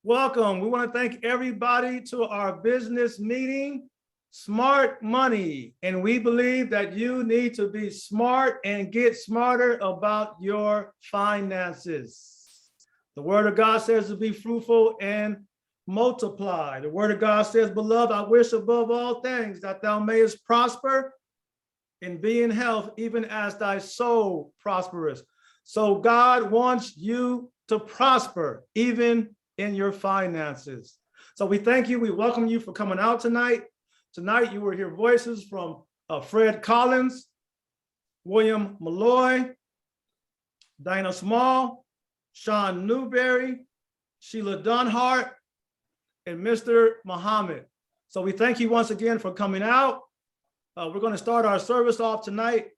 Welcome. We want to thank everybody to our business meeting, Smart Money. And we believe that you need to be smart and get smarter about your finances. The word of God says to be fruitful and multiply. The word of God says, beloved, I wish above all things that thou mayest prosper and be in health, even as thy soul prospereth. So God wants you to prosper, even in your finances. So we thank you. We welcome you for coming out tonight. Tonight, you will hear voices from Fred Collins, William Malloy, Dinah Small, Sean Newberry, Sheila Dunhart, and Mr. Muhammad. So we thank you once again for coming out. We're going to start our service off tonight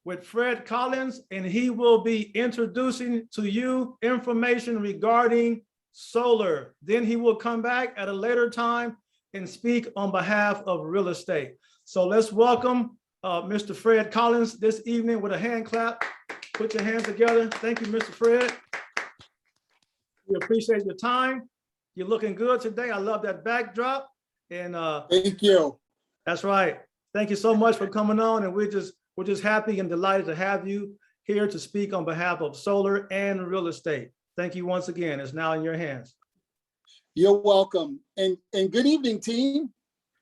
with Fred Collins, and he will be introducing to you information regarding solar. Then he will come back at a later time and speak on behalf of real estate. So let's welcome Mr. Fred Collins this evening with a hand clap. Put your hands together. Thank you, Mr. Fred. We appreciate your time. You're looking good today. I love that backdrop. And thank you. That's right. Thank you so much for coming on. And we're just happy and delighted to have you here to speak on behalf of solar and real estate. Thank you once again. It's now in your hands. You're welcome. And good evening, team.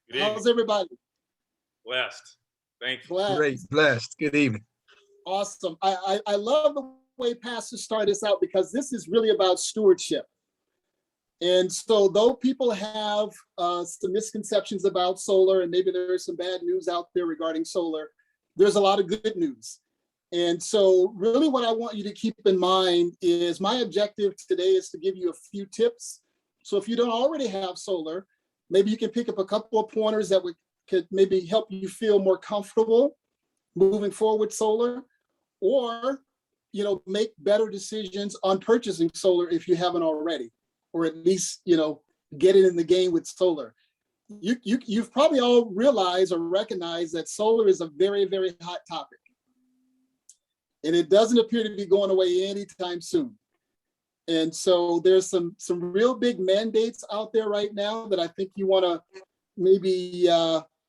Good evening. How's everybody? Blessed. Thank you. Blessed. Great. Blessed. Good evening. Awesome. I love the way Pastor started this out because this is really about stewardship. And so though people have some misconceptions about solar, and maybe there's some bad news out there regarding solar, there's a lot of good news. And so really what I want you to keep in mind is my objective today is to give you a few tips. So if you don't already have solar, maybe you can pick up a couple of pointers that could maybe help you feel more comfortable moving forward with solar, or make better decisions on purchasing solar if you haven't already, or at least get it in the game with solar. You've probably all realized or recognized that solar is a very, very hot topic. And it doesn't appear to be going away anytime soon. And so there's some real big mandates out there right now that I think you want to maybe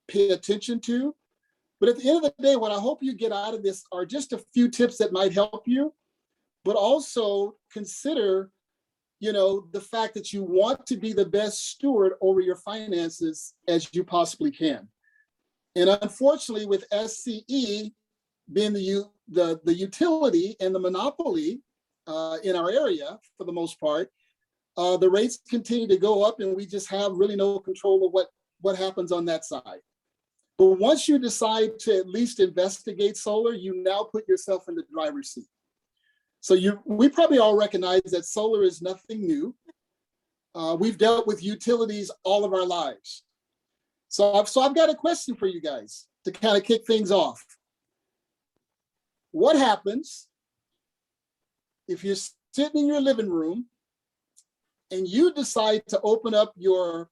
pay attention to. But at the end of the day, what I hope you get out of this are just a few tips that might help you, but also consider, the fact that you want to be the best steward over your finances as you possibly can. And unfortunately, with SCE being the utility and the monopoly in our area, for the most part, the rates continue to go up, and we just have really no control of what happens on that side. But once you decide to at least investigate solar, you now put yourself in the driver's seat. So we probably all recognize that solar is nothing new. We've dealt with utilities all of our lives. So I've got a question for you guys to kind of kick things off. What happens if you're sitting in your living room and you decide to open up your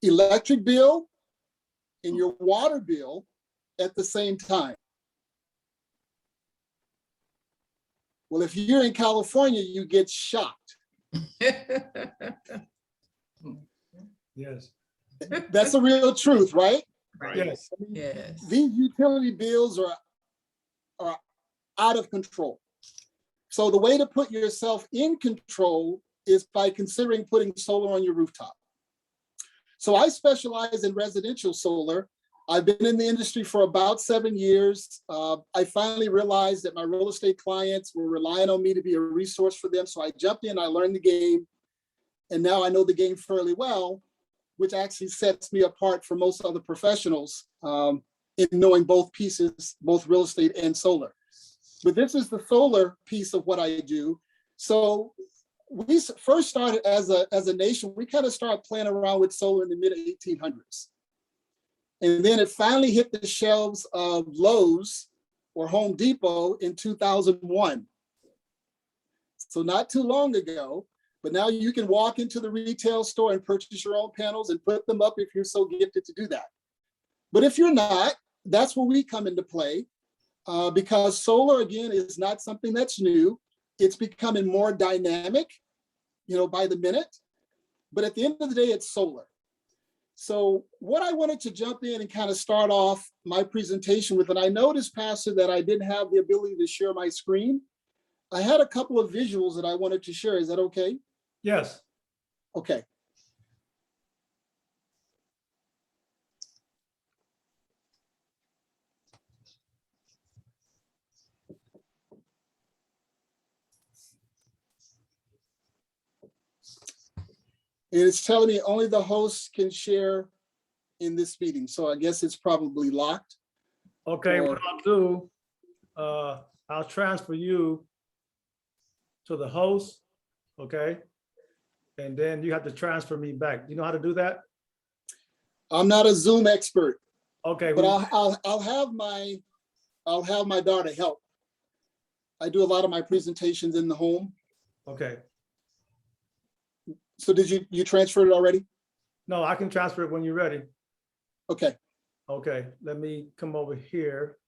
electric bill and your water bill at the same time? Well, if you're in California, you get shocked. Yes. That's the real truth, right? Right. Yes. I mean, Yes. these utility bills are out of control. So the way to put yourself in control is by considering putting solar on your rooftop. So I specialize in residential solar. I've been in the industry for about 7 years. I finally realized that my real estate clients were relying on me to be a resource for them. So I jumped in, I learned the game, and now I know the game fairly well, which actually sets me apart from most other professionals in knowing both pieces, both real estate and solar. But this is the solar piece of what I do. So we first started as a nation, we kind of started playing around with solar in the mid 1800s. And then it finally hit the shelves of Lowe's or Home Depot in 2001. So not too long ago, but now you can walk into the retail store and purchase your own panels and put them up if you're so gifted to do that. But if you're not, that's where we come into play because solar, again, is not something that's new. It's becoming more dynamic. by the minute. But at the end of the day, it's solar. So what I wanted to jump in and kind of start off my presentation with, and I noticed, Pastor, that I didn't have the ability to share my screen. I had a couple of visuals that I wanted to share. Is that okay? Yes. Okay. And it's telling me only the host can share in this meeting. So I guess it's probably locked. Okay, Or- what I'll do, I'll transfer you to the host, okay? And then you have to transfer me back. Do you know how to do that? I'm not a Zoom expert, Okay, but I'll have my daughter help. I do a lot of my presentations in the home. okay. So did you transfer it already? No, I can transfer it when you're ready. Okay. Okay, let me come over here.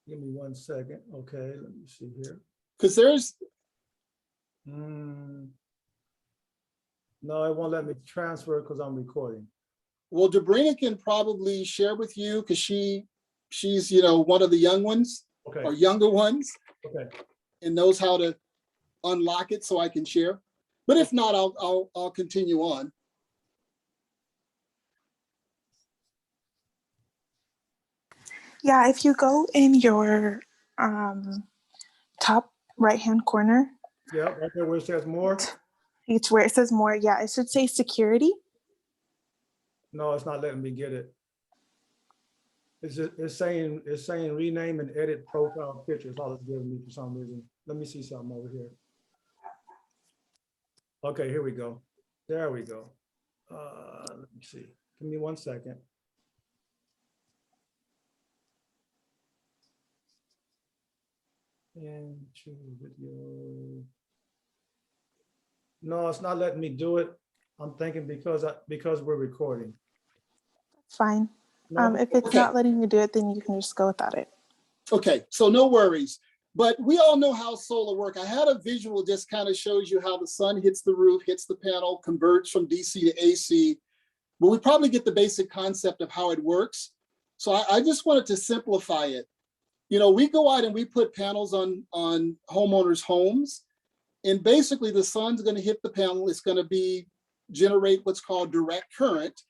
Give me 1 second. Okay, let me see here. Because there's, No, it won't let me transfer because I'm recording. well, Debrina can probably share with you because she's one of the young ones Okay, or younger ones okay. and knows how to unlock it so I can share. But if not, I'll continue on. Yeah, if you go in your top right-hand corner, Yeah, right there where it says more. it's where it says more. Yeah, it should say security. No, it's not letting me get it. It's saying rename and edit profile pictures. All it's giving me for some reason. Let me see something over here. Okay, here we go. There we go. Let me see. Give me 1 second. And choose video. No, it's not letting me do it. I'm thinking because we're recording. It's fine. No, If it's Okay. not letting you do it, then you can just go without it. Okay, so no worries. But we all know how solar work. I had a visual just kind of shows you how the sun hits the roof, hits the panel, converts from DC to AC. But we probably get the basic concept of how it works. So I just wanted to simplify it. We go out and we put panels on homeowners' homes. And basically the sun's going to hit the panel. It's going to generate what's called direct current.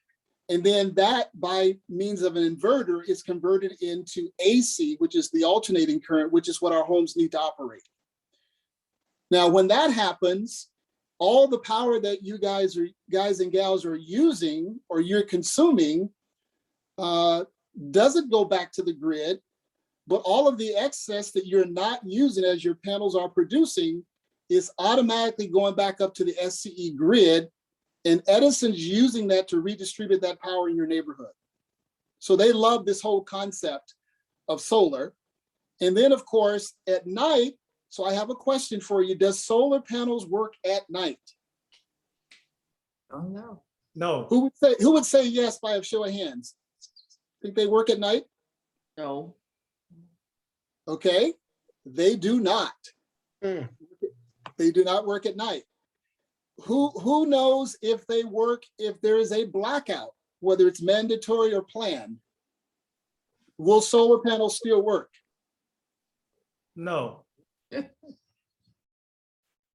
And then that, by means of an inverter, is converted into AC, which is the alternating current, which is what our homes need to operate. Now, when that happens, all the power that you guys and gals are using or you're consuming doesn't go back to the grid, but all of the excess that you're not using as your panels are producing is automatically going back up to the SCE grid. And Edison's using that to redistribute that power in your neighborhood. So they love this whole concept of solar. And then, of course, at night, so I have a question for you. Does solar panels work at night? Oh, no. no. Who would say yes by a show of hands? Think they work at night? No. Okay, they do not. Mm. They do not work at night. Who knows if they work if there is a blackout, whether it's mandatory or planned? Will solar panels still work? No.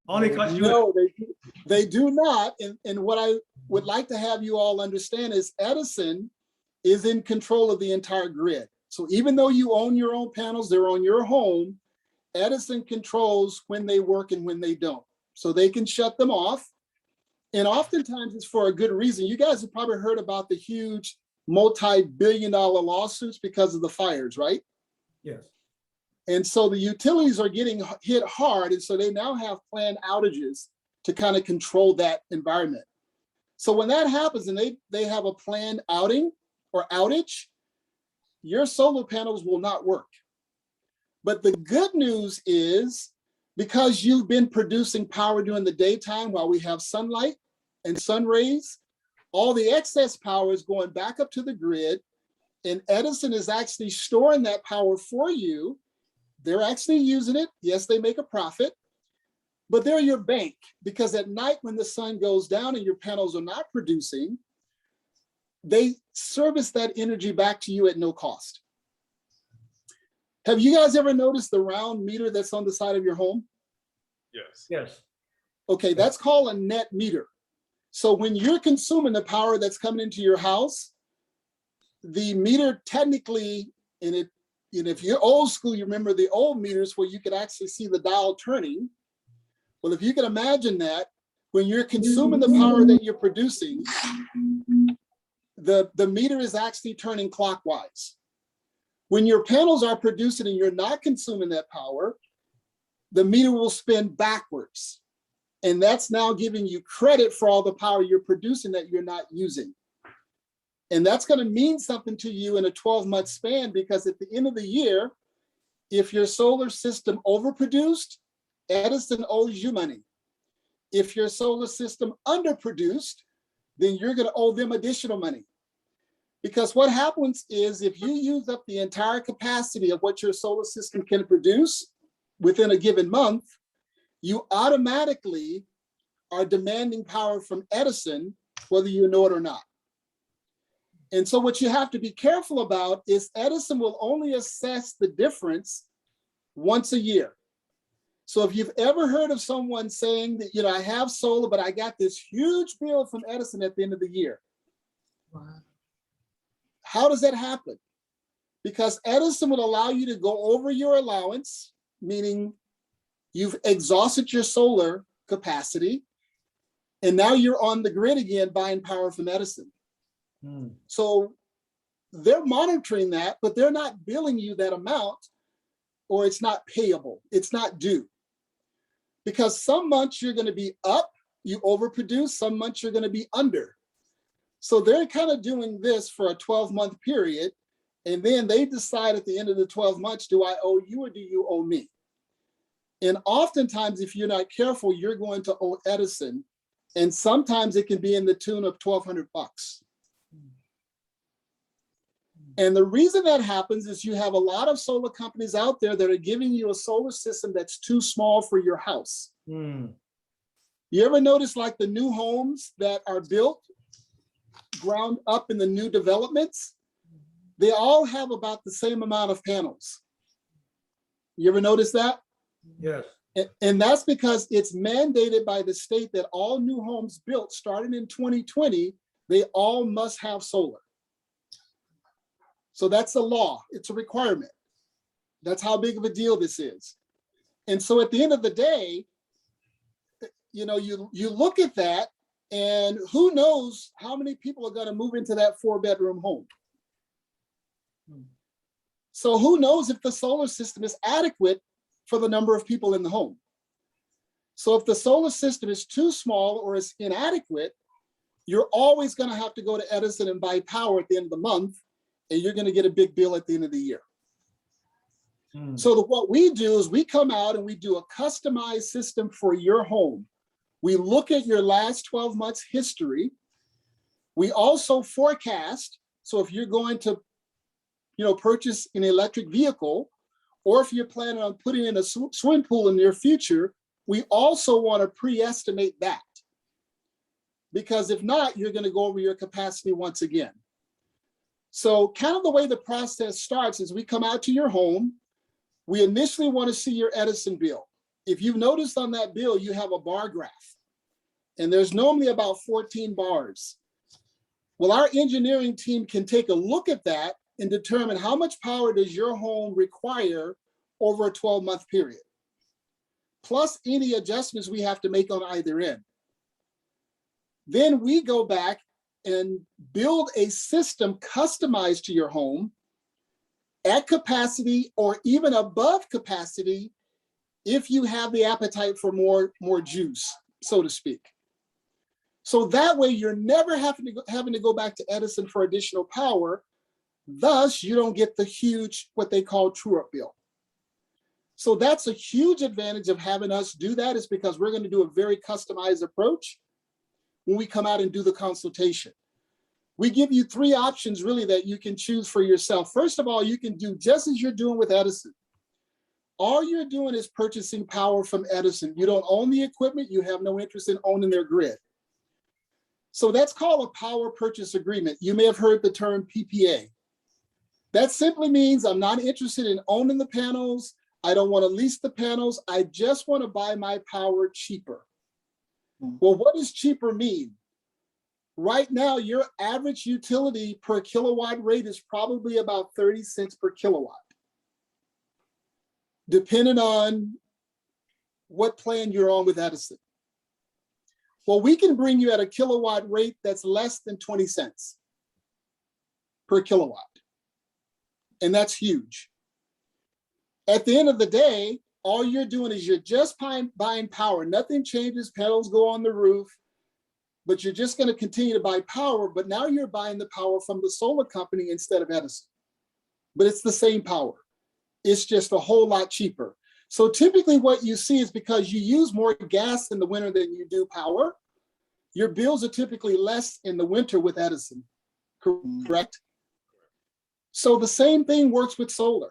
Only because you. No, they do not. And what I would like to have you all understand is Edison is in control of the entire grid. So even though you own your own panels, they're on your home, Edison controls when they work and when they don't. So they can shut them off. And oftentimes it's for a good reason. You guys have probably heard about the huge multi-billion-dollar lawsuits because of the fires, right? Yes. And so the utilities are getting hit hard. And so they now have planned outages to kind of control that environment. So when that happens and they have a planned outing or outage, your solar panels will not work. But the good news is because you've been producing power during the daytime while we have sunlight and sun rays, all the excess power is going back up to the grid, and Edison is actually storing that power for you. They're actually using it. Yes, they make a profit, but they're your bank, because at night when the sun goes down and your panels are not producing, they service that energy back to you at no cost. Have you guys ever noticed the round meter that's on the side of your home? Yes. Yes. Okay, that's called a net meter. So when you're consuming the power that's coming into your house, the meter technically, and if you're old school, you remember the old meters where you could actually see the dial turning. Well, if you can imagine that, when you're consuming the power that you're producing, the meter is actually turning clockwise. When your panels are producing and you're not consuming that power, the meter will spin backwards. And that's now giving you credit for all the power you're producing that you're not using. And that's going to mean something to you in a 12-month span, because at the end of the year, if your solar system overproduced, Edison owes you money. If your solar system underproduced, then you're going to owe them additional money. Because what happens is, if you use up the entire capacity of what your solar system can produce within a given month, you automatically are demanding power from Edison, whether you know it or not. And so what you have to be careful about is Edison will only assess the difference once a year. So if you've ever heard of someone saying that, you know, I have solar, but I got this huge bill from Edison at the end of the year. Wow. How does that happen? Because Edison will allow you to go over your allowance, meaning you've exhausted your solar capacity, and now you're on the grid again buying power from Edison. So they're monitoring that, but they're not billing you that amount, or it's not payable. It's not due. Because some months you're going to be up, you overproduce, some months you're going to be under. So they're kind of doing this for a 12-month period, and then they decide at the end of the 12 months, do I owe you or do you owe me? And oftentimes, if you're not careful, you're going to owe Edison, and sometimes it can be in the tune of $1,200. And the reason that happens is you have a lot of solar companies out there that are giving you a solar system that's too small for your house. You ever notice, like, the new homes that are built ground up in the new developments? They all have about the same amount of panels. You ever notice that? Yes. And that's because it's mandated by the state that all new homes built starting in 2020, they all must have solar. So that's a law. It's a requirement. That's how big of a deal this is. And so at the end of the day, you know, you look at that, and who knows how many people are going to move into that 4-bedroom home. So who knows if the solar system is adequate for the number of people in the home. So if the solar system is too small or is inadequate, you're always going to have to go to Edison and buy power at the end of the month, and you're going to get a big bill at the end of the year. So what we do is we come out and we do a customized system for your home. We look at your last 12 months history. We also forecast. So if you're going to, you know, purchase an electric vehicle, or if you're planning on putting in a swim pool in the near future, we also want to pre-estimate that. Because if not, you're going to go over your capacity once again. So kind of the way the process starts is we come out to your home. We initially want to see your Edison bill. If you've noticed on that bill, you have a bar graph, and there's normally about 14 bars. Well, our engineering team can take a look at that and determine how much power does your home require over a 12-month period, plus any adjustments we have to make on either end. Then we go back and build a system customized to your home at capacity or even above capacity if you have the appetite for more juice, so to speak. So that way you're never having to go back to Edison for additional power. Thus, you don't get the huge, what they call true-up bill. So that's a huge advantage of having us do that, is because we're going to do a very customized approach when we come out and do the consultation. We give you 3 options really that you can choose for yourself. First of all, you can do just as you're doing with Edison. all you're doing is purchasing power from Edison. You don't own the equipment. You have no interest in owning their grid. So that's called a power purchase agreement. You may have heard the term PPA. That simply means I'm not interested in owning the panels. I don't want to lease the panels. I just want to buy my power cheaper. Well, what does cheaper mean? Right now, your average utility per kilowatt rate is probably about 30 cents per kilowatt, depending on what plan you're on with Edison. Well, we can bring you at a kilowatt rate that's less than 20 cents per kilowatt. And that's huge. At the end of the day, all you're doing is you're just buying power. Nothing changes, panels go on the roof, but you're just going to continue to buy power. But now you're buying the power from the solar company instead of Edison. But it's the same power. It's just a whole lot cheaper. So typically what you see is because you use more gas in the winter than you do power, your bills are typically less in the winter with Edison, correct? So the same thing works with solar.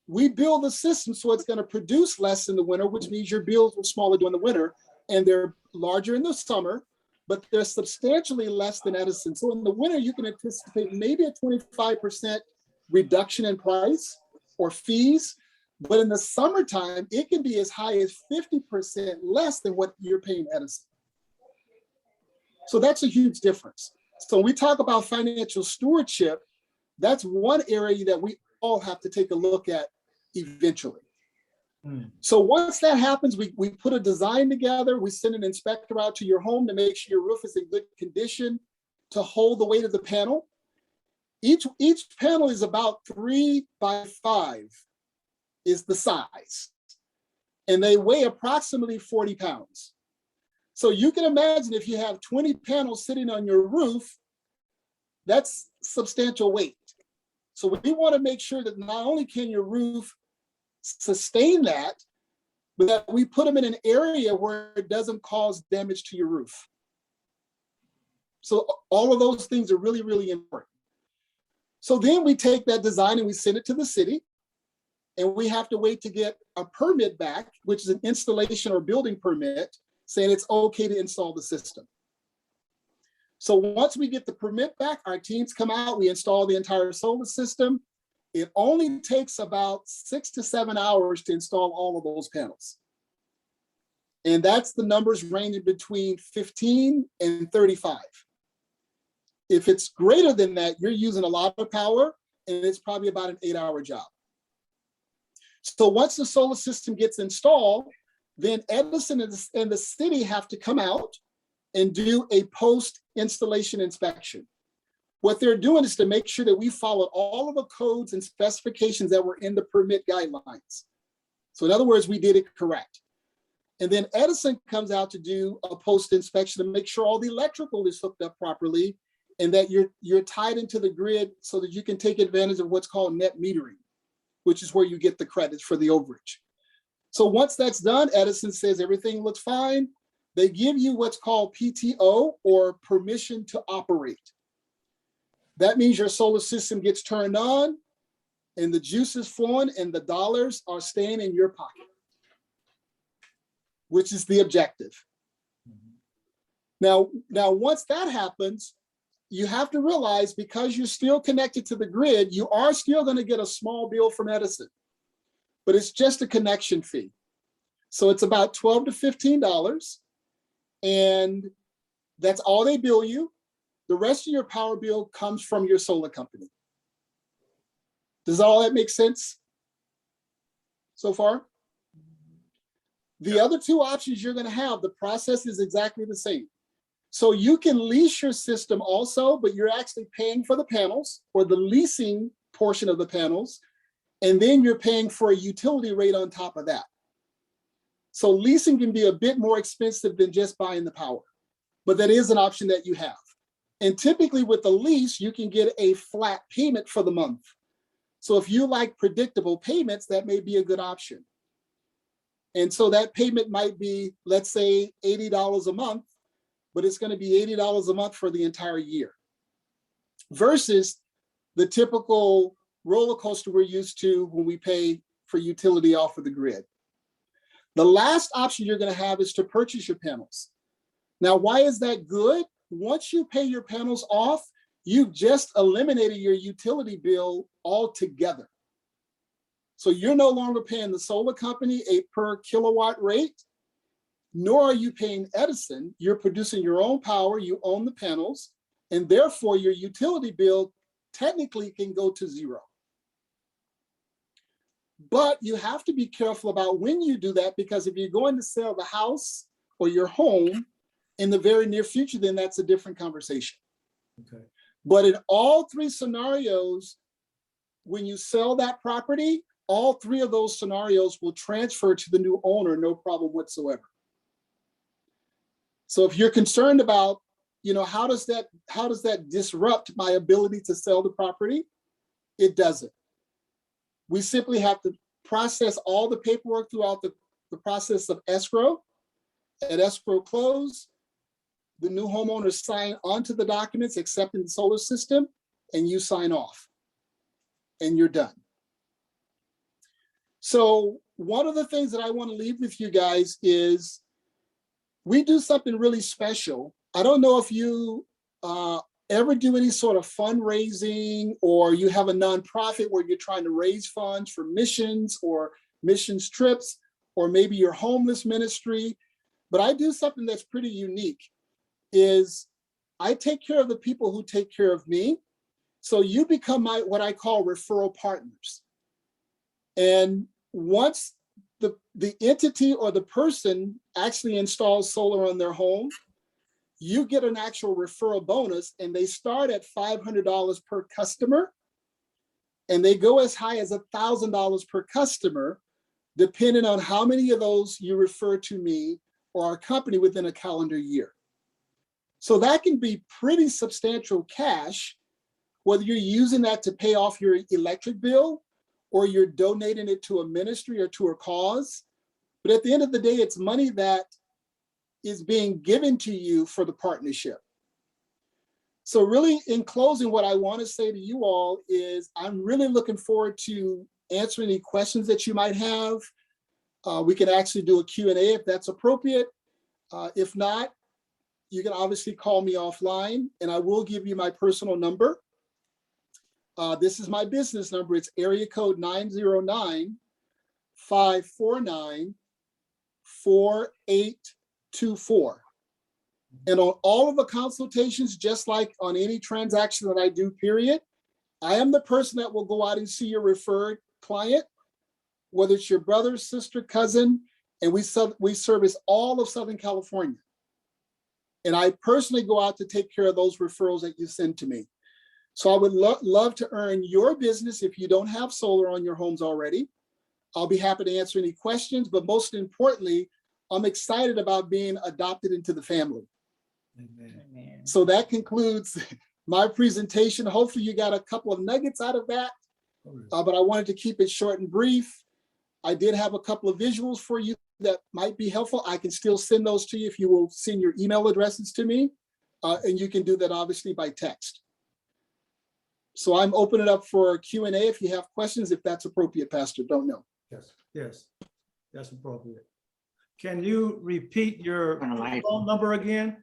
We build the system so it's going to produce less in the winter, which means your bills are smaller during the winter, and they're larger in the summer, but they're substantially less than Edison. So in the winter, you can anticipate maybe a 25% reduction in price or fees. But in the summertime, it can be as high as 50% less than what you're paying Edison. So that's a huge difference. So when we talk about financial stewardship, that's one area that we all have to take a look at eventually. So once that happens, we put a design together, we send an inspector out to your home to make sure your roof is in good condition to hold the weight of the panel. Each panel is about 3 by 5 is the size, and they weigh approximately 40 pounds. So you can imagine if you have 20 panels sitting on your roof, that's substantial weight. So we want to make sure that not only can your roof sustain that, but that we put them in an area where it doesn't cause damage to your roof. So all of those things are really, really important. So then we take that design and we send it to the city, and we have to wait to get a permit back, which is an installation or building permit, saying it's okay to install the system. So once we get the permit back, our teams come out, we install the entire solar system. It only takes about 6 to 7 hours to install all of those panels. And that's the numbers ranging between 15 and 35. If it's greater than that, you're using a lot of power, and it's probably about an 8-hour job. So once the solar system gets installed, then Edison and the city have to come out and do a post-installation inspection. What they're doing is to make sure that we followed all of the codes and specifications that were in the permit guidelines. So in other words, we did it correct. And then Edison comes out to do a post-inspection to make sure all the electrical is hooked up properly and that you're tied into the grid so that you can take advantage of what's called net metering, which is where you get the credits for the overage. So once that's done, Edison says everything looks fine. They give you what's called PTO, or permission to operate. That means your solar system gets turned on and the juice is flowing and the dollars are staying in your pocket, which is the objective. Now, once that happens, you have to realize, because you're still connected to the grid, you are still going to get a small bill from Edison, but it's just a connection fee. So it's about $12 to $15, and that's all they bill you. The rest of your power bill comes from your solar company. Does all that make sense so far? The other two options you're going to have, the process is exactly the same. So you can lease your system also, but you're actually paying for the panels, or the leasing portion of the panels, and then you're paying for a utility rate on top of that. So leasing can be a bit more expensive than just buying the power, but that is an option that you have. And typically with the lease, you can get a flat payment for the month. So if you like predictable payments, that may be a good option. And so that payment might be, let's say, $80 a month, but it's going to be $80 a month for the entire year, versus the typical roller coaster we're used to when we pay for utility off of the grid. The last option you're going to have is to purchase your panels. Now, why is that good? Once you pay your panels off, you've just eliminated your utility bill altogether. So you're no longer paying the solar company a per kilowatt rate, nor are you paying Edison. You're producing your own power, you own the panels, and therefore your utility bill technically can go to zero. But you have to be careful about when you do that, because if you're going to sell the house or your home in the very near future, then that's a different conversation. Okay. But in all three scenarios, when you sell that property, all three of those scenarios will transfer to the new owner, no problem whatsoever. So if you're concerned about, how does that disrupt my ability to sell the property? It doesn't. We simply have to process all the paperwork throughout the process of escrow. At escrow close, the new homeowners sign onto the documents accepting the solar system, and you sign off, and you're done. So one of the things that I want to leave with you guys is we do something really special. I don't know if you ever do any sort of fundraising, or you have a nonprofit where you're trying to raise funds for missions or missions trips, or maybe your homeless ministry. But I do something that's pretty unique, is I take care of the people who take care of me. So you become what I call referral partners. And once the entity or the person actually installs solar on their home, you get an actual referral bonus, and they start at $500 per customer, and they go as high as $1,000 per customer, depending on how many of those you refer to me or our company within a calendar year. So that can be pretty substantial cash, whether you're using that to pay off your electric bill, or you're donating it to a ministry or to a cause. But at the end of the day, it's money that is being given to you for the partnership. So really, in closing, what I want to say to you all is I'm really looking forward to answering any questions that you might have. We can actually do a Q&A if that's appropriate. If not, you can obviously call me offline, and I will give you my personal number. This is my business number. It's area code 909-549-4824. And on all of the consultations, just like on any transaction that I do, period, I am the person that will go out and see your referred client, whether it's your brother, sister, cousin, and we service all of Southern California. And I personally go out to take care of those referrals that you send to me. So I would love to earn your business if you don't have solar on your homes already. I'll be happy to answer any questions, but most importantly, I'm excited about being adopted into the family. Amen. So that concludes my presentation. Hopefully you got a couple of nuggets out of that, but I wanted to keep it short and brief. I did have a couple of visuals for you that might be helpful. I can still send those to you if you will send your email addresses to me, and you can do that obviously by text. So I'm opening up for Q&A if you have questions, if that's appropriate, Pastor. Don't know. Yes, that's appropriate. Can you repeat your phone number again?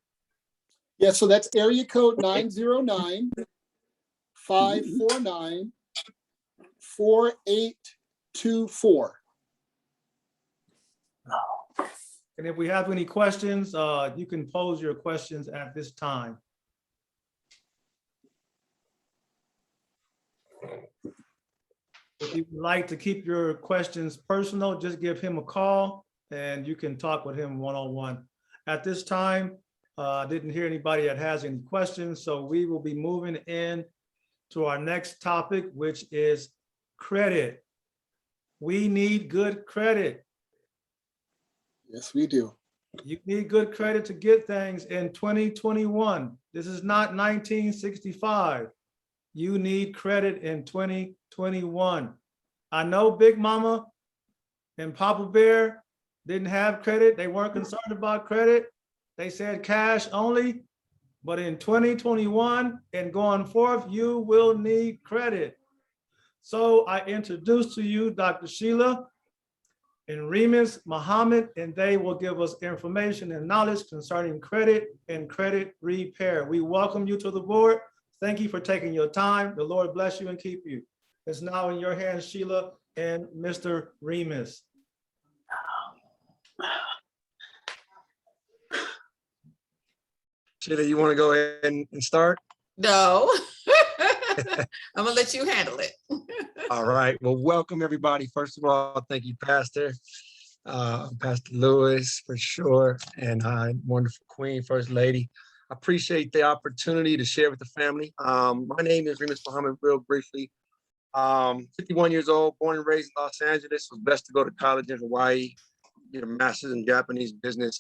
Yeah, so that's area code 909-549-4824. And if we have any questions, you can pose your questions at this time. If you would like to keep your questions personal, just give him a call and you can talk with him one-on-one. At this time, I didn't hear anybody that has any questions, so we will be moving in to our next topic, which is credit. We need good credit. Yes, we do. You need good credit to get things in 2021. This is not 1965. You need credit in 2021. I know Big Mama and Papa Bear didn't have credit. They weren't concerned about credit. They said cash only. But in 2021 and going forth, you will need credit. So I introduce to you Dr. Sheila and Remus Muhammad, and they will give us information and knowledge concerning credit and credit repair. We welcome you to the board. Thank you for taking your time. The Lord bless you and keep you. It's now in your hands, Sheila and Mr. Remus. Sheila, you want to go ahead and start? No. I'm gonna let you handle it. All right. Well, welcome everybody. First of all, thank you, Pastor Lewis, for sure, and wonderful Queen, First Lady. I appreciate the opportunity to share with the family. My name is Remus Muhammad, real briefly. 51 years old, born and raised in Los Angeles, was blessed to go to college in Hawaii, get a master's in Japanese business.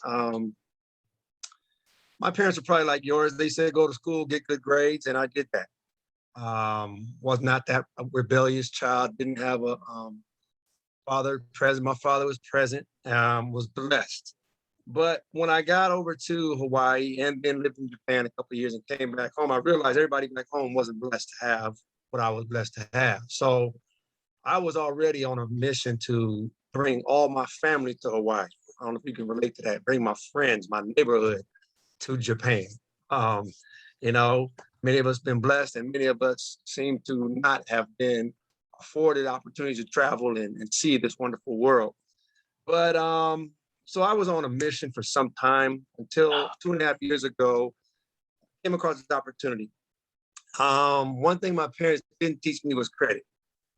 My parents were probably like yours. They said, go to school, get good grades, and I did that. Was not that rebellious child, didn't have a father present. My father was present, was blessed. But when I got over to Hawaii and then lived in Japan a couple of years and came back home, I realized everybody back home wasn't blessed to have what I was blessed to have. So I was already on a mission to bring all my family to Hawaii. I don't know if you can relate to that. Bring my friends, my neighborhood to Japan. You know, many of us been blessed and many of us seem to not have been afforded opportunities to travel and see this wonderful world. But so I was on a mission for some time until 2.5 years ago, came across this opportunity. One thing my parents didn't teach me was credit.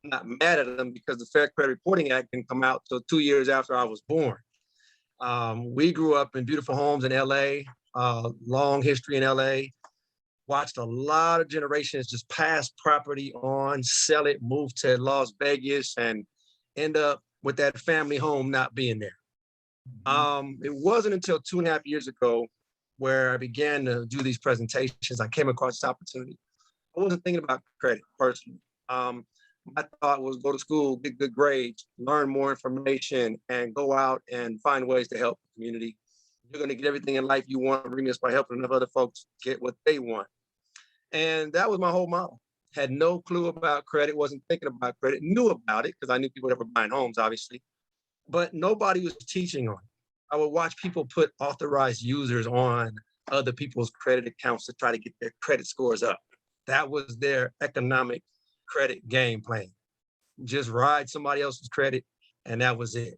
I'm not mad at them because the Fair Credit Reporting Act didn't come out till 2 years after I was born. We grew up in beautiful homes in LA, long history in LA, watched a lot of generations just pass property on, sell it, move to Las Vegas, and end up with that family home not being there. It wasn't until 2.5 years ago where I began to do these presentations. I came across this opportunity. I wasn't thinking about credit personally. My thought was go to school, get good grades, learn more information, and go out and find ways to help the community. You're going to get everything in life you want, Remus, by helping enough other folks get what they want. And that was my whole model. Had no clue about credit, wasn't thinking about credit, knew about it because I knew people that were buying homes, obviously, but nobody was teaching on it. I would watch people put authorized users on other people's credit accounts to try to get their credit scores up. That was their economic credit game plan. Just ride somebody else's credit, and that was it.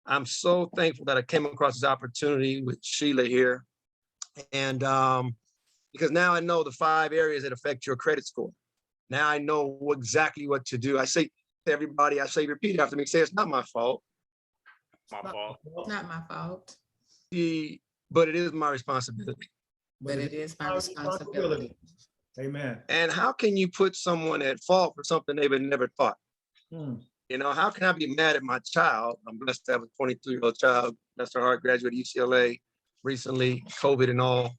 I'm so thankful that I came across this opportunity with Sheila here. And because now I know the 5 areas that affect your credit score. Now I know exactly what to do. I say to everybody, repeat after me, say, it's not my fault. My fault. It's not my fault, But it is my responsibility. but it is my responsibility. Amen. And how can you put someone at fault for something they've never taught? You know, how can I be mad at my child? I'm blessed to have a 22-year-old child, bless her heart, graduated UCLA recently, COVID and all.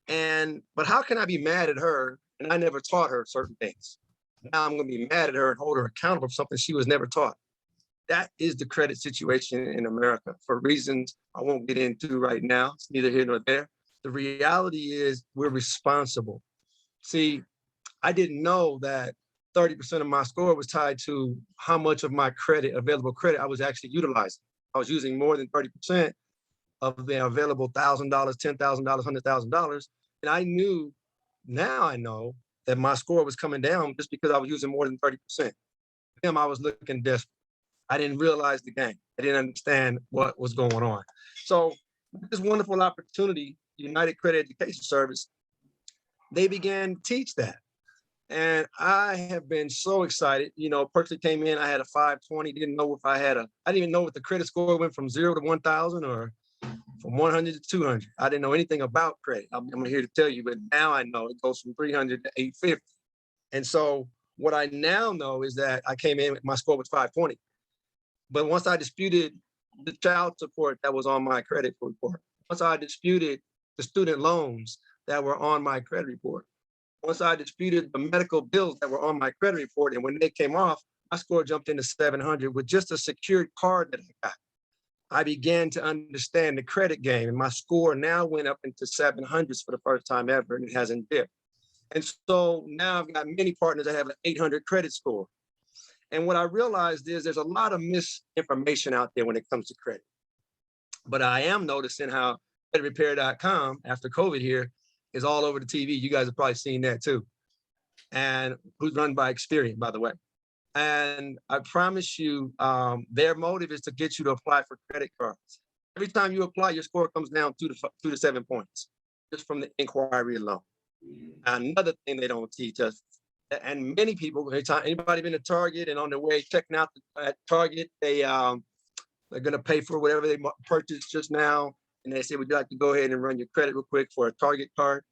But how can I be mad at her and I never taught her certain things? Now I'm going to be mad at her and hold her accountable for something she was never taught. That is the credit situation in America for reasons I won't get into right now. It's neither here nor there. The reality is we're responsible. See, I didn't know that 30% of my score was tied to how much of my credit, available credit, I was actually utilizing. I was using more than 30% of the available $1,000, $10,000, $100,000. And I knew, now I know that my score was coming down just because I was using more than 30%. Them, I was looking desperate. I didn't realize the game. I didn't understand what was going on. So this wonderful opportunity, United Credit Education Service, they began to teach that. And I have been so excited. You know, personally came in, I had a 520, didn't know if I didn't even know if the credit score went from 0 to 1,000 or from 100 to 200. I didn't know anything about credit. I'm here to tell you, but now I know it goes from 300 to 850. And so what I now know is that I came in, my score was 520. But once I disputed the child support that was on my credit report, once I disputed the student loans that were on my credit report, once I disputed the medical bills that were on my credit report, and when they came off, my score jumped into 700 with just a secured card that I got. I began to understand the credit game, and my score now went up into 700s for the first time ever, and it hasn't dipped. And so now I've got many partners that have an 800 credit score. And what I realized is there's a lot of misinformation out there when it comes to credit. But I am noticing how creditrepair.com after COVID here is all over the TV. You guys have probably seen that too. And who's run by Experian, by the way. And I promise you, their motive is to get you to apply for credit cards. Every time you apply, your score comes down 2 to 7 points, just from the inquiry alone. Another thing they don't teach us, and many people, anybody been to Target and on their way checking out at Target, they're going to pay for whatever they purchased just now. And they say, would you like to go ahead and run your credit real quick for a Target card?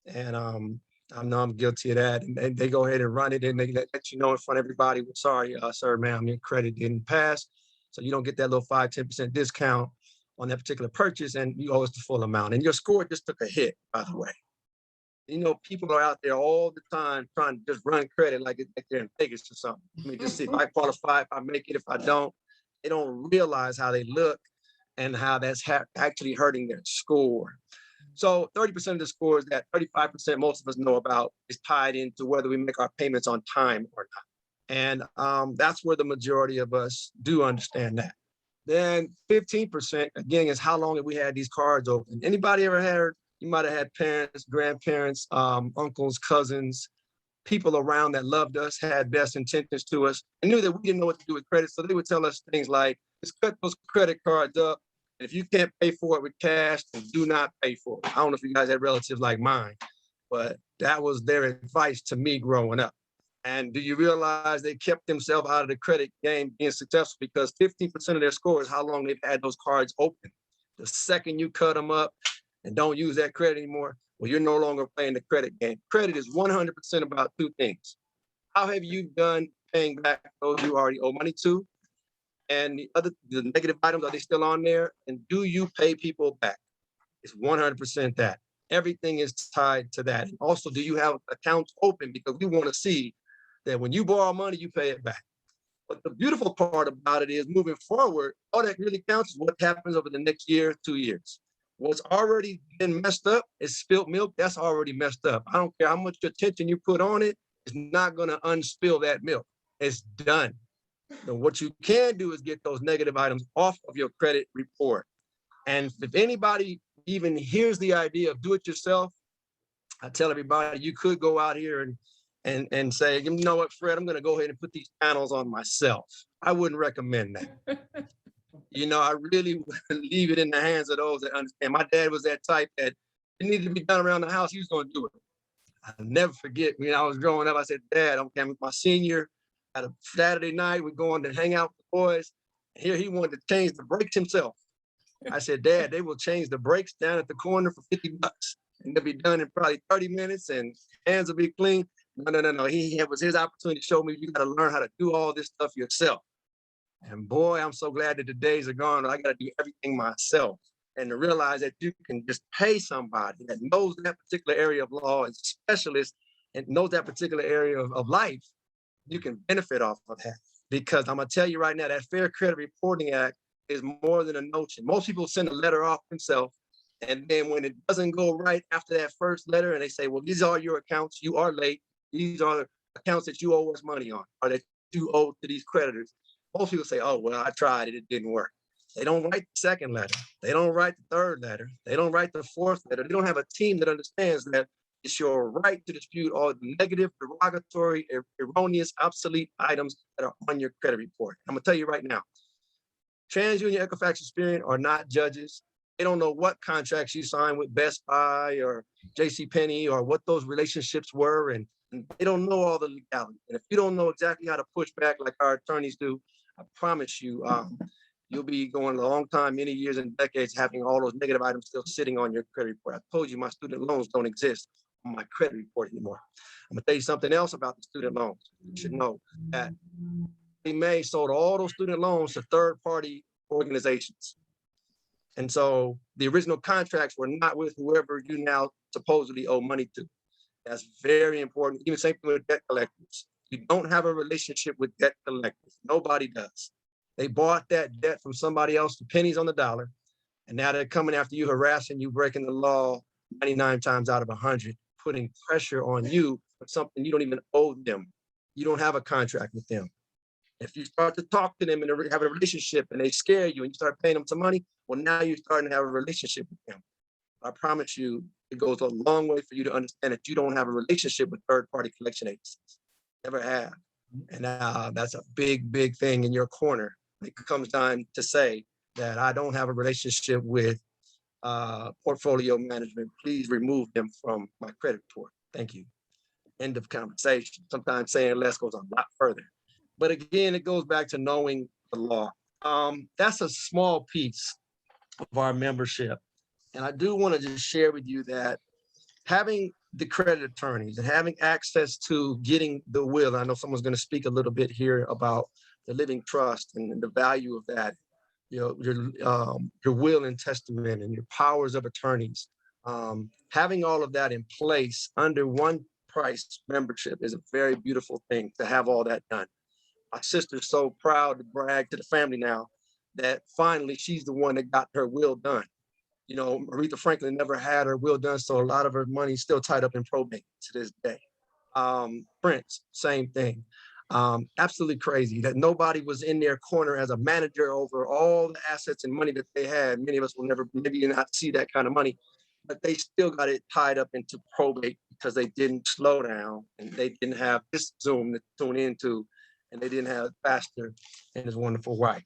And I know I'm guilty of that. And they go ahead and run it and they let you know in front of everybody, well, sorry, sir, ma'am, your credit didn't pass. So you don't get that little 5-10% discount on that particular purchase, and you owe us the full amount. And your score just took a hit, by the way. You know, people are out there all the time trying to just run credit like they're in Vegas or something. I mean, just see if I qualify, if I make it, if I don't. They don't realize how they look and how that's actually hurting their score. So 30% of the scores that 35% most of us know about is tied into whether we make our payments on time or not. And that's where the majority of us do understand that. Then 15%, again, is how long have we had these cards open? Anybody ever had, you might have had parents, grandparents, uncles, cousins, people around that loved us, had best intentions to us, and knew that we didn't know what to do with credit. So they would tell us things like, just cut those credit cards up. And if you can't pay for it with cash, then do not pay for it. I don't know if you guys had relatives like mine, but that was their advice to me growing up. And do you realize they kept themselves out of the credit game being successful because 15% of their score is how long they've had those cards open. The second you cut them up and don't use that credit anymore, well, you're no longer playing the credit game. Credit is 100% about two things. How have you done paying back those you already owe money to? And the negative items, are they still on there? And do you pay people back? It's 100% that. Everything is tied to that. And also, do you have accounts open? Because we want to see that when you borrow money, you pay it back. But the beautiful part about it is moving forward, all that really counts is what happens over the next year, 2 years. What's already been messed up is spilt milk. That's already messed up. I don't care how much attention you put on it, it's not going to unspill that milk. It's done. So what you can do is get those negative items off of your credit report. And if anybody even hears the idea of do it yourself, I tell everybody you could go out here and say, you know what, Fred, I'm going to go ahead and put these panels on myself. I wouldn't recommend that. You know, I really would leave it in the hands of those that understand. My dad was that type that it needed to be done around the house. He was going to do it. I'll never forget when I was growing up, I said, Dad, I'm my senior. At a Saturday night, we're going to hang out with the boys. Here he wanted to change the brakes himself. I said, Dad, they will change the brakes down at the corner for $50. And they'll be done in probably 30 minutes and hands will be clean. No. It was his opportunity to show me you got to learn how to do all this stuff yourself. And boy, I'm so glad that the days are gone. I got to do everything myself. And to realize that you can just pay somebody that knows that particular area of law, is a specialist, and knows that particular area of life, you can benefit off of that. Because I'm going to tell you right now, that Fair Credit Reporting Act is more than a notion. Most people send a letter off themselves. And then when it doesn't go right after that first letter, and they say, well, these are your accounts, you are late. These are the accounts that you owe us money on, or that you owe to these creditors. Most people say, oh, well, I tried it, it didn't work. They don't write the second letter. They don't write the third letter. They don't write the fourth letter. They don't have a team that understands that it's your right to dispute all the negative, derogatory, erroneous, obsolete items that are on your credit report. I'm gonna tell you right now, TransUnion, Equifax, Experian are not judges. They don't know what contracts you signed with Best Buy or JCPenney or what those relationships were, and they don't know all the legality. And if you don't know exactly how to push back like our attorneys do, I promise you, you'll be going a long time, many years and decades, having all those negative items still sitting on your credit report. I told you my student loans don't exist on my credit report anymore. I'm gonna tell you something else about the student loans. You should know that May sold all those student loans to third-party organizations. And so the original contracts were not with whoever you now supposedly owe money to. That's very important. Even same thing with debt collectors. You don't have a relationship with debt collectors. Nobody does. They bought that debt from somebody else for pennies on the dollar. And now they're coming after you, harassing you, breaking the law 99 times out of 100, putting pressure on you for something you don't even owe them. You don't have a contract with them. If you start to talk to them and have a relationship and they scare you and you start paying them some money, well, now you're starting to have a relationship with them. I promise you, it goes a long way for you to understand that you don't have a relationship with third-party collection agencies. Never have. And that's a big, big thing in your corner. It comes time to say that I don't have a relationship with portfolio management. Please remove them from my credit report. Thank you. End of conversation. Sometimes saying less goes a lot further. But again, it goes back to knowing the law. That's a small piece of our membership. And I do want to just share with you that having the credit attorneys and having access to getting the will, I know someone's going to speak a little bit here about the living trust and the value of that, you know, your will and testament and your powers of attorneys. Having all of that in place under one price membership is a very beautiful thing to have all that done. My sister's so proud to brag to the family now that finally she's the one that got her will done. You know, Aretha Franklin never had her will done, so a lot of her money is still tied up in probate to this day. Prince, same thing. Absolutely crazy that nobody was in their corner as a manager over all the assets and money that they had. Many of us will never, maybe not see that kind of money, but they still got it tied up into probate because they didn't slow down and they didn't have this Zoom to tune into, and they didn't have Pastor and his wonderful wife.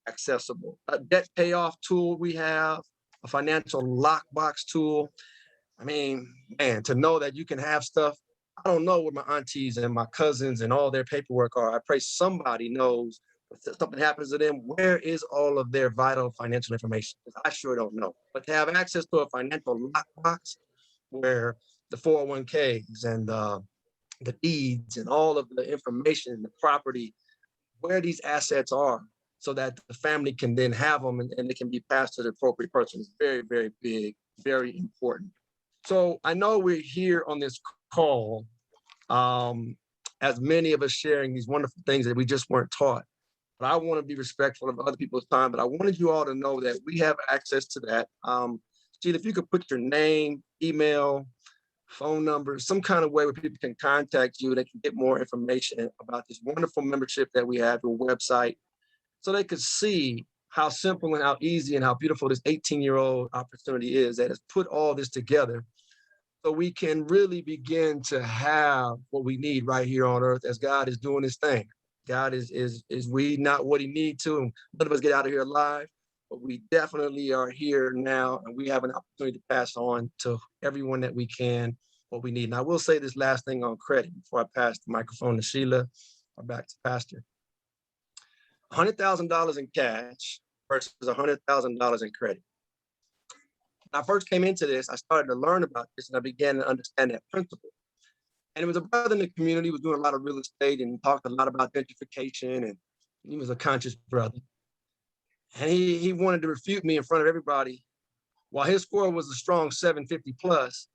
Accessible. A debt payoff tool we have, a financial lockbox tool. I mean, man, to know that you can have stuff. I don't know where my aunties and my cousins and all their paperwork are. I pray somebody knows if something happens to them, where is all of their vital financial information? Because I sure don't know. But to have access to a financial lockbox where the 401ks and the deeds and all of the information, the property, where these assets are, so that the family can then have them and they can be passed to the appropriate person is very, very big, very important. So I know we're here on this call, as many of us sharing these wonderful things that we just weren't taught. But I want to be respectful of other people's time, but I wanted you all to know that we have access to that. Sheila, if you could put your name, email, phone number, some kind of way where people can contact you, they can get more information about this wonderful membership that we have, your website, so they could see how simple and how easy and how beautiful this 18-year-old opportunity is that has put all this together so we can really begin to have what we need right here on earth as God is doing his thing. God is weeding out what he needs to, and none of us get out of here alive, but we definitely are here now, and we have an opportunity to pass on to everyone that we can what we need. And I will say this last thing on credit before I pass the microphone to Sheila or back to Pastor. $100,000 in cash versus $100,000 in credit. When I first came into this, I started to learn about this and I began to understand that principle. And it was a brother in the community who was doing a lot of real estate and talked a lot about gentrification, and he was a conscious brother. And he wanted to refute me in front of everybody. While his score was a strong 750 plus,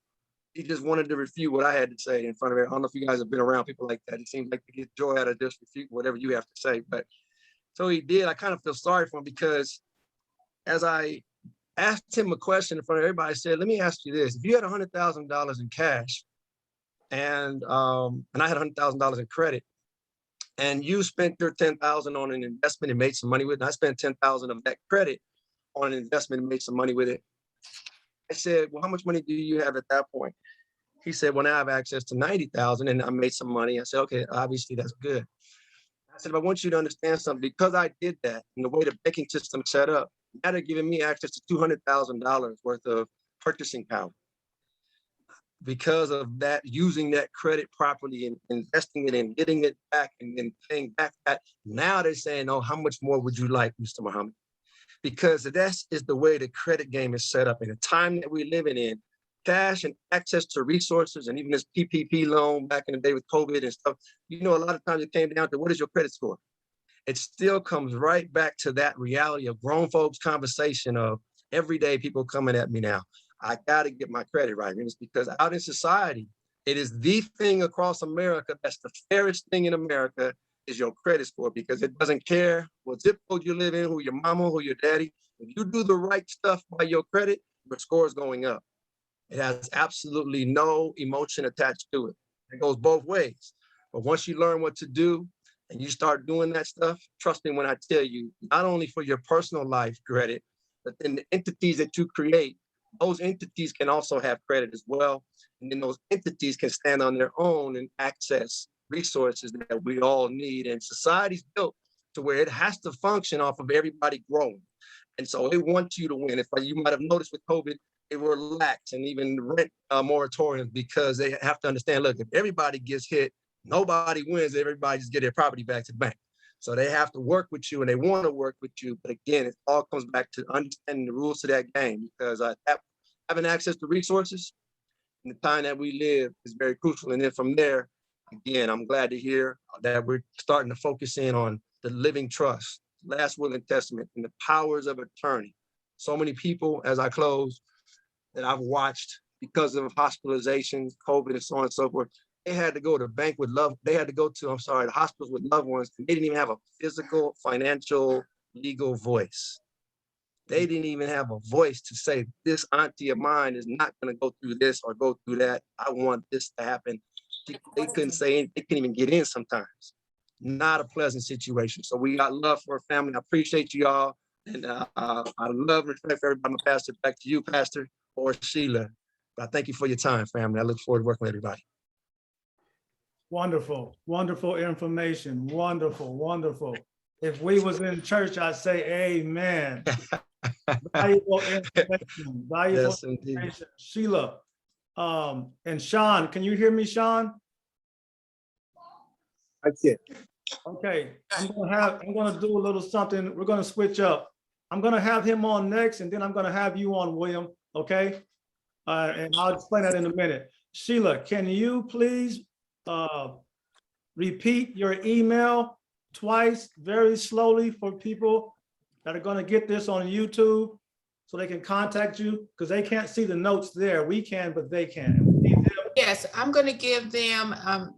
he just wanted to refute what I had to say in front of everybody. I don't know if you guys have been around people like that. It seems like they get joy out of just refute whatever you have to say. But so he did. I kind of feel sorry for him because as I asked him a question in front of everybody, I said, let me ask you this. If you had $100,000 in cash and I had $100,000 in credit, and you spent your $10,000 on an investment and made some money with it, and I spent $10,000 of that credit on an investment and made some money with it. I said, well, how much money do you have at that point? He said, well, now I have access to 90,000 and I made some money. I said, okay, obviously that's good. I said, I want you to understand something. Because I did that and the way the banking system set up, now they're giving me access to $200,000 worth of purchasing power. Because of that, using that credit properly and investing it and getting it back and then paying back that, now they're saying, oh, how much more would you like, Mr. Muhammad? Because that is the way the credit game is set up in the time that we're living in. Cash and access to resources and even this PPP loan back in the day with COVID and stuff, you know, a lot of times it came down to what is your credit score? It still comes right back to that reality of grown folks conversation of everyday people coming at me now. I got to get my credit right. And it's because out in society, it is the thing across America that's the fairest thing in America is your credit score, because it doesn't care what zip code you live in, who your mama, who your daddy. If you do the right stuff by your credit, your score is going up. It has absolutely no emotion attached to it. It goes both ways. But once you learn what to do and you start doing that stuff, trust me when I tell you, not only for your personal life credit, but then the entities that you create, those entities can also have credit as well. And then those entities can stand on their own and access resources that we all need. And society's built to where it has to function off of everybody growing. And so they want you to win. If you might have noticed with COVID, they were lax and even rent moratoriums because they have to understand, look, if everybody gets hit, nobody wins, everybody just get their property back to the bank. So they have to work with you and they want to work with you. But again, it all comes back to understanding the rules to that game, because having access to resources in the time that we live is very crucial. And then from there, again, I'm glad to hear that we're starting to focus in on the living trust, last will and testament, and the powers of attorney. So many people, as I close, that I've watched because of hospitalizations, COVID, and so on and so forth, they had to go to bank with love. They had to go to, the hospitals with loved ones. And they didn't even have a physical, financial, legal voice. They didn't even have a voice to say, this auntie of mine is not going to go through this or go through that. I want this to happen. They couldn't say anything. They couldn't even get in sometimes. Not a pleasant situation. So we got love for our family. I appreciate you all. And I love and respect for everybody. I'm gonna pass it back to you, Pastor, or Sheila. But I thank you for your time, family. I look forward to working with everybody. Wonderful, wonderful information. Wonderful, wonderful. If we was in church, I'd say amen. Valuable information, valuable Yes, indeed. information. Sheila, and Sean, can you hear me, Sean? I can. Okay, I'm gonna do a little something. We're gonna switch up. I'm gonna have him on next, and then I'm gonna have you on, William, okay? And I'll explain that in a minute. Sheila, can you please repeat your email twice, very slowly, for people that are gonna get this on YouTube so they can contact you, because they can't see the notes there. We can, but they can't. Yes, I'm going to give them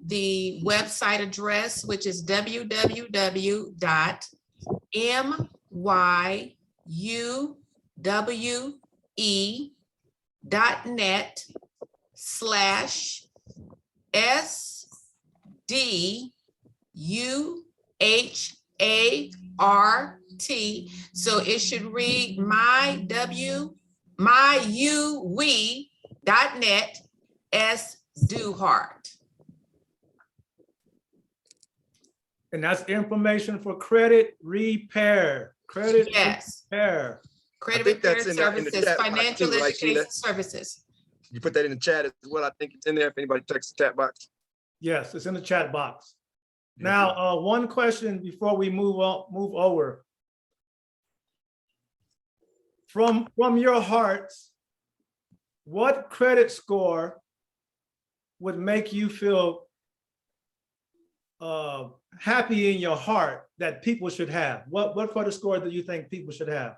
the website address, which is www.myuwe.net/SDUHART. So it should read myuwe.net SDUHART. And that's information for credit repair. Credit Yes. repair. Credit think repair that's in the services, chat box financial too, right, education Sheila? services. You put that in the chat as well. I think it's in there if anybody checks the chat box. Yes, it's in the chat box. Yes, Now, one question before we move over. From your hearts, what credit score would make you feel happy in your heart that people should have? What credit score do you think people should have?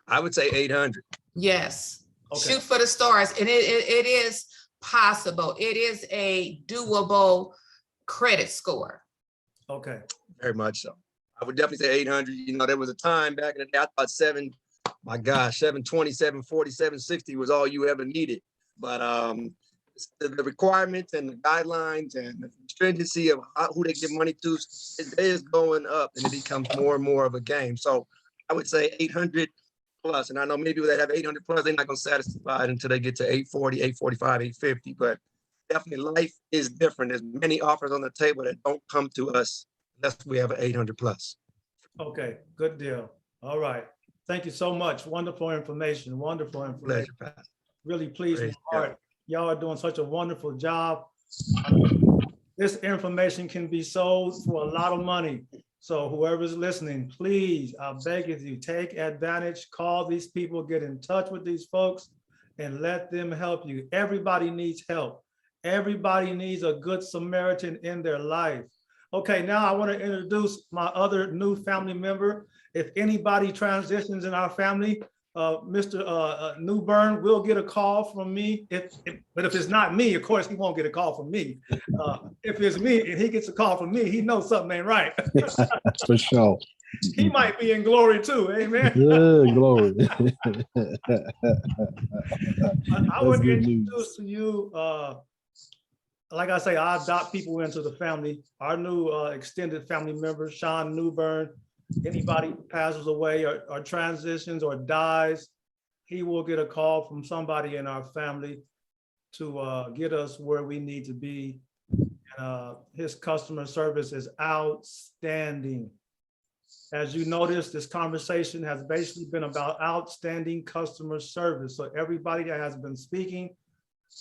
I would say 800. Yes. Okay. Shoot for the stars. And it is possible. It is a doable credit score. Okay. Very much so. I would definitely say 800. You know, there was a time back in the day, I thought 720, 740, 760 was all you ever needed. But the requirements and the guidelines and the stringency of who they give money to, it is going up and it becomes more and more of a game. So I would say 800 plus. And I know maybe that have 800 plus, they're not going to satisfy it until they get to 840, 845, 850. But definitely life is different. There's many offers on the table that don't come to us unless we have an 800 plus. Okay, good deal. All right. Thank you so much. Wonderful information. Wonderful information. Pleasure, Pastor. Really pleased my Praise heart. Y'all are doing such a wonderful job. This information can be sold for a lot of money. So whoever's listening, please, I beg of you, take advantage, call these people, get in touch with these folks and let them help you. Everybody needs help. Everybody needs a good Samaritan in their life. Okay, now I want to introduce my other new family member. If anybody transitions in our family, Mr. Newburn will get a call from me. But if it's not me, of course, he won't get a call from me. If it's me and he gets a call from me, he knows something ain't right. For sure. He might be in glory too, amen. Yeah, glory. I would introduce to you like I say, I adopt people into the family. Our new extended family members, Sean Newburn, anybody passes away or transitions or dies, he will get a call from somebody in our family to get us where we need to be. His customer service is outstanding. As you notice, this conversation has basically been about outstanding customer service. So everybody that has been speaking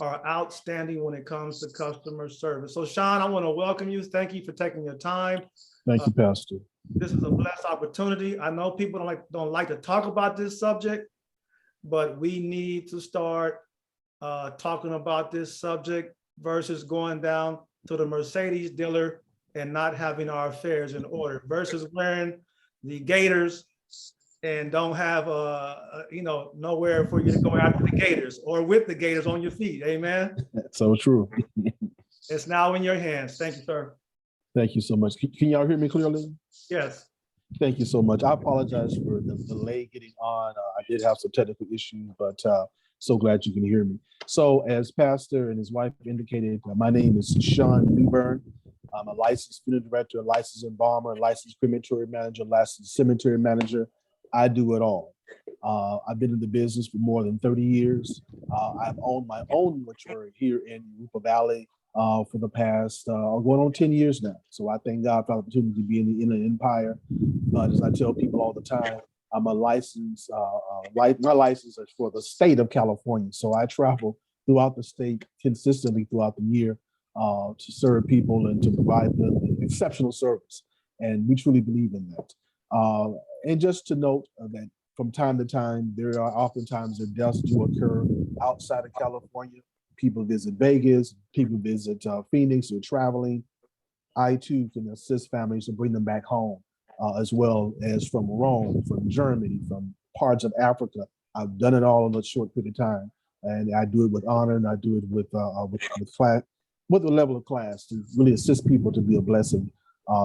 are outstanding when it comes to customer service. So Sean, I want to welcome you. Thank you for taking your time. Thank you, Pastor. This is a blessed opportunity. I know people don't like to talk about this subject, but we need to start talking about this subject versus going down to the Mercedes dealer and not having our affairs in order versus wearing the Gators and don't have nowhere for you to go after the Gators or with the Gators on your feet. Amen. That's so true. It's now in your hands. Thank you, sir. Thank you so much. Can y'all hear me clearly? Yes. Thank you so much. I apologize for the delay getting on. I did have some technical issues, but so glad you can hear me. So as Pastor and his wife indicated, my name is Sean Newburn. I'm a licensed funeral director, a licensed embalmer, a licensed crematory manager, licensed cemetery manager. I do it all. I've been in the business for more than 30 years. I've owned my own mortuary here in Rupa Valley for the past going on 10 years now. So I thank God for the opportunity to be in the Inland Empire. But as I tell people all the time, I'm a licensed, my license is for the state of California. So I travel throughout the state consistently throughout the year to serve people and to provide them exceptional service. And we truly believe in that. And just to note that from time to time, there are oftentimes that deaths do occur outside of California. People visit Vegas, people visit Phoenix, or traveling. I too can assist families to bring them back home, as well as from Rome, from Germany, from parts of Africa. I've done it all in a short period of time, and I do it with honor, and I do it with class, with a level of class to really assist people to be a blessing.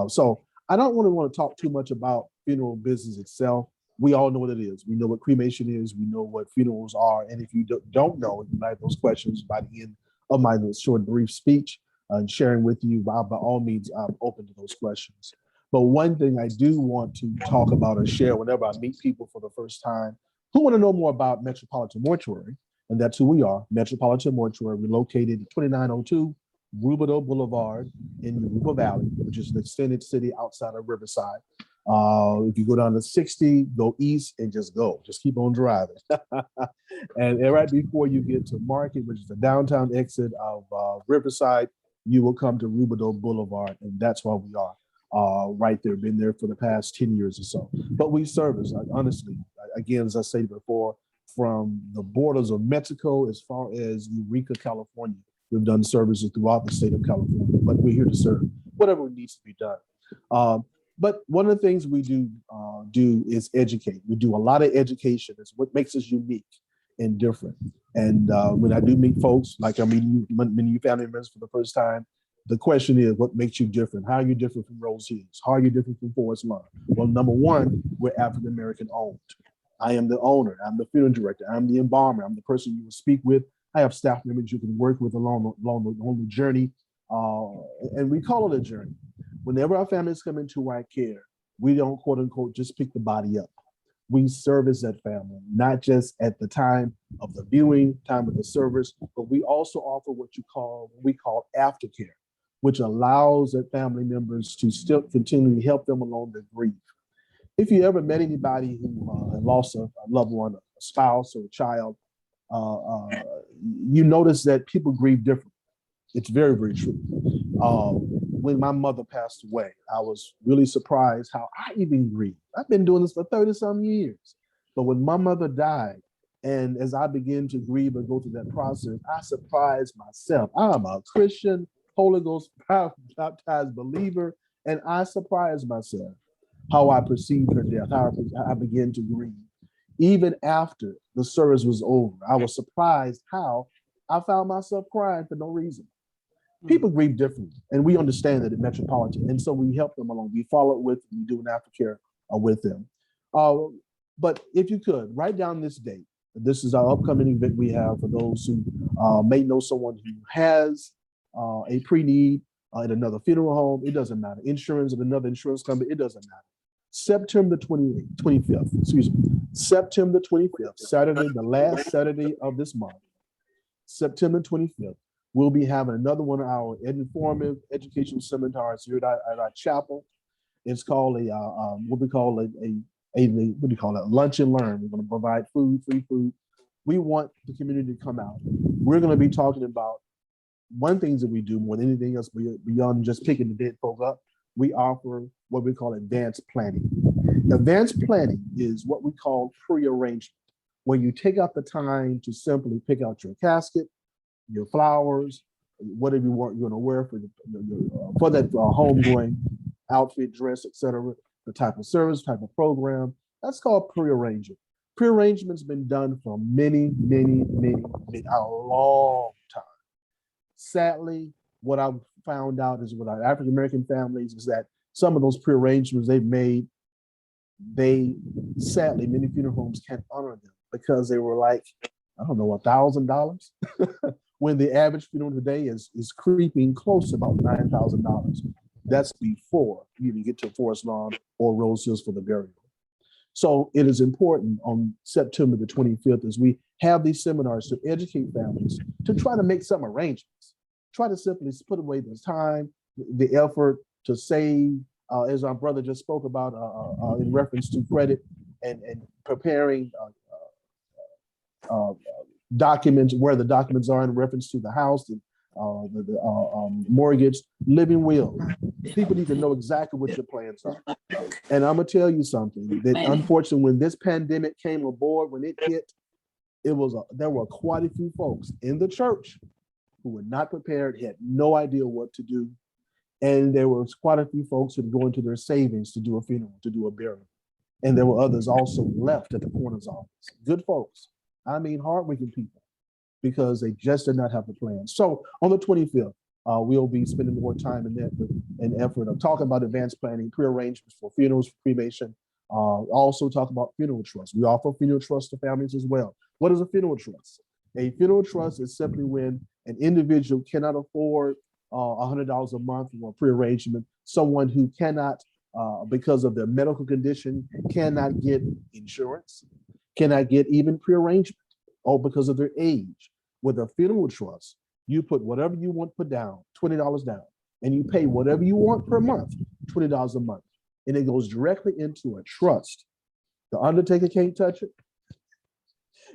So I don't really want to talk too much about funeral business itself. We all know what it is. We know what cremation is. We know what funerals are. And if you don't know, you might have those questions by the end of my short, brief speech and sharing with you. By all means, I'm open to those questions. But one thing I do want to talk about or share whenever I meet people for the first time who want to know more about Metropolitan Mortuary, and that's who we are, Metropolitan Mortuary. We're located at 2902 Rubidoux Boulevard in Rupa Valley, which is an extended city outside of Riverside. If you go down to 60, go east and just go. Just keep on driving. And right before you get to Market, which is the downtown exit of Riverside, you will come to Rubidoux Boulevard, and that's where we are right there. Been there for the past 10 years or so. But we service, honestly, again, as I said before, from the borders of Mexico as far as Eureka, California. We've done services throughout the state of California, but we're here to serve whatever needs to be done. But one of the things we do is educate. We do a lot of education. It's what makes us unique and different. And when I do meet folks, like I'm meeting many of you family members for the first time, the question is, what makes you different? How are you different from Rose Hills? How are you different from Forest Lawn? Well, number one, we're African-American owned. I am the owner. I'm the funeral director. I'm the embalmer. I'm the person you will speak with. I have staff members you can work with along the journey. And we call it a journey. Whenever our families come into our care, we don't, quote unquote, just pick the body up. We service that family, not just at the time of the viewing, time of the service, but we also offer what we call aftercare, which allows that family members to still continue to help them along their grief. If you ever met anybody who lost a loved one, a spouse or a child, you notice that people grieve differently. It's very, very true. When my mother passed away, I was really surprised how I even grieved. I've been doing this for 30-some years. But when my mother died, and as I began to grieve and go through that process, I surprised myself. I'm a Christian, Holy Ghost baptized believer, and I surprised myself how I perceived her death, how I began to grieve. Even after the service was over, I was surprised how I found myself crying for no reason. People grieve differently, and we understand that at Metropolitan, and so we help them along. We follow it with, we do an aftercare with them. But if you could, write down this date. This is our upcoming event we have for those who may know someone who has a pre-need at another funeral home, it doesn't matter. Insurance at another insurance company, it doesn't matter. September 25th, excuse me, September 25th, Saturday, the last Saturday of this month, September 25th, we'll be having another one of our informative educational seminars here at our chapel. It's called what we call a lunch and learn. We're going to provide food, free food. We want the community to come out. We're going to be talking about one thing that we do more than anything else beyond just picking the dead folk up. We offer what we call advanced planning. Advanced planning is what we call pre-arrangement, where you take out the time to simply pick out your casket, your flowers, whatever you're going to wear for that homegoing outfit, dress, etc. The type of service, type of program. That's called pre-arrangement. Pre-arrangement's been done for many, a long time. Sadly, what I've found out is with our African-American families is that some of those pre-arrangements they've made, sadly, many funeral homes can't honor them because they were like, I don't know, $1,000 when the average funeral today is creeping close to about $9,000. That's before you even get to Forest Lawn or Rose Hills for the burial. So it is important on September the 25th as we have these seminars to educate families to try to make some arrangements, try to simply put away the time, the effort to save, as our brother just spoke about in reference to credit and preparing documents, where the documents are in reference to the house, the mortgage, living will. People need to know exactly what your plans are. And I'm gonna tell you something, that unfortunately, when this pandemic came aboard, when it hit, there were quite a few folks in the church who were not prepared, had no idea what to do. And there was quite a few folks who would go into their savings to do a funeral, to do a burial. And there were others also left at the coroner's office. Good folks, I mean hardworking people, because they just did not have the plan. So on the 25th, we'll be spending more time in that an effort of talking about advanced planning, pre-arrangements for funerals, cremation. Also talk about funeral trust. We offer funeral trust to families as well. What is a funeral trust? A funeral trust is simply when an individual cannot afford $100 a month for pre-arrangement, someone who cannot, because of their medical condition, cannot get insurance, cannot get even pre-arrangement, or because of their age. With a funeral trust, you put whatever you want put down, $20 down, and you pay whatever you want per month, $20 a month. And it goes directly into a trust. The undertaker can't touch it.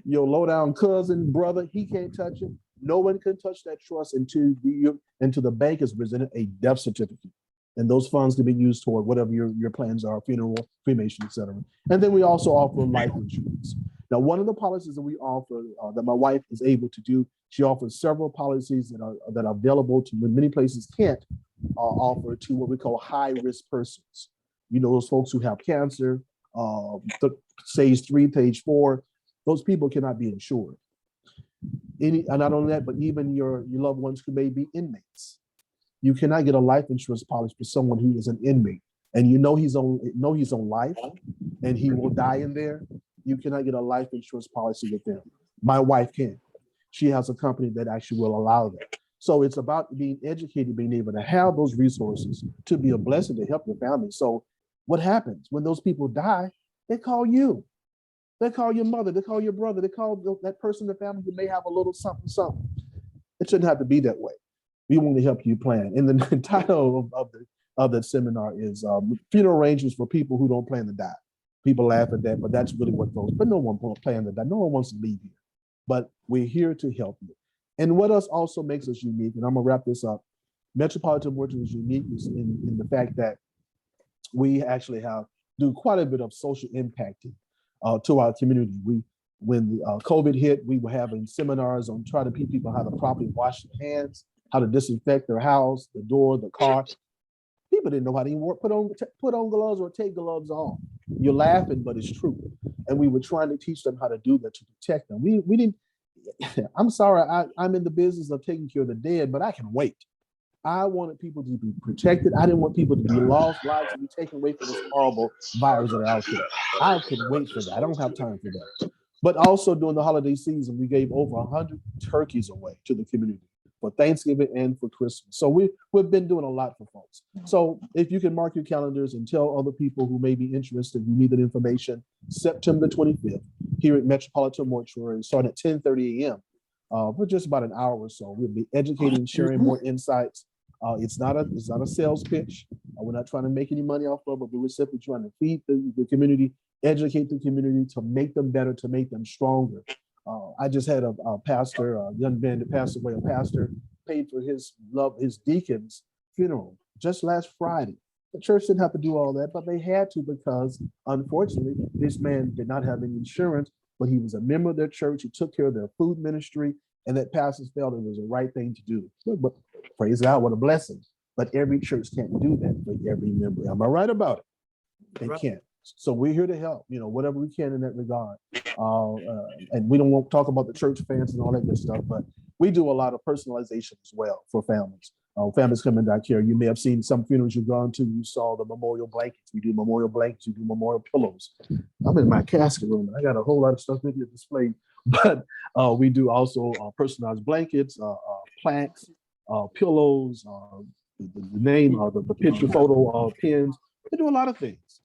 Your low down cousin, brother, he can't touch it. No one can touch that trust until the bank has presented a death certificate. And those funds can be used toward whatever your plans are, funeral, cremation, etc. And then we also offer life insurance. Now, one of the policies that we offer, that my wife is able to do, she offers several policies that are available to when many places can't offer to what we call high-risk persons. You know, those folks who have cancer, stage 3, stage 4, those people cannot be insured. And not only that, but even your loved ones who may be inmates. You cannot get a life insurance policy for someone who is an inmate, and you know he's on life, and he will die in there. You cannot get a life insurance policy with them. My wife can. She has a company that actually will allow that. So it's about being educated, being able to have those resources to be a blessing to help your family. So what happens when those people die? They call you. They call your mother. They call your brother. They call that person in the family who may have a little something, something. It shouldn't have to be that way. We want to help you plan. And the title of the seminar is Funeral Arrangements for People Who Don't Plan to Die. People laugh at that, but that's really what goes. But no one plans to die. No one wants to leave here. But we're here to help you. And what else also makes us unique, and I'm gonna wrap this up. Metropolitan Mortuary is unique in the fact that we actually do quite a bit of social impacting to our community. When COVID hit, we were having seminars on trying to teach people how to properly wash their hands, how to disinfect their house, the door, the car. People didn't know how to even put on gloves or take gloves off. You're laughing, but it's true. And we were trying to teach them how to do that to protect them. We didn't. I'm sorry, I'm in the business of taking care of the dead, but I can wait. I wanted people to be protected. I didn't want people to be lost, lives to be taken away from this horrible virus that are out there. I could wait for that. I don't have time for that. But also during the holiday season, we gave over 100 turkeys away to the community. for Thanksgiving and for Christmas. So we've been doing a lot for folks. So if you can mark your calendars and tell other people who may be interested, who need that information, September 25th here at Metropolitan Mortuary, starting at 10:30 a.m. For just about an hour or so. We'll be educating, sharing more insights. It's not a sales pitch. We're not trying to make any money off of it, but we're simply trying to feed the community, educate the community to make them better, to make them stronger. I just had a pastor, a young man that passed away, a pastor paid for his deacon's funeral just last Friday. The church didn't have to do all that, but they had to because, unfortunately, this man did not have any insurance, but he was a member of their church. He took care of their food ministry, and that pastor felt it was the right thing to do. But praise God, what a blessing. But every church can't do that for every member. Am I right about it? They can't. So we're here to help, whatever we can in that regard. And we don't want to talk about the church fans and all that good stuff, but we do a lot of personalization as well for families. Families coming back here. You may have seen some funerals you've gone to. You saw the memorial blankets. We do memorial blankets. We do memorial pillows. I'm in my casket room. I got a whole lot of stuff in here displayed, but we do also personalized blankets, plaques, pillows, the name, the picture photo pins. We do a lot of things.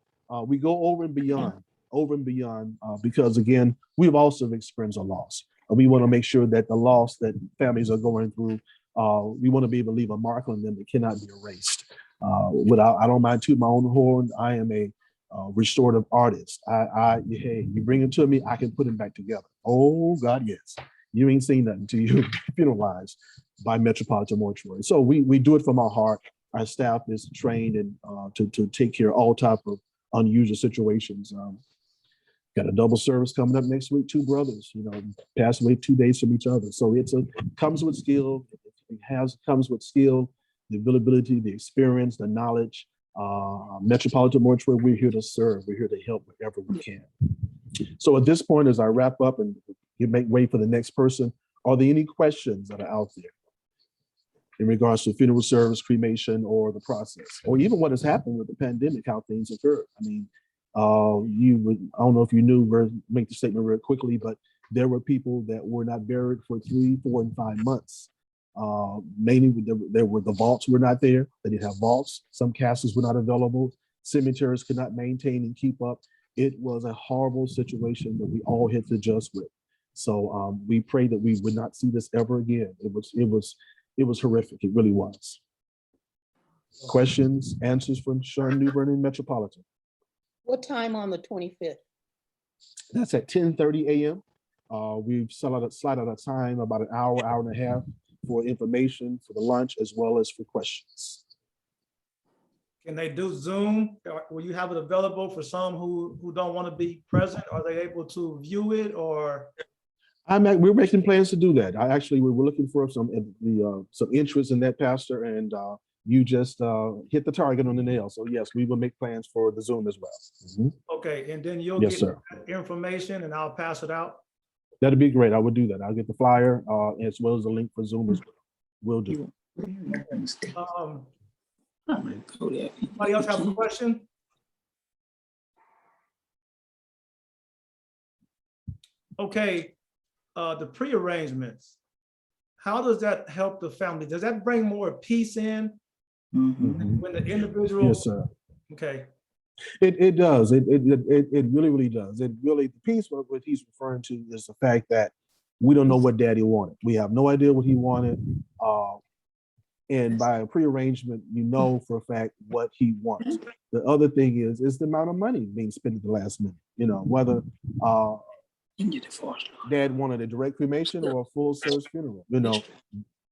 We go over and beyond, because again, we've also experienced a loss. We want to make sure that the loss that families are going through, we want to be able to leave a mark on them that cannot be erased. I don't mind tooting my own horn. I am a restorative artist. Hey, you bring it to me, I can put them back together. Oh God, yes. You ain't seen nothing till you funeralized by Metropolitan Mortuary. So we do it from our heart. Our staff is trained and to take care of all type of unusual situations. Got a double service coming up next week. Two brothers, passed away 2 days from each other. So comes with skill. Comes with skill, the availability, the experience, the knowledge. Metropolitan Mortuary, we're here to serve. We're here to help wherever we can. So at this point, as I wrap up and you make way for the next person, are there any questions that are out there in regards to funeral service, cremation, or the process, or even what has happened with the pandemic, how things occurred? I mean, I don't know if you knew, make the statement real quickly, but there were people that were not buried for 3, 4, and 5 months. Mainly the vaults were not there. They didn't have vaults. Some castles were not available. Cemeteries could not maintain and keep up. It was a horrible situation that we all had to adjust with. So we pray that we would not see this ever again. It was horrific. It really was. Questions, answers from Sean Newbern in Metropolitan. What time on the 25th? That's at 10:30 a.m. We've slotted a time about an hour, hour and a half for information, for the lunch, as well as for questions. Can they do Zoom? Will you have it available for some who don't want to be present? Are they able to view it, or? We're making plans to do that. We're looking for some interest in that, Pastor, and you just hit the target on the nail. So yes, we will make plans for the Zoom as well. Mm-hmm. Okay, and then you'll get information and I'll pass it out. That'd be great. I would do that. I'll get the flyer as well as the link for Zoom as well. Will do. Anybody else have a question? Okay, the pre-arrangements. How does that help the family? Does that bring more peace in when the individual? Yes, sir. Okay. It does. It really, really does. The piece what he's referring to is the fact that we don't know what Daddy wanted. We have no idea what he wanted. And by a pre-arrangement, you know for a fact what he wants. The other thing is the amount of money being spent at the last minute. Whether Dad wanted a direct cremation or a full service funeral.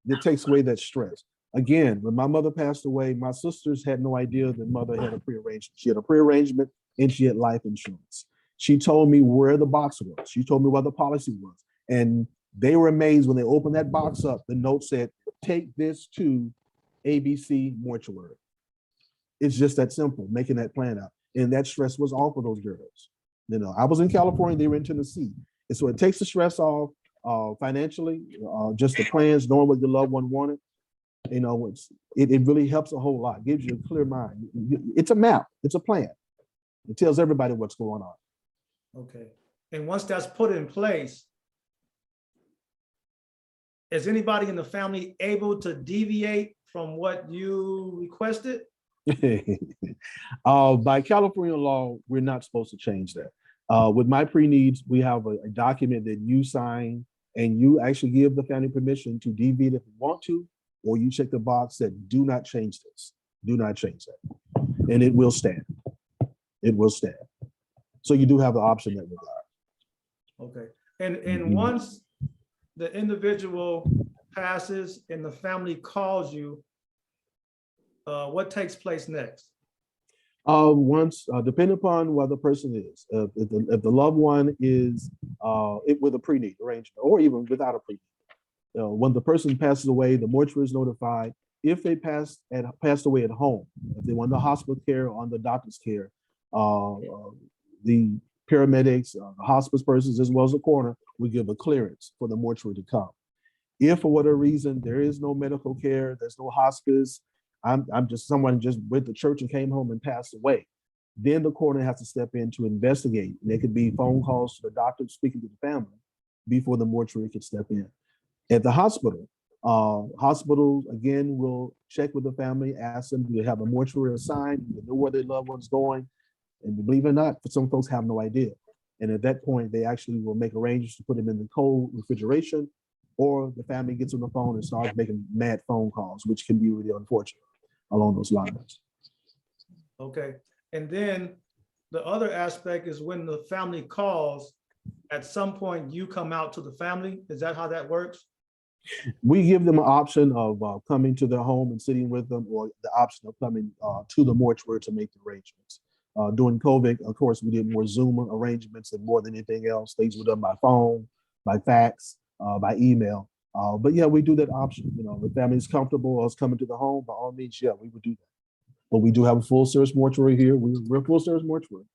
It takes away that stress. Again, when my mother passed away, my sisters had no idea that mother had a pre-arrangement. She had a pre-arrangement and she had life insurance. She told me where the box was. She told me what the policy was. And they were amazed when they opened that box up. The note said, take this to ABC Mortuary. It's just that simple, making that plan out. And that stress was off of those girls. I was in California, they were in Tennessee. And so it takes the stress off financially, just the plans, knowing what your loved one wanted. It really helps a whole lot, gives you a clear mind. It's a map, it's a plan. It tells everybody what's going on. Okay. And once that's put in place, is anybody in the family able to deviate from what you requested? By California law, we're not supposed to change that. With my pre-needs, we have a document that you sign and you actually give the family permission to deviate if you want to, or you check the box that do not change this. Do not change that. And it will stand. It will stand. So you do have the option that regard. Okay, and Mhm. once the individual passes and the family calls you, what takes place next? Once, depending upon what the person is, if the loved one is with a pre-need arrangement, or even without a pre-need, when the person passes away, the mortuary is notified. If they passed away at home, if they want the hospital care or on the doctor's care, the paramedics, the hospice persons, as well as the coroner, will give a clearance for the mortuary to come. If for whatever reason there is no medical care, there's no hospice, I'm just someone just went to church and came home and passed away, then the coroner has to step in to investigate. And there could be phone calls to the doctor speaking to the family before the mortuary could step in. At the hospital, hospitals again will check with the family, ask them, do they have a mortuary assigned? Do they know where their loved one's going? And believe it or not, some folks have no idea. And at that point, they actually will make arrangements to put them in the cold refrigeration, or the family gets on the phone and starts making mad phone calls, which can be really unfortunate along those lines. Okay, and then the other aspect is when the family calls, at some point you come out to the family. Is that how that works? We give them an option of coming to their home and sitting with them, or the option of coming to the mortuary to make the arrangements. During COVID, of course, we did more Zoom arrangements and more than anything else. Things were done by phone, by fax, by email. But yeah, we do that option. You know, the family is comfortable us coming to the home, by all means, yeah, we would do that. But we do have a full service mortuary here. We're a full service mortuary.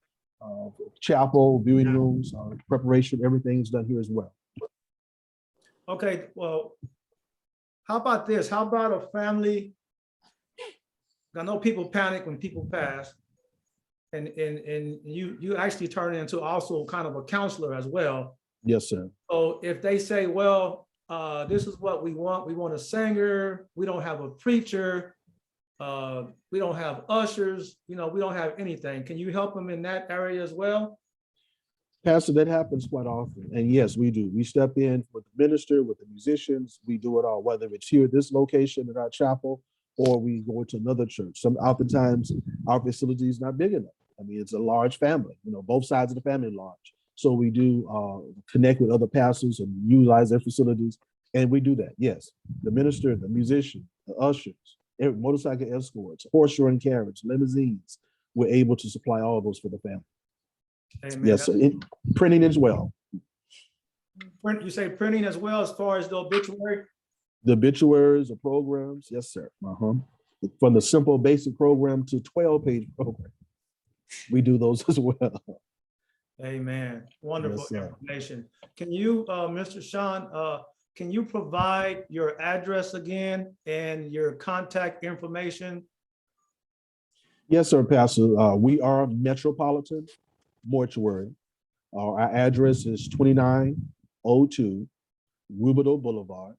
Chapel, viewing rooms, preparation, everything is done here as well. Okay, well, how about this? How about a family? I know people panic when people pass, and you actually turn into also kind of a counselor as well. Yes, sir. So if they say, well, this is what we want a singer, we don't have a preacher, we don't have ushers, you know, we don't have anything. Can you help them in that area as well? Pastor, that happens quite often. And yes, we do. We step in with the minister, with the musicians. We do it all, whether it's here at this location at our chapel, or we go to another church. Oftentimes our facility is not big enough. I mean, it's a large family, you know, both sides of the family large. So we do connect with other pastors and utilize their facilities. And we do that. Yes, the minister, the musician, the ushers, motorcycle escorts, horse run carriage, limousines. We're able to supply all of those for the family. Amen. Yes, sir. Printing as well. You say printing as well as far as the obituary? The obituaries, the programs, yes, sir. From the simple basic program to 12-page program. We do those as well. Amen. Wonderful Yes, information. Can you, Mr. Sean, can you provide your address again and your contact information? Yes, sir, Pastor. We are Metropolitan Mortuary. Our address is 2902 Rubidoux Boulevard,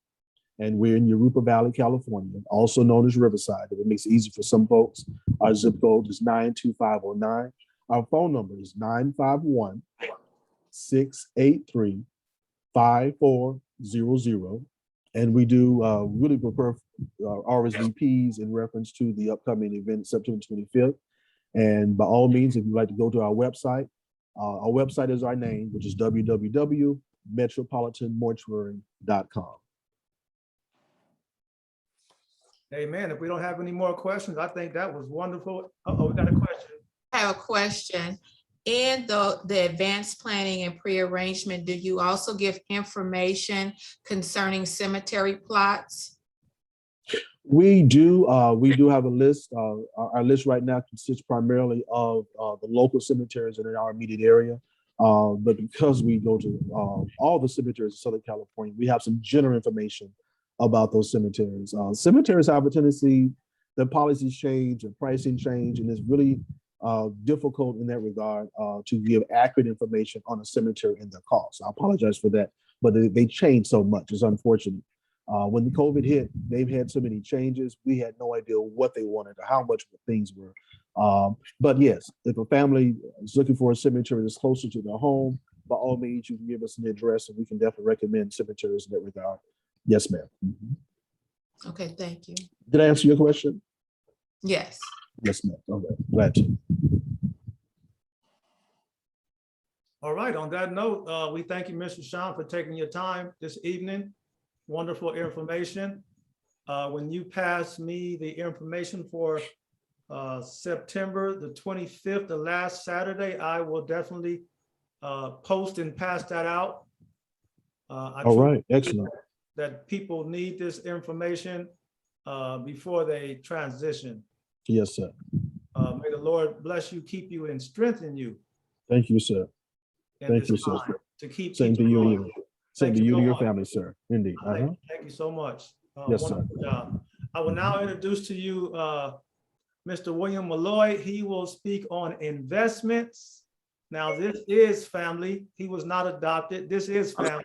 and we're in Yurupa Valley, California, also known as Riverside. If it makes it easy for some folks, our zip code is 92509. Our phone number is 951-683-5400. And we do really prefer RSVPs in reference to the upcoming event, September 25th. And by all means, if you'd like to go to our website is our name, which is www.metropolitanmortuary.com. Amen. If we don't have any more questions, I think that was wonderful. Uh-oh, we got a question. I have a question. In the advanced planning and pre-arrangement, do you also give information concerning cemetery plots? We do have a list. Our list right now consists primarily of the local cemeteries in our immediate area. But because we go to all the cemeteries in Southern California, we have some general information about those cemeteries. Cemeteries have a tendency, their policies change and pricing change, and it's really difficult in that regard to give accurate information on a cemetery and their costs. I apologize for that, but they change so much. It's unfortunate. When the COVID hit, they've had so many changes. We had no idea what they wanted or how much things were. But yes, if a family is looking for a cemetery that's closer to their home, by all means, you can give us an address and we can definitely recommend cemeteries in that regard. Yes, ma'am. Okay, thank you. Did I answer your question? Yes. Yes, ma'am. Okay, glad to. All right, on that note, we thank you, Mr. Sean, for taking your time this evening. Wonderful information. When you pass me the information for September the 25th, the last Saturday, I will definitely post and pass that out. All right, excellent. That people need this information before they transition. Yes, sir. May the Lord bless you, keep you, and strengthen you. Thank you, sir. in Thank this you, sir. time to keep. Same to keeping you. going. Either. Same Thank to you you so and your much. family, sir. Indeed. Thank you so much. Yes, sir. Wonderful job. I will now introduce to you Mr. William Malloy. He will speak on investments. Now, this is family. He was not adopted. This is family.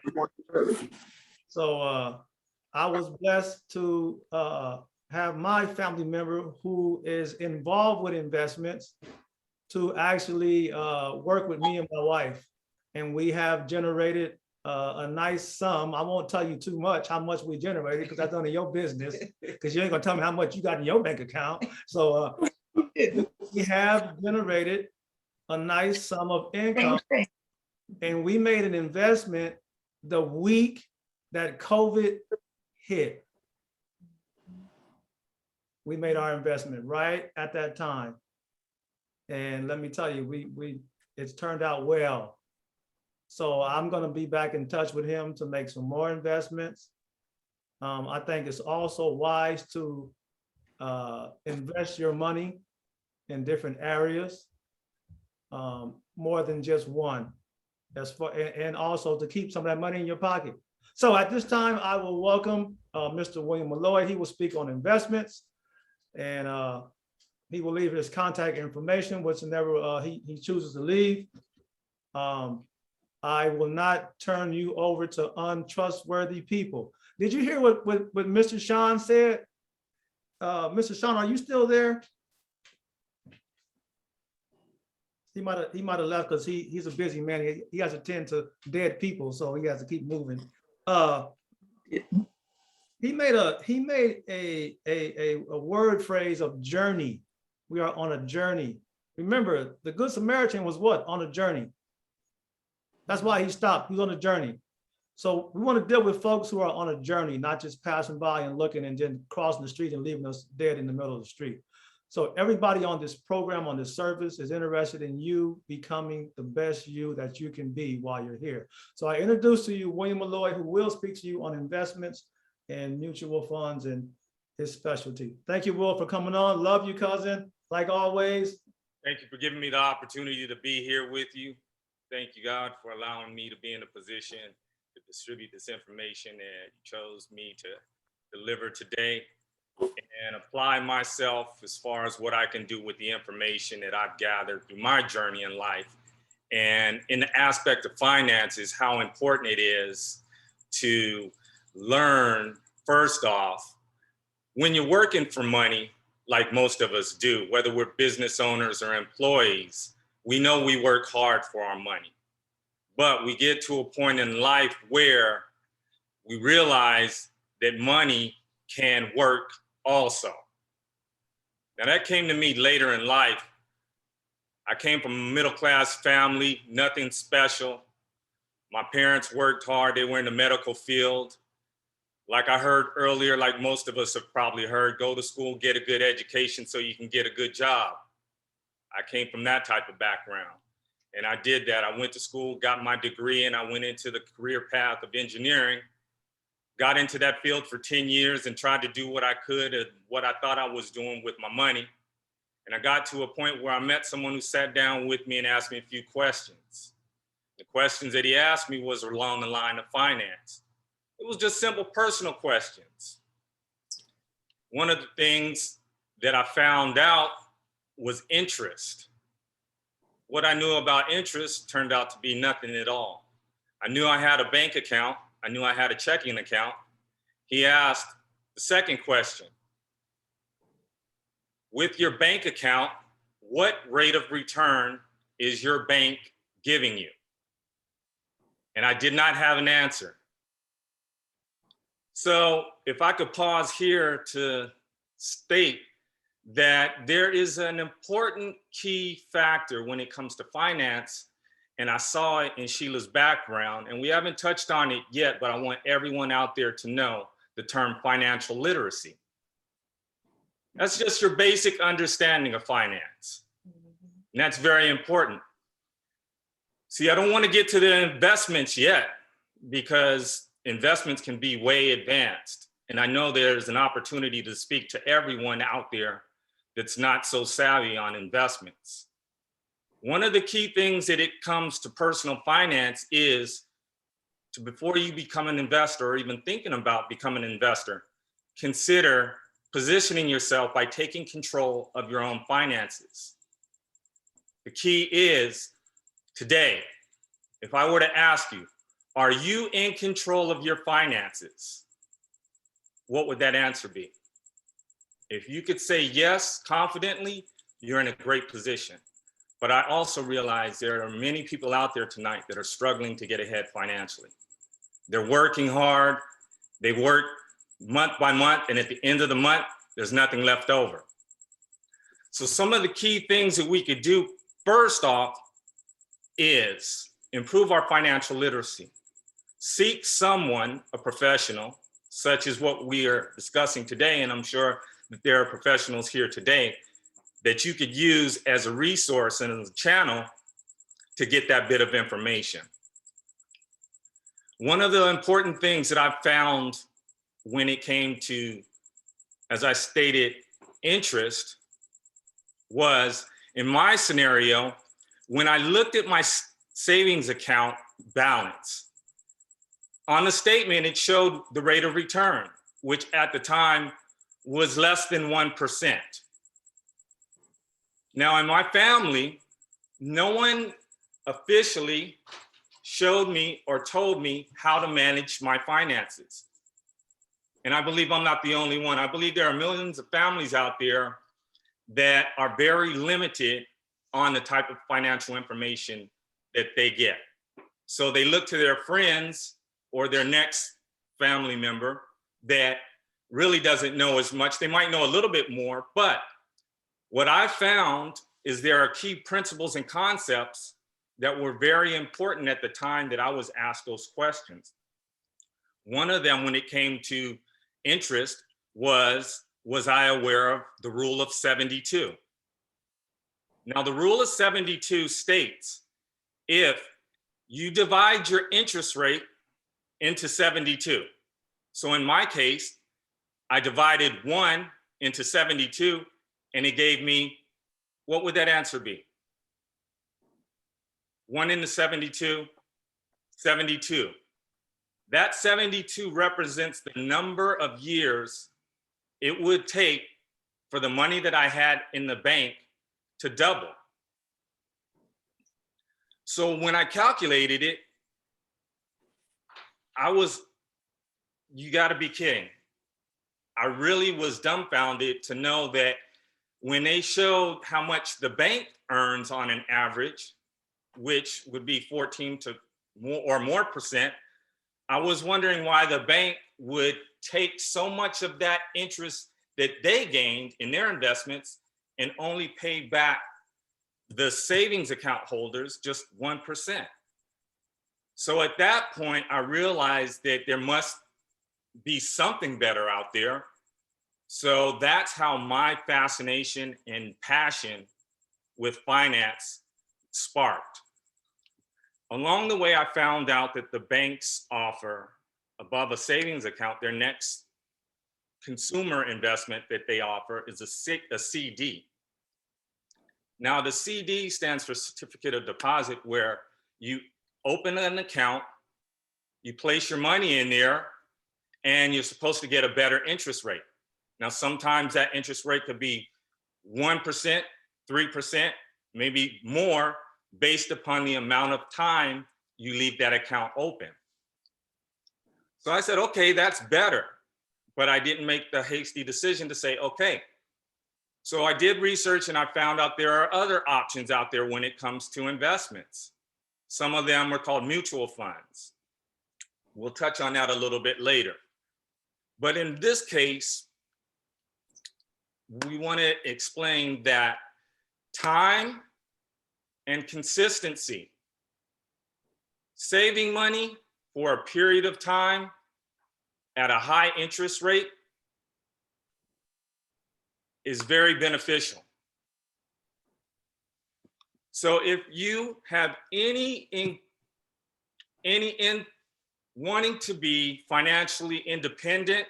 So I was blessed to have my family member who is involved with investments to actually work with me and my wife. And we have generated a nice sum. I won't tell you too much how much we generated because that's none of your business, because you ain't gonna tell me how much you got in your bank account. So we have generated a nice sum of income, and we made an investment the week that COVID hit. We made our investment right at that time. And let me tell you, it's turned out well. So I'm going to be back in touch with him to make some more investments. I think it's also wise to invest your money in different areas, more than just one. And also to keep some of that money in your pocket. So at this time, I will welcome Mr. William Malloy. He will speak on investments, and he will leave his contact information, whichever he chooses to leave. I will not turn you over to untrustworthy people. Did you hear what Mr. Sean said? Mr. Sean, are you still there? He might have left because he's a busy man. He has to tend to dead people, so he has to keep moving. He made a word phrase of journey. We are on a journey. Remember, the Good Samaritan was what? On a journey. That's why he stopped. He was on a journey. So we want to deal with folks who are on a journey, not just passing by and looking and then crossing the street and leaving us dead in the middle of the street. So everybody on this program, on this service, is interested in you becoming the best you that you can be while you're here. So I introduce to you William Malloy, who will speak to you on investments and mutual funds and his specialty. Thank you, Will, for coming on. Love you, cousin, like always. Thank you for giving me the opportunity to be here with you. Thank you, God, for allowing me to be in a position to distribute this information that you chose me to deliver today and apply myself as far as what I can do with the information that I've gathered through my journey in life. And in the aspect of finances, how important it is to learn, first off, when you're working for money, like most of us do, whether we're business owners or employees, we know we work hard for our money. But we get to a point in life where we realize that money can work also. Now that came to me later in life. I came from a middle-class family, nothing special. My parents worked hard. They were in the medical field. Like I heard earlier, like most of us have probably heard, go to school, get a good education so you can get a good job. I came from that type of background. And I did that. I went to school, got my degree, and I went into the career path of engineering, got into that field for 10 years and tried to do what I could and what I thought I was doing with my money. And I got to a point where I met someone who sat down with me and asked me a few questions. The questions that he asked me was along the line of finance. It was just simple personal questions. One of the things that I found out was interest. What I knew about interest turned out to be nothing at all. I knew I had a bank account. I knew I had a checking account. He asked the second question. With your bank account, what rate of return is your bank giving you? And I did not have an answer. So if I could pause here to state that there is an important key factor when it comes to finance, and I saw it in Sheila's background, and we haven't touched on it yet, but I want everyone out there to know the term financial literacy. That's just your basic understanding of finance. And that's very important. See, I don't want to get to the investments yet because investments can be way advanced. And I know there's an opportunity to speak to everyone out there that's not so savvy on investments. One of the key things that it comes to personal finance is to, before you become an investor or even thinking about becoming an investor, consider positioning yourself by taking control of your own finances. The key is today, if I were to ask you, are you in control of your finances? What would that answer be? If you could say yes confidently, you're in a great position. But I also realize there are many people out there tonight that are struggling to get ahead financially. They're working hard, they work month by month, and at the end of the month, there's nothing left over. So some of the key things that we could do first off is improve our financial literacy. Seek someone, a professional, such as what we are discussing today, and I'm sure that there are professionals here today that you could use as a resource and as a channel to get that bit of information. One of the important things that I've found when it came to, as I stated, interest was, in my scenario, when I looked at my savings account balance, on the statement, it showed the rate of return, which at the time was less than 1%. Now, in my family, no one officially showed me or told me how to manage my finances. And I believe I'm not the only one. I believe there are millions of families out there that are very limited on the type of financial information that they get. So they look to their friends or their next family member that really doesn't know as much. They might know a little bit more, but what I found is there are key principles and concepts that were very important at the time that I was asked those questions. One of them, when it came to interest, was I aware of the rule of 72? Now, the rule of 72 states if you divide your interest rate into 72. So in my case, I divided 1 into 72, and it gave me, what would that answer be? 1 into 72, 72. That 72 represents the number of years it would take for the money that I had in the bank to double. So when I calculated it, you gotta be kidding. I really was dumbfounded to know that when they showed how much the bank earns on an average, which would be 14 to more percent, I was wondering why the bank would take so much of that interest that they gained in their investments and only pay back the savings account holders just 1%. So at that point, I realized that there must be something better out there. So that's how my fascination and passion with finance sparked. Along the way, I found out that the banks offer, above a savings account, their next consumer investment that they offer is a CD. Now, the CD stands for certificate of deposit, where you open an account, you place your money in there, and you're supposed to get a better interest rate. Now, sometimes that interest rate could be 1%, 3%, maybe more, based upon the amount of time you leave that account open. So I said, okay, that's better. but I didn't make the hasty decision to say, okay. So I did research and I found out there are other options out there when it comes to investments. Some of them are called mutual funds. We'll touch on that a little bit later. But in this case, we want to explain that time and consistency, saving money for a period of time at a high interest rate is very beneficial. So if you have any wanting to be financially independent,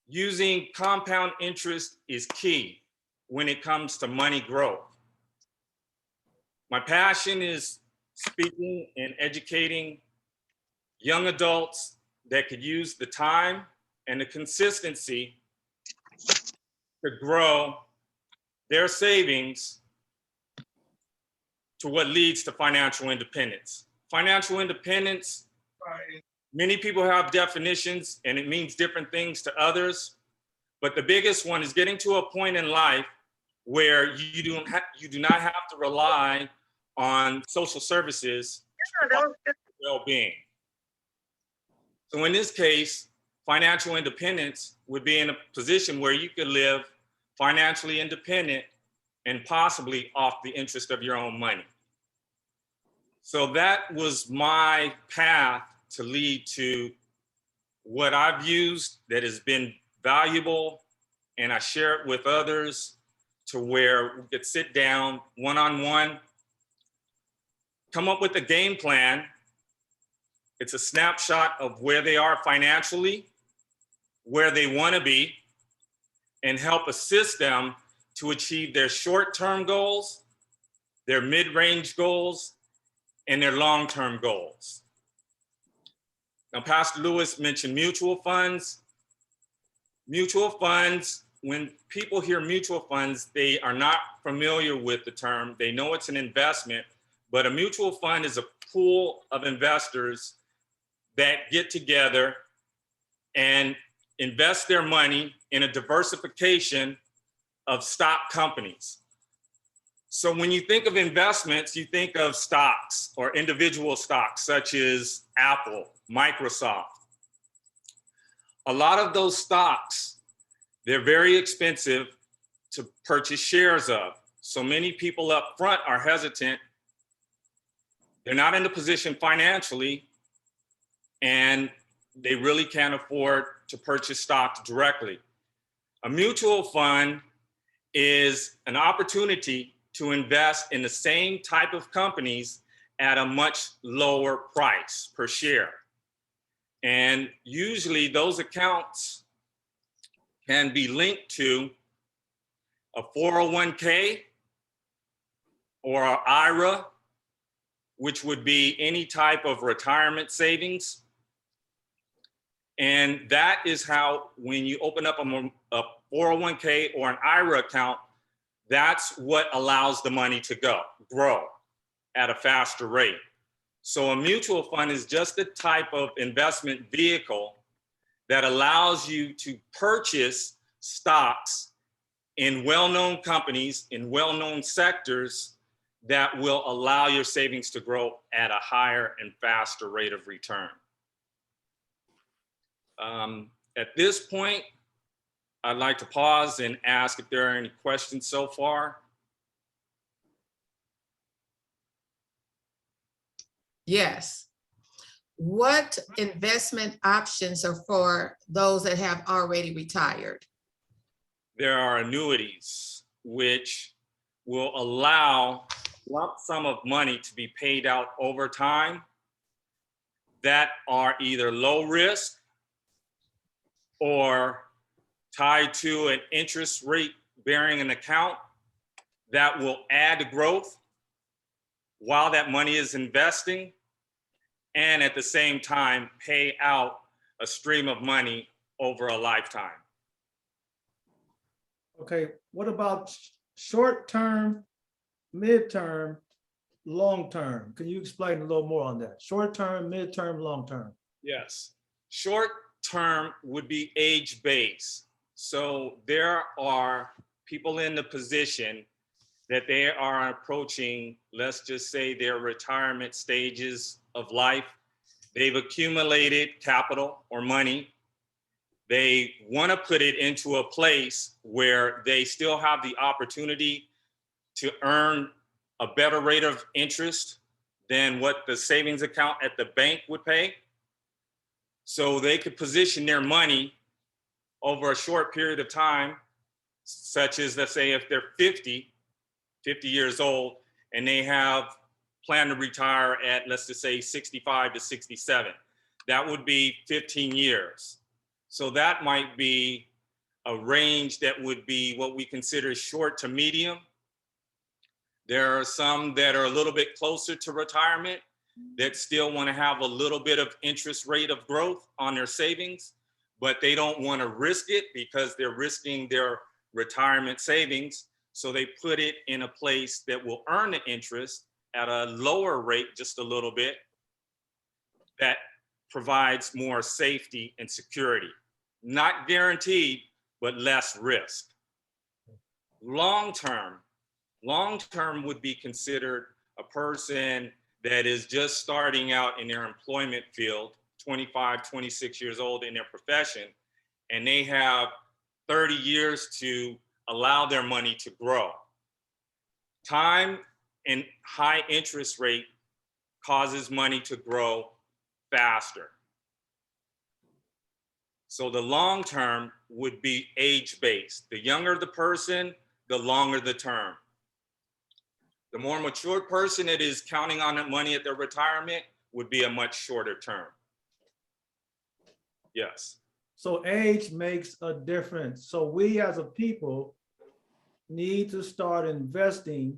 using compound interest is key when it comes to money growth. My passion is speaking and educating young adults that could use the time and the consistency to grow their savings to what leads to financial independence. Financial independence, many people have definitions and it means different things to others, but the biggest one is getting to a point in life where you do not have to rely on social services for well-being. So in this case, financial independence would be in a position where you could live financially independent and possibly off the interest of your own money. So that was my path to lead to what I've used that has been valuable, and I share it with others to where we could sit down one-on-one, come up with a game plan. It's a snapshot of where they are financially, where they want to be, and help assist them to achieve their short-term goals, their mid-range goals, and their long-term goals. Now, Pastor Lewis mentioned mutual funds. Mutual funds, when people hear mutual funds, they are not familiar with the term. They know it's an investment, but a mutual fund is a pool of investors that get together and invest their money in a diversification of stock companies. So when you think of investments, you think of stocks or individual stocks such as Apple, Microsoft. A lot of those stocks, they're very expensive to purchase shares of. So many people up front are hesitant. They're not in a position financially, and they really can't afford to purchase stocks directly. A mutual fund is an opportunity to invest in the same type of companies at a much lower price per share. And usually those accounts can be linked to a 401k or an IRA, which would be any type of retirement savings. And that is how, when you open up a 401k or an IRA account, that's what allows the money to grow at a faster rate. So a mutual fund is just the type of investment vehicle that allows you to purchase stocks in well-known companies, in well-known sectors that will allow your savings to grow at a higher and faster rate of return. At this point, I'd like to pause and ask if there are any questions so far. Yes. What investment options are for those that have already retired? There are annuities which will allow lump sum of money to be paid out over time that are either low risk or tied to an interest rate bearing an account that will add growth while that money is investing, and at the same time pay out a stream of money over a lifetime. Okay, what about short-term, mid-term, long-term? Can you explain a little more on that? Short-term, mid-term, long-term? Yes. Short term would be age-based. So there are people in the position that they are approaching, let's just say, their retirement stages of life. They've accumulated capital or money. They want to put it into a place where they still have the opportunity to earn a better rate of interest than what the savings account at the bank would pay. So they could position their money over a short period of time, such as, let's say, if they're 50 years old, and they have planned to retire at, let's just say, 65 to 67. That would be 15 years. So that might be a range that would be what we consider short to medium. There are some that are a little bit closer to retirement that still want to have a little bit of interest rate of growth on their savings, but they don't want to risk it because they're risking their retirement savings. So they put it in a place that will earn the interest at a lower rate, just a little bit, that provides more safety and security. Not guaranteed, but less risk. Long-term would be considered a person that is just starting out in their employment field, 25, 26 years old in their profession, and they have 30 years to allow their money to grow. Time and high interest rate causes money to grow faster. So the long term would be age-based. The younger the person, the longer the term. The more mature person that is counting on that money at their retirement would be a much shorter term. Yes. So age makes a difference. So we as a people need to start investing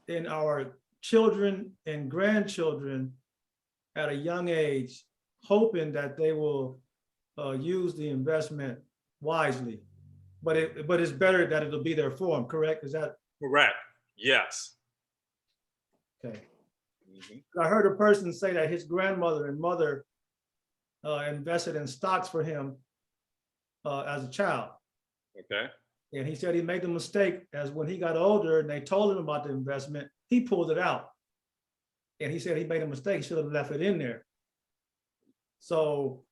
in our children and grandchildren at a young age, hoping that they will use the investment wisely. But it's better that it'll be there for them, correct? Is that Correct. Yes. okay? I heard a person say that his grandmother and mother invested in stocks for him as a child. Okay. And he said he made the mistake as when he got older and they told him about the investment, he pulled it out. And he said he made a mistake, he should have left it in there. So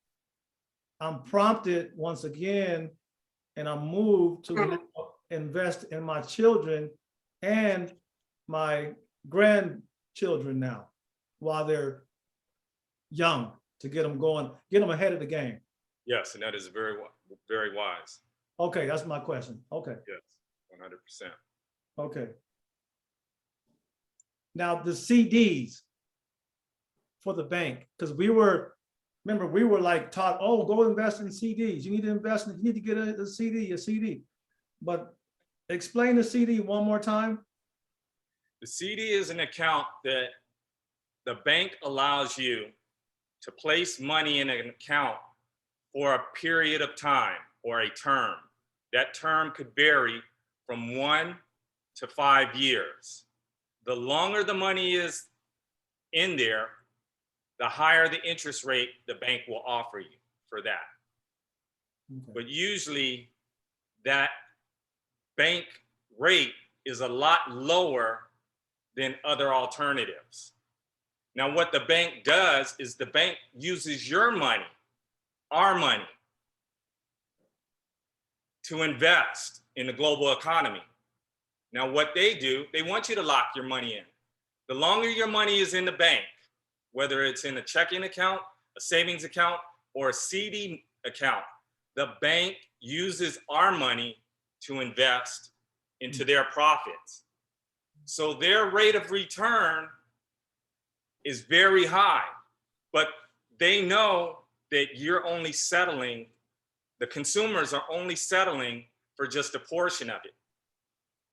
I'm prompted once again, and I'm moved to invest in my children and my grandchildren now while they're young, to get them going, get them ahead of the game. Yes, and that is very, very wise. Okay, that's my question. Okay, Yes, 100%. okay. Now the CDs for the bank, because remember, we were like taught, oh, go invest in CDs. You need to invest in, you need to get a CD. But explain the CD one more time. The CD is an account that the bank allows you to place money in an account for a period of time or a term. That term could vary from 1 to 5 years. The longer the money is in there, the higher the interest rate the bank will offer you for that. Okay. But usually that bank rate is a lot lower than other alternatives. Now, what the bank does is the bank uses your money, our money, to invest in the global economy. Now, what they do, they want you to lock your money in. The longer your money is in the bank, whether it's in a checking account, a savings account, or a CD account, the bank uses our money to invest into their profits. So their rate of return is very high, but they know that you're only settling, the consumers are only settling for just a portion of it.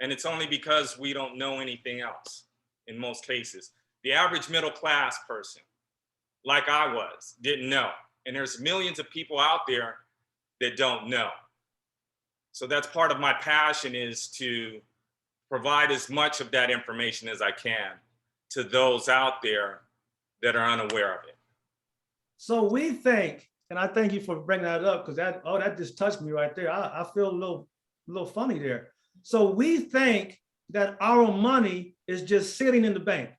And it's only because we don't know anything else in most cases. The average middle class person, like I was, didn't know. And there's millions of people out there that don't know. So that's part of my passion, is to provide as much of that information as I can to those out there that are unaware of it. So we think And I thank you for bringing that up because that just touched me right there. I feel a little funny there. So we think that our money is just sitting in the bank.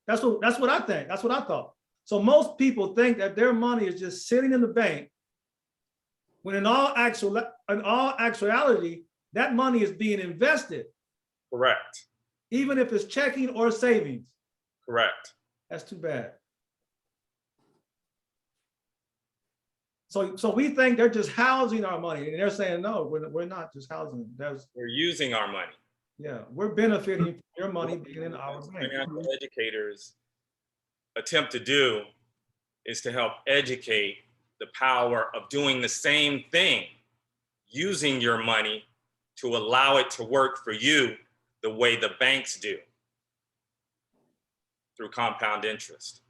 That's what I think. That's what I thought. So most people think that their money is just sitting in the bank, when in all actuality, that money is being invested, Correct. even if it's checking or savings. Correct. That's too bad. So we think they're just housing our money, and they're saying, no, we're not just housing. We're using our money. Yeah, we're benefiting from your money being in our bank. Financial educators attempt to do is to help educate the power of doing the same thing, using your money to allow it to work for you the way the banks do, through compound interest.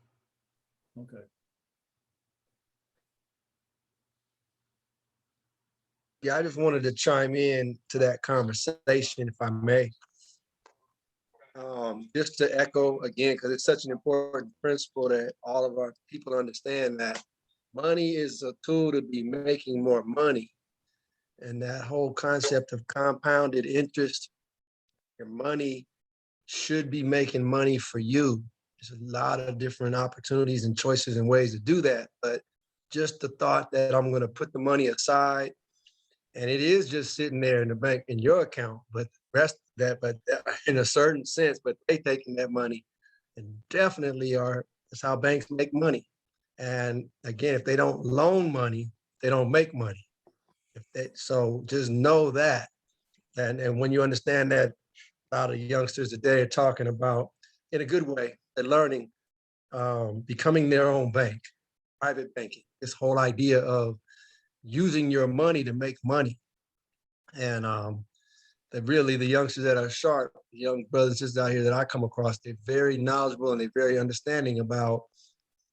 Okay. Yeah, I just wanted to chime in to that conversation, if I may. Just to echo again, because it's such an important principle that all of our people understand, that money is a tool to be making more money. And that whole concept of compounded interest, your money should be making money for you. There's a lot of different opportunities and choices and ways to do that. But just the thought that I'm going to put the money aside, and it is just sitting there in the bank in your account, but the rest of that, but in a certain sense, but they taking that money and definitely that's how banks make money. And again, if they don't loan money, they don't make money. So just know that. And when you understand that, a lot of youngsters today are talking about, in a good way, they're learning, becoming their own bank, private banking, this whole idea of using your money to make money. And that really the youngsters that are sharp, the young brothers and sisters out here that I come across, they're very knowledgeable and they're very understanding about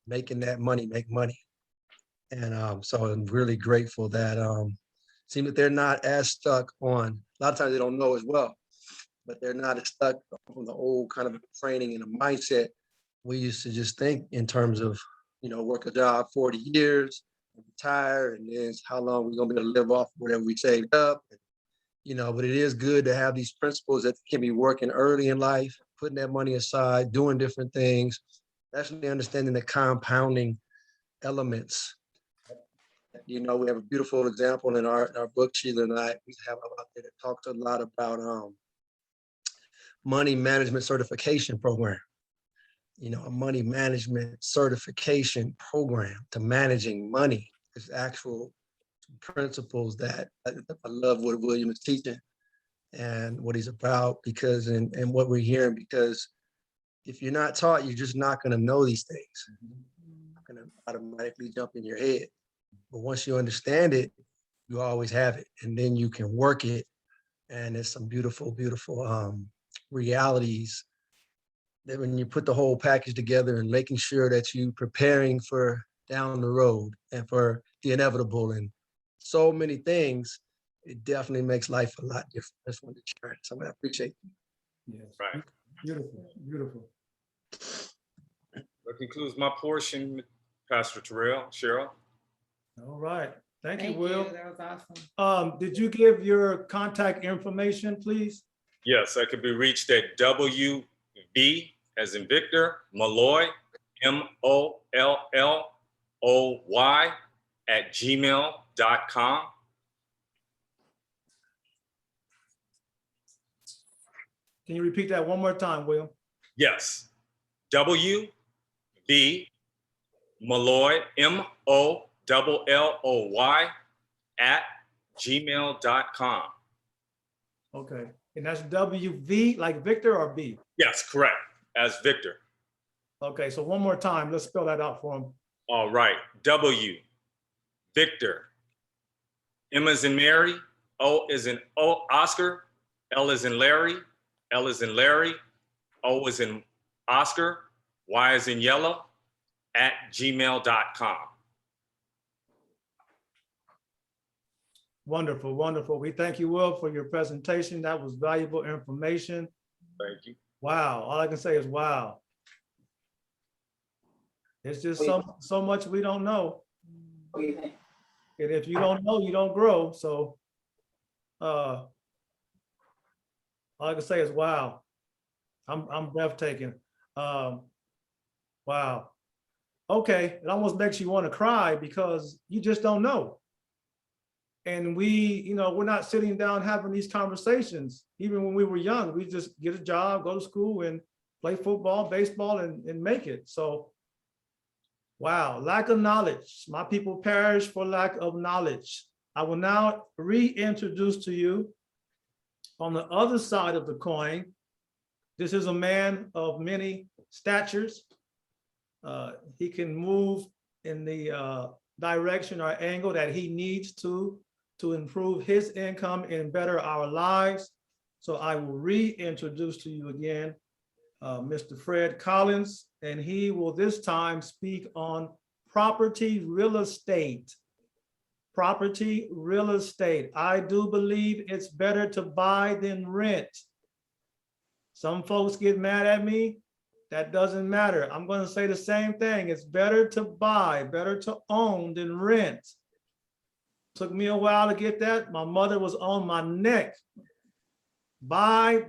making that money make money. And so I'm really grateful that seem that they're not as stuck on, a lot of times they don't know as well, but they're not as stuck on the old kind of training and a mindset. We used to just think in terms of, work a job 40 years, retire, and then how long we're gonna be able to live off whatever we saved up. But it is good to have these principles that can be working early in life, putting that money aside, doing different things, especially understanding the compounding elements. We have a beautiful example in our book, Sheila and I, we have out there that talks a lot about money management certification program. A money management certification program to managing money is actual principles that I love what William is teaching and what he's about, because and what we're hearing, because if you're not taught, you're just not going to know these things. Not going to automatically jump in your head. But once you understand it, you always have it, and then you can work it. And there's some beautiful, beautiful realities that when you put the whole package together and making sure that you preparing for down the road and for the inevitable and so many things, it definitely makes life a lot different. I just wanted to share it. So I appreciate you. Yes. Right. Beautiful, beautiful. That concludes my portion, Pastor Terrell, Cheryl. All right. Thank you, Thank Will. you. That was awesome. Did you give your contact information, please? Yes, I could be reached at WB, as in Victor, Malloy, MOLLOY @gmail.com. Can you repeat that one more time, Will? Yes, WB Malloy, MOLLOY @gmail.com. Okay. And that's WV like Victor or B? Yes, correct, as Victor. Okay, so one more time, let's spell that out for him. All right, W, Victor, M as in Mary, O as in Oscar, L as in Larry, L as in Larry, O as in Oscar, Y as in yellow, @gmail.com. Wonderful, wonderful. We thank you, Will, for your presentation. That was valuable information. Thank you. Wow, all I can say is wow. It's just so much we don't know. And if you don't know, you don't grow. So all I can say is wow. I'm breathtaking. Wow. Okay, it almost makes you want to cry because you just don't know. And we're not sitting down having these conversations. Even when we were young, we just get a job, go to school and play football, baseball, and make it. So, wow, lack of knowledge. My people perish for lack of knowledge. I will now reintroduce to you on the other side of the coin. This is a man of many statures. He can move in the direction or angle that he needs to improve his income and better our lives. So I will reintroduce to you again, Mr. Fred Collins, and he will this time speak on property real estate. Property real estate. I do believe it's better to buy than rent. Some folks get mad at me. That doesn't matter. I'm going to say the same thing. It's better to buy, better to own than rent. Took me a while to get that. My mother was on my neck. Buy,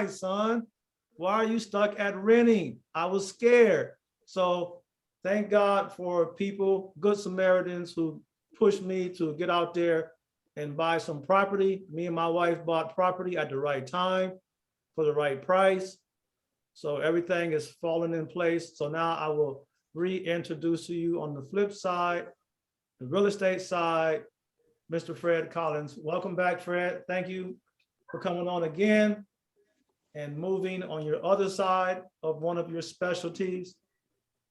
son. Why are you stuck at renting? I was scared. So thank God for people, good Samaritans, who pushed me to get out there and buy some property. Me and my wife bought property at the right time for the right price. So everything is falling in place. So now I will reintroduce to you on the flip side, the real estate side, Mr. Fred Collins. Welcome back, Fred. Thank you for coming on again and moving on your other side of one of your specialties.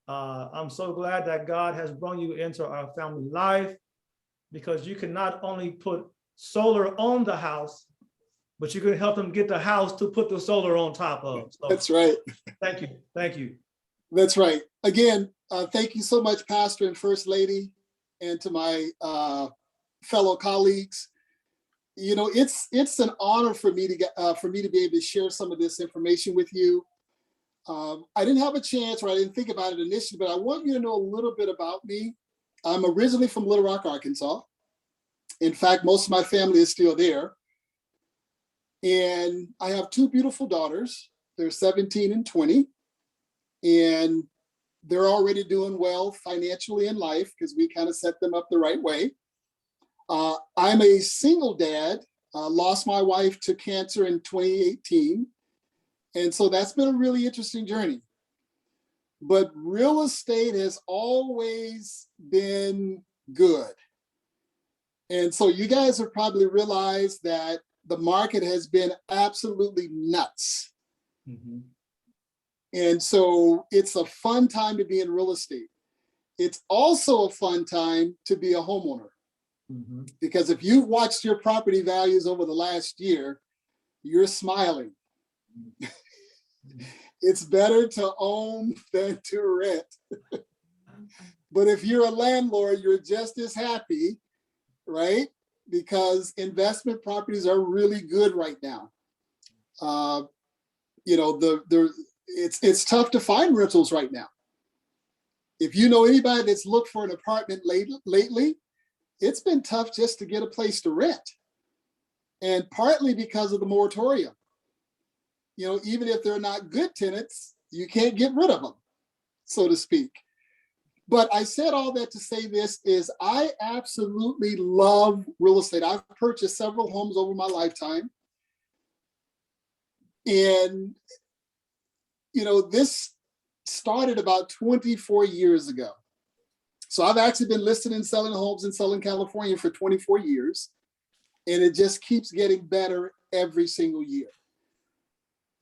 I'm so glad that God has brought you into our family life, because you can not only put solar on the house, but you can help them get the house to put the solar on top of. So, That's right. thank you. Thank you. That's right. Again, thank you so much, Pastor and First Lady, and to my fellow colleagues. You know, it's an honor for me to be able to share some of this information with you. I didn't have a chance, or I didn't think about it initially, but I want you to know a little bit about me. I'm originally from Little Rock, Arkansas. In fact, most of my family is still there. And I have two beautiful daughters. They're 17 and 20. And they're already doing well financially in life because we kind of set them up the right way. I'm a single dad, lost my wife to cancer in 2018. And so that's been a really interesting journey. But real estate has always been good. And so you guys have probably realized that the market has been absolutely nuts. Mm-hmm. And so it's a fun time to be in real estate. It's also a fun time to be a homeowner. Mm-hmm. Because if you've watched your property values over the last year, you're smiling. It's better to own than to rent. But if you're a landlord, you're just as happy, right? Because investment properties are really good right now. It's tough to find rentals right now. If you know anybody that's looked for an apartment lately, it's been tough just to get a place to rent. And partly because of the moratorium. You know, even if they're not good tenants, you can't get rid of them, so to speak. But I said all that to say this is I absolutely love real estate. I've purchased several homes over my lifetime. And, you know, this started about 24 years ago. So I've actually been listed and selling homes in Southern California for 24 years. And it just keeps getting better every single year.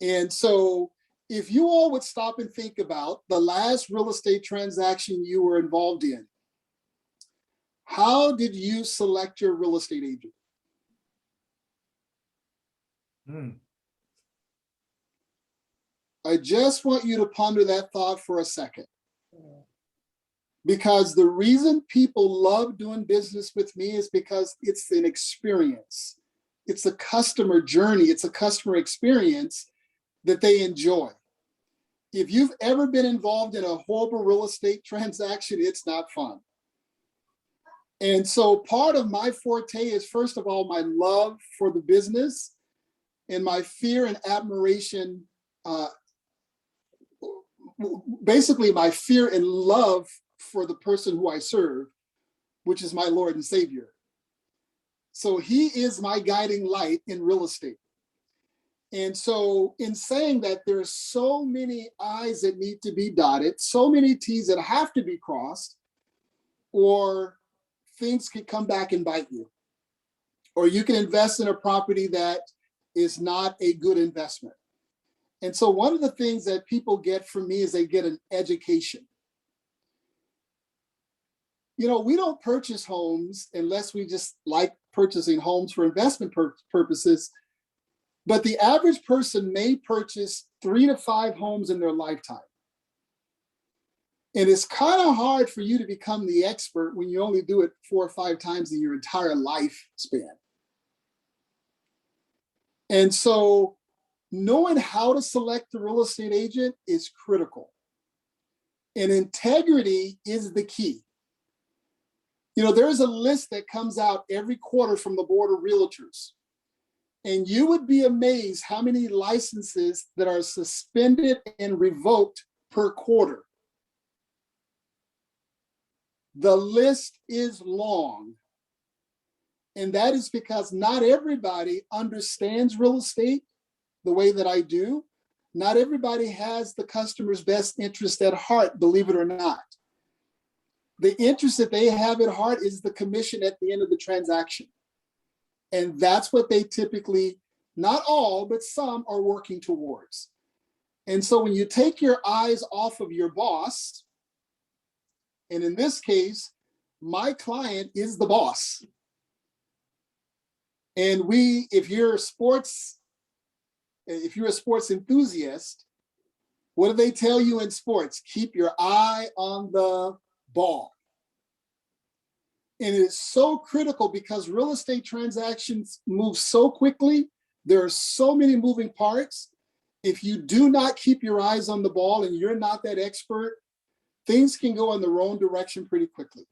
And so if you all would stop and think about the last real estate transaction you were involved in, how did you select your real estate agent? I just want you to ponder that thought for a second. Because the reason people love doing business with me is because it's an experience. It's a customer journey. It's a customer experience that they enjoy. If you've ever been involved in a horrible real estate transaction, it's not fun. And so part of my forte is, first of all, my love for the business and my fear and admiration, basically my fear and love for the person who I serve, which is my Lord and Savior. So he is my guiding light in real estate. And so in saying that, there are so many I's that need to be dotted, so many T's that have to be crossed, or things can come back and bite you. Or you can invest in a property that is not a good investment. And so one of the things that people get from me is they get an education. You know, we don't purchase homes unless we just like purchasing homes for investment purposes. But the average person may purchase 3 to 5 homes in their lifetime. And it's kind of hard for you to become the expert when you only do it 4 or 5 times in your entire lifespan. And so knowing how to select the real estate agent is critical. And integrity is the key. You know, there's a list that comes out every quarter from the Board of Realtors. And you would be amazed how many licenses that are suspended and revoked per quarter. The list is long. And that is because not everybody understands real estate the way that I do. Not everybody has the customer's best interest at heart, believe it or not. The interest that they have at heart is the commission at the end of the transaction. And that's what they typically, not all, but some are working towards. And so when you take your eyes off of your boss, and in this case, my client is the boss. And if you're a sports enthusiast, what do they tell you in sports? Keep your eye on the ball. And it is so critical because real estate transactions move so quickly. There are so many moving parts. If you do not keep your eyes on the ball and you're not that expert, things can go in the wrong direction pretty quickly.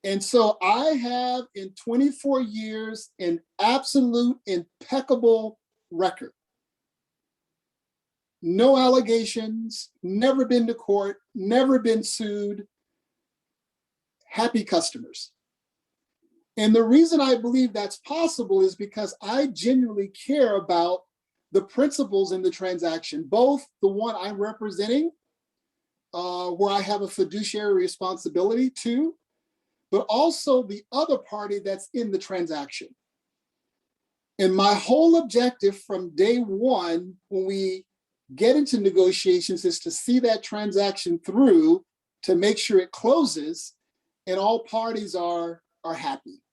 And so I have in 24 years an absolute impeccable record. No allegations, never been to court, never been sued. Happy customers. And the reason I believe that's possible is because I genuinely care about the principles in the transaction, both the one I'm representing, where I have a fiduciary responsibility to, but also the other party that's in the transaction. And my whole objective from day one, when we get into negotiations, is to see that transaction through to make sure it closes and all parties are happy.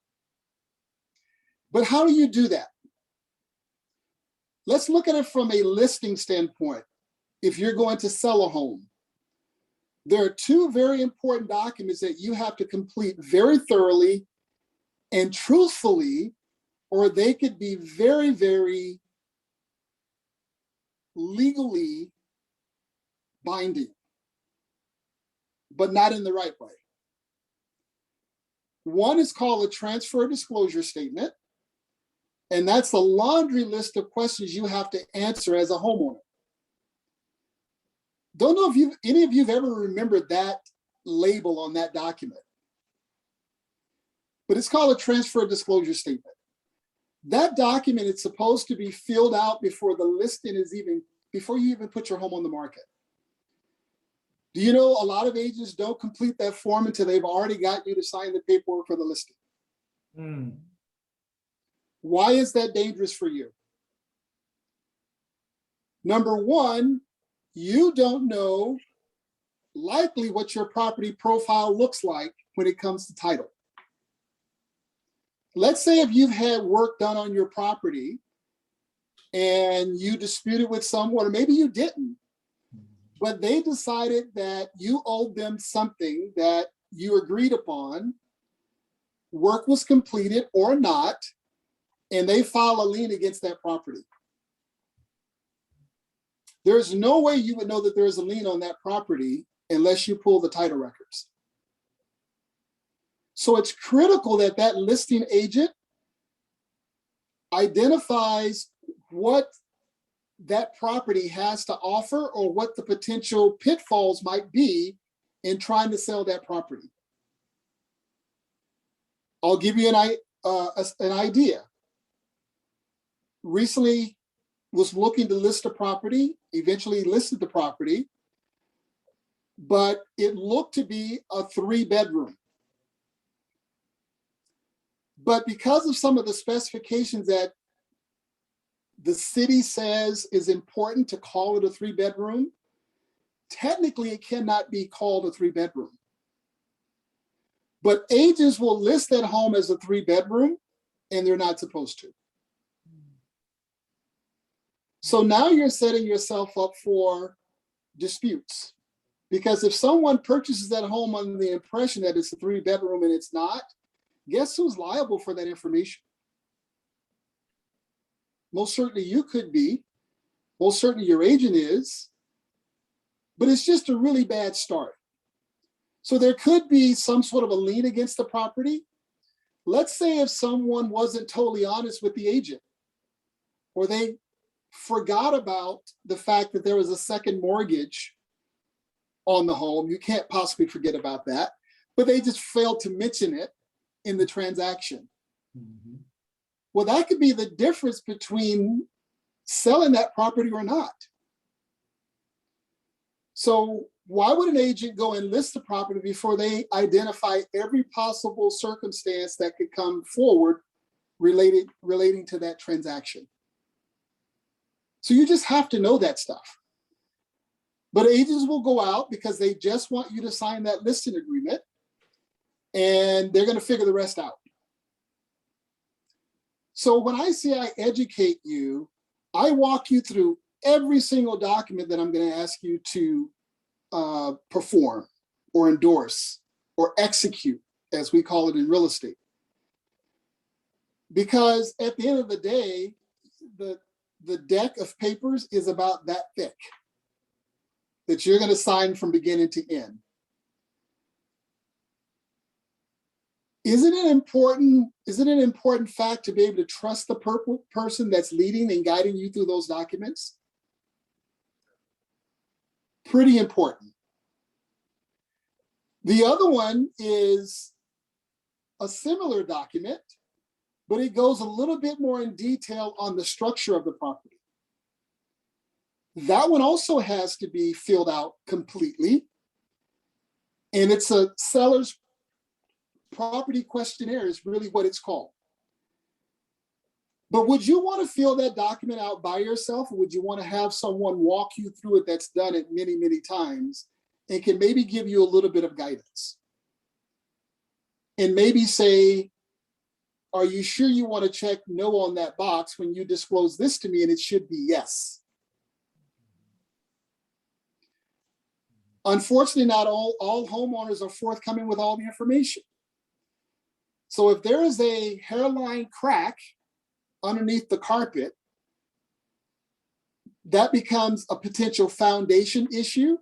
But how do you do that? Let's look at it from a listing standpoint. If you're going to sell a home, there are 2 very important documents that you have to complete very thoroughly and truthfully, or they could be very, very legally binding, but not in the right way. One is called a transfer disclosure statement, and that's a laundry list of questions you have to answer as a homeowner. Don't know if any of you have ever remembered that label on that document, but it's called a transfer disclosure statement. That document is supposed to be filled out before the listing before you even put your home on the market. Do you know a lot of agents don't complete that form until they've already got you to sign the paperwork for the listing? Why is that dangerous for you? Number one, you don't know likely what your property profile looks like when it comes to title. Let's say if you've had work done on your property and you disputed with someone, or maybe you didn't, but they decided that you owed them something that you agreed upon, work was completed or not, and they file a lien against that property. There's no way you would know that there is a lien on that property unless you pull the title records. So it's critical that that listing agent identifies what that property has to offer or what the potential pitfalls might be in trying to sell that property. I'll give you an idea. Recently was looking to list a property, eventually listed the property, but it looked to be a 3-bedroom. But because of some of the specifications that the city says is important to call it a 3-bedroom, technically it cannot be called a 3-bedroom. But agents will list that home as a 3-bedroom, and they're not supposed to. So now you're setting yourself up for disputes. Because if someone purchases that home under the impression that it's a 3-bedroom and it's not, guess who's liable for that information? Most certainly you could be. Most certainly your agent is. But it's just a really bad start. So there could be some sort of a lien against the property. Let's say if someone wasn't totally honest with the agent, or they forgot about the fact that there was a second mortgage on the home. You can't possibly forget about that, but they just failed to mention it in the transaction. Mm-hmm. Well, that could be the difference between selling that property or not. So why would an agent go and list the property before they identify every possible circumstance that could come forward relating to that transaction? So you just have to know that stuff. But agents will go out because they just want you to sign that listing agreement, and they're going to figure the rest out. So when I say I educate you, I walk you through every single document that I'm going to ask you to perform or endorse or execute, as we call it in real estate. Because at the end of the day, the deck of papers is about that thick that you're going to sign from beginning to end. Isn't it an important fact to be able to trust the person that's leading and guiding you through those documents? Pretty important. The other one is a similar document, but it goes a little bit more in detail on the structure of the property. That one also has to be filled out completely. And it's a seller's property questionnaire is really what it's called. But would you want to fill that document out by yourself, or would you want to have someone walk you through it that's done it many, many times and can maybe give you a little bit of guidance? And maybe say, are you sure you want to check no on that box when you disclose this to me? And it should be yes. Unfortunately, not all homeowners are forthcoming with all the information. So if there is a hairline crack underneath the carpet, that becomes a potential foundation issue.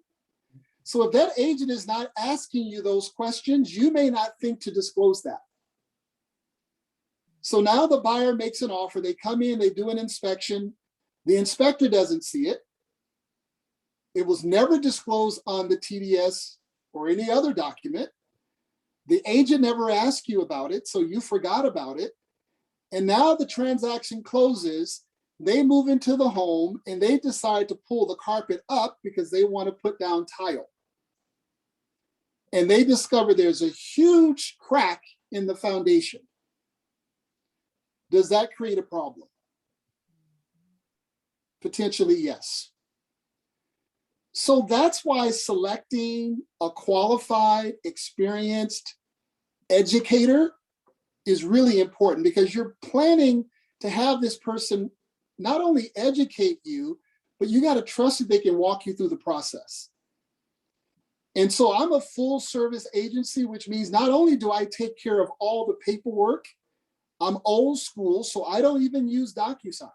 So if that agent is not asking you those questions, you may not think to disclose that. So now the buyer makes an offer, they come in, they do an inspection, the inspector doesn't see it. It was never disclosed on the TDS or any other document. The agent never asked you about it, so you forgot about it. And now the transaction closes, they move into the home and they decide to pull the carpet up because they want to put down tile. And they discover there's a huge crack in the foundation. Does that create a problem? Potentially, yes. So that's why selecting a qualified, experienced educator is really important, because you're planning to have this person not only educate you, but you got to trust that they can walk you through the process. And so I'm a full service agency, which means not only do I take care of all the paperwork, I'm old school, so I don't even use DocuSign.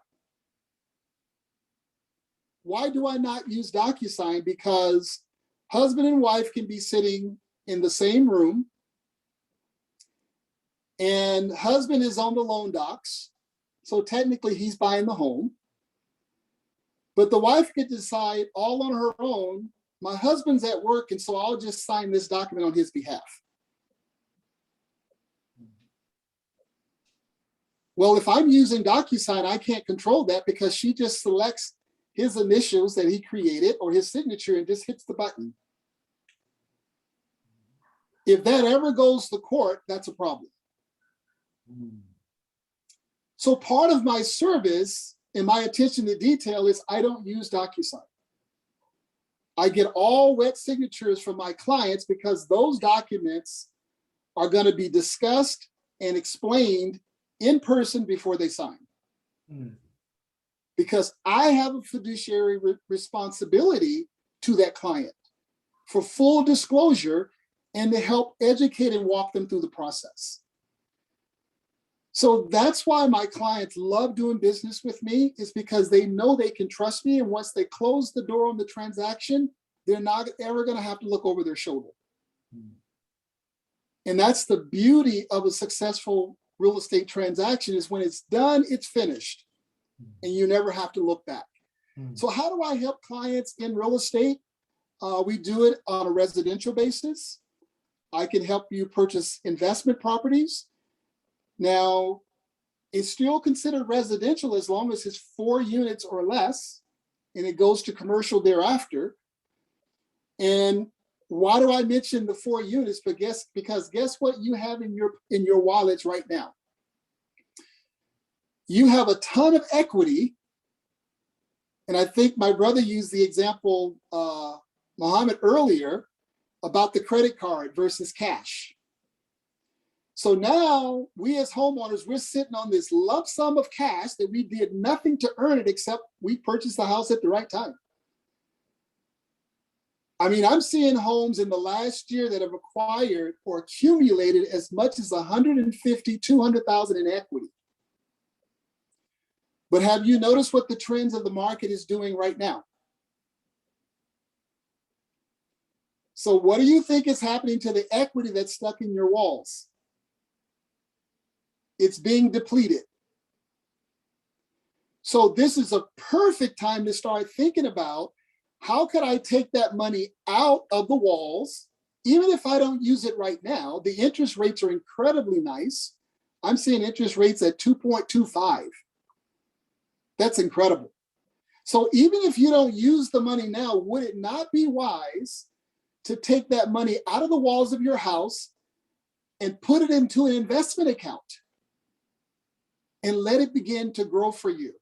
why do I not use DocuSign? Because husband and wife can be sitting in the same room, and husband is on the loan docs. So technically he's buying the home. But the wife could decide all on her own, my husband's at work, and so I'll just sign this document on his behalf. Well, if I'm using DocuSign, I can't control that because she just selects his initials that he created or his signature and just hits the button. If that ever goes to court, that's a problem. So part of my service and my attention to detail is I don't use DocuSign. I get all wet signatures from my clients because those documents are going to be discussed and explained in person before they sign. Because I have a fiduciary responsibility to that client for full disclosure and to help educate and walk them through the process. So that's why my clients love doing business with me, is because they know they can trust me. And once they close the door on the transaction, they're not ever going to have to look over their shoulder. And that's the beauty of a successful real estate transaction, is when it's done, it's finished and you never have to look back. So how do I help clients in real estate? We do it on a residential basis. I can help you purchase investment properties. Now, it's still considered residential as long as it's 4 units or less, and it goes to commercial thereafter. And why do I mention the 4 units? Because guess what you have in your wallets right now? You have a ton of equity. And I think my brother used the example, Mohammed, earlier about the credit card versus cash. So now we as homeowners, we're sitting on this lump sum of cash that we did nothing to earn it except we purchased the house at the right time. I mean, I'm seeing homes in the last year that have acquired or accumulated as much as 150, 200,000 in equity. But have you noticed what the trends of the market is doing right now? So what do you think is happening to the equity that's stuck in your walls? It's being depleted. So this is a perfect time to start thinking about, how could I take that money out of the walls? Even if I don't use it right now, the interest rates are incredibly nice. I'm seeing interest rates at 2.25. That's incredible. So even if you don't use the money now, would it not be wise to take that money out of the walls of your house and put it into an investment account and let it begin to grow for you?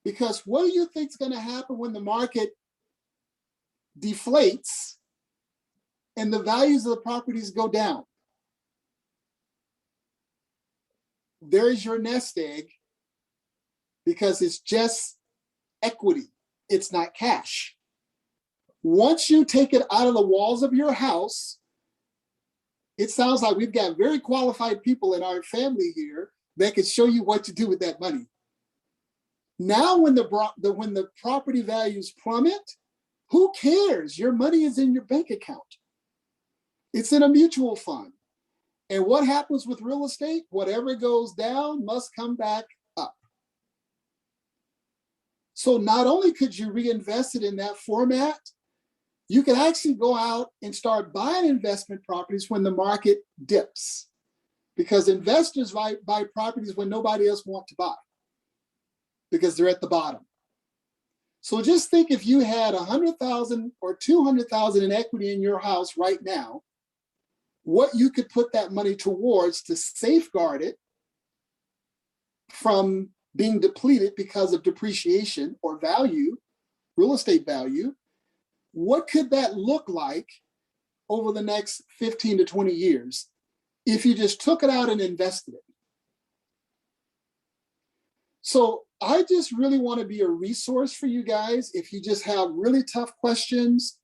Because what do you think is going to happen when the market deflates and the values of the properties go down? There's your nest egg, because it's just equity. It's not cash. Once you take it out of the walls of your house, it sounds like we've got very qualified people in our family here that can show you what to do with that money. Now, when the property values plummet, who cares? Your money is in your bank account. It's in a mutual fund. And what happens with real estate? Whatever goes down must come back up. So not only could you reinvest it in that format, you could actually go out and start buying investment properties when the market dips, because investors buy properties when nobody else wants to buy, because they're at the bottom. So just think, if you had 100,000 or 200,000 in equity in your house right now, what you could put that money towards to safeguard it from being depleted because of depreciation or value, real estate value. What could that look like over the next 15 to 20 years if you just took it out and invested it? So I just really want to be a resource for you guys. If you just have really tough questions,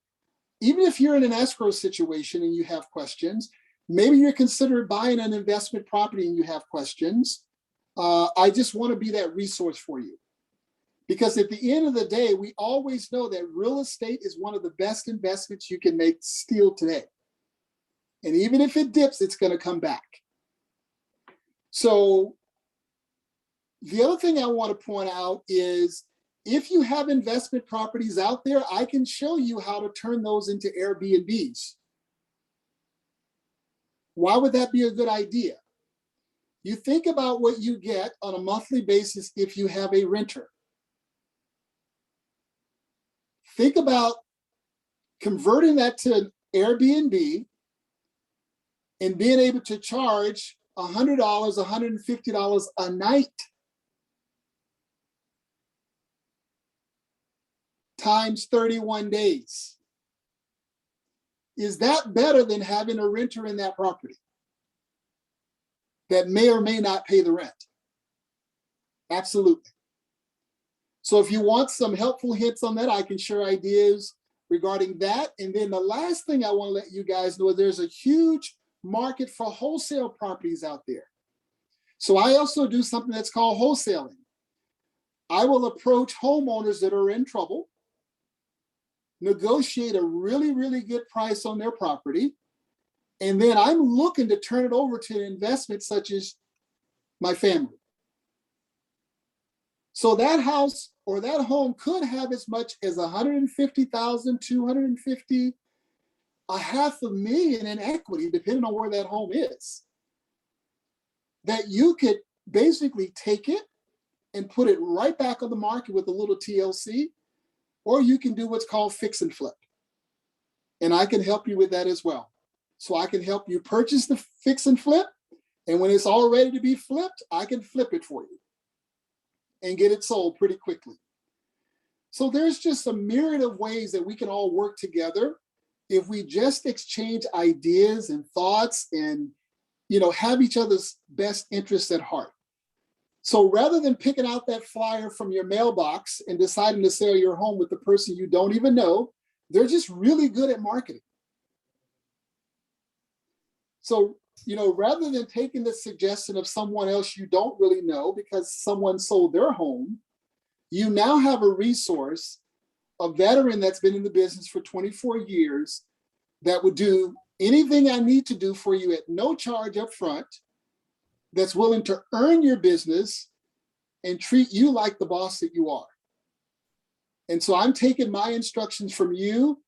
even if you're in an escrow situation and you have questions, maybe you're considering buying an investment property and you have questions, I just want to be that resource for you. Because at the end of the day, we always know that real estate is one of the best investments you can make still today. And even if it dips, it's going to come back. So the other thing I want to point out is if you have investment properties out there, I can show you how to turn those into Airbnbs. Why would that be a good idea? You think about what you get on a monthly basis if you have a renter. Think about converting that to an Airbnb and being able to charge $100, $150 a night times 31 days. Is that better than having a renter in that property that may or may not pay the rent? Absolutely. So if you want some helpful hints on that, I can share ideas regarding that. And then the last thing I want to let you guys know, there's a huge market for wholesale properties out there. So I also do something that's called wholesaling. I will approach homeowners that are in trouble, negotiate a really, really good price on their property, and then I'm looking to turn it over to an investment such as my family. So that house or that home could have as much as 150,000, 250, $500,000 in equity, depending on where that home is. That you could basically take it and put it right back on the market with a little TLC, or you can do what's called fix and flip. And I can help you with that as well. So I can help you purchase the fix and flip, and when it's all ready to be flipped, I can flip it for you and get it sold pretty quickly. So there's just a myriad of ways that we can all work together if we just exchange ideas and thoughts and, you know, have each other's best interests at heart. So rather than picking out that flyer from your mailbox and deciding to sell your home with the person you don't even know, they're just really good at marketing. So, you know, rather than taking the suggestion of someone else you don't really know because someone sold their home, you now have a resource, a veteran that's been in the business for 24 years that would do anything I need to do for you at no charge up front, that's willing to earn your business and treat you like the boss that you are. And so I'm taking my instructions from you,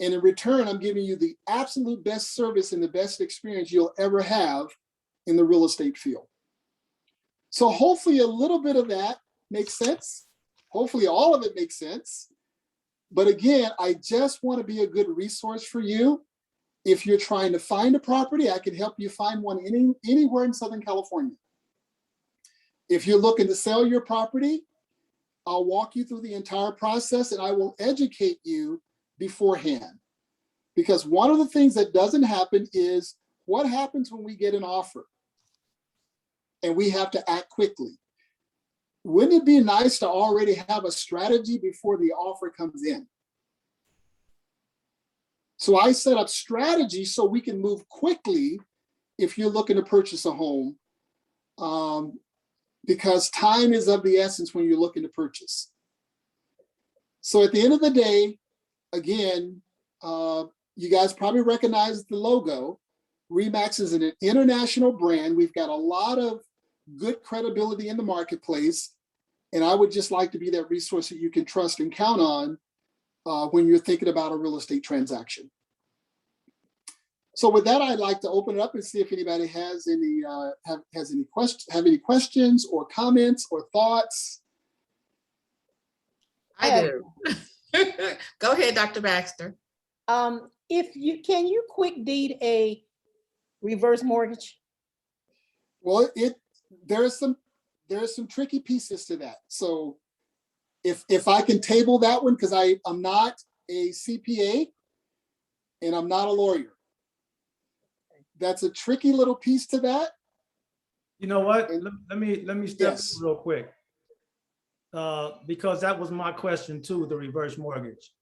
and in return, I'm giving you the absolute best service and the best experience you'll ever have in the real estate field. So hopefully a little bit of that makes sense. Hopefully all of it makes sense. But again, I just want to be a good resource for you. If you're trying to find a property, I can help you find one anywhere in Southern California. If you're looking to sell your property, I'll walk you through the entire process and I will educate you beforehand. Because one of the things that doesn't happen is what happens when we get an offer and we have to act quickly. Wouldn't it be nice to already have a strategy before the offer comes in? So I set up strategy so we can move quickly if you're looking to purchase a home, because time is of the essence when you're looking to purchase. So at the end of the day, again, you guys probably recognize the logo. RE/MAX is an international brand. We've got a lot of good credibility in the marketplace. And I would just like to be that resource that you can trust and count on when you're thinking about a real estate transaction. So with that, I'd like to open it up and see if anybody has any any questions or comments or thoughts. I do. Go ahead, Dr. Baxter. Can you quick deed a reverse mortgage? Well, there are some tricky pieces to that. So if I can table that one, because I'm not a CPA and I'm not a lawyer. That's a tricky little piece to that. You know what? Let me step Yes. in real quick. Because that was my question too, the reverse mortgage.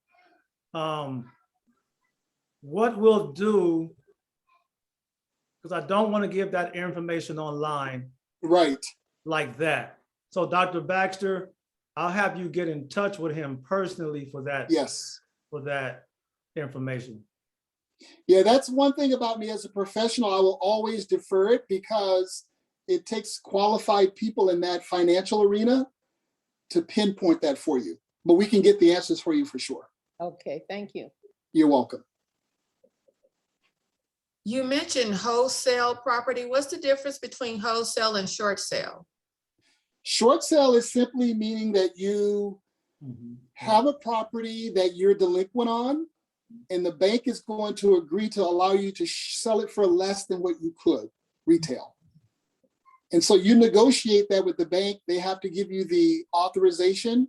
What we'll do, because I don't want to give that information online Right. like that. So Dr. Baxter, I'll have you get in touch with him personally for that, Yes. for that information. Yeah, that's one thing about me as a professional. I will always defer it because it takes qualified people in that financial arena to pinpoint that for you. But we can get the answers for you for sure. Okay, thank you. You're welcome. You mentioned wholesale property. What's the difference between wholesale and short sale? Short sale is simply meaning that you have a property that you're delinquent on, and the bank is going to agree to allow you to sell it for less than what you could retail. And so you negotiate that with the bank. They have to give you the authorization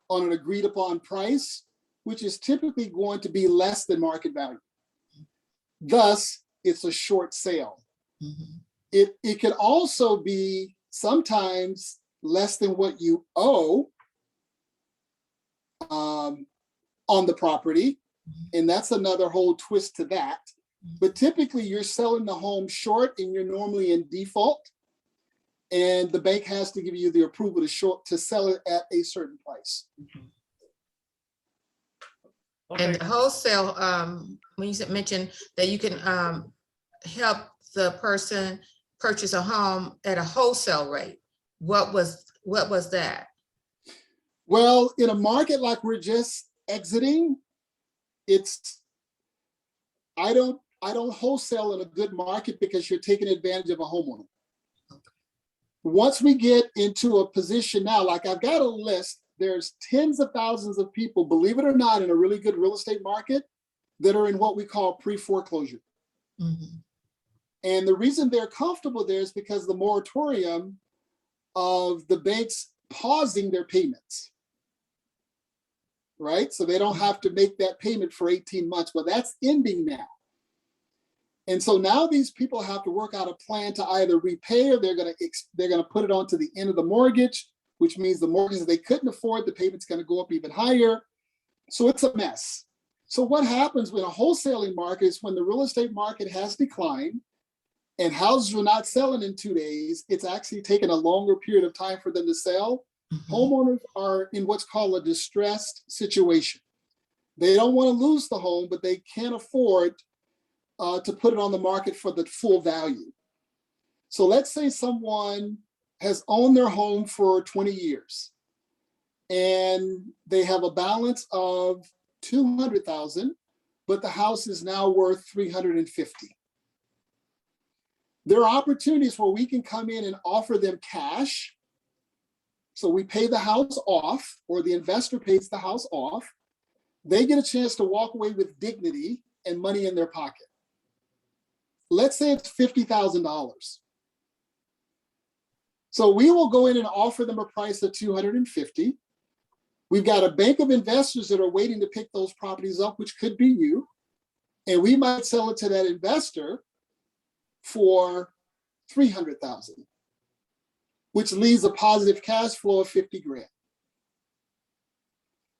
on an agreed upon price, which is typically going to be less than market value. Thus, it's a short sale. It can also be sometimes less than what you owe on the property. And that's another whole twist to that. But typically you're selling the home short and you're normally in default. And the bank has to give you the approval to sell it at a certain price. And the wholesale, when you mentioned that you can help the person purchase a home at a wholesale rate, what was that? Well, in a market like we're just exiting, I don't wholesale in a good market because you're taking advantage of a homeowner. Once we get into a position now, like I've got a list, there's tens of thousands of people, believe it or not, in a really good real estate market that are in what we call pre-foreclosure. And the reason they're comfortable there is because the moratorium of the banks pausing their payments, right? So they don't have to make that payment for 18 months. Well, that's ending now. And so now these people have to work out a plan to either repay, or they're gonna put it onto the end of the mortgage, which means the mortgage they couldn't afford, the payment's gonna go up even higher. So it's a mess. So what happens when a wholesaling market is when the real estate market has declined and houses are not selling in 2 days, it's actually taken a longer period of time for them to sell. Homeowners are in what's called a distressed situation. They don't want to lose the home, but they can't afford to put it on the market for the full value. So let's say someone has owned their home for 20 years and they have a balance of $200,000, but the house is now worth $350,000. There are opportunities where we can come in and offer them cash. So we pay the house off, or the investor pays the house off. They get a chance to walk away with dignity and money in their pocket. Let's say it's $50,000. So we will go in and offer them a price of $250,000. We've got a bank of investors that are waiting to pick those properties up, which could be you. And we might sell it to that investor for $300,000, which leaves a positive cash flow of $50,000.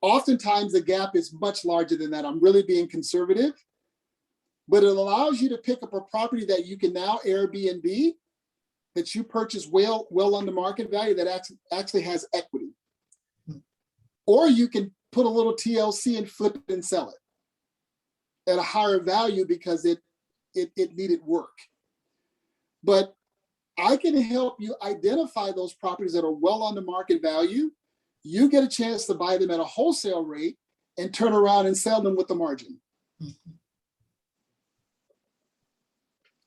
Oftentimes the gap is much larger than that. I'm really being conservative, but it allows you to pick up a property that you can now Airbnb, that you purchase well under market value, that actually has equity. Or you can put a little TLC and flip it and sell it at a higher value because it needed work. But I can help you identify those properties that are well under market value. You get a chance to buy them at a wholesale rate and turn around and sell them with the margin.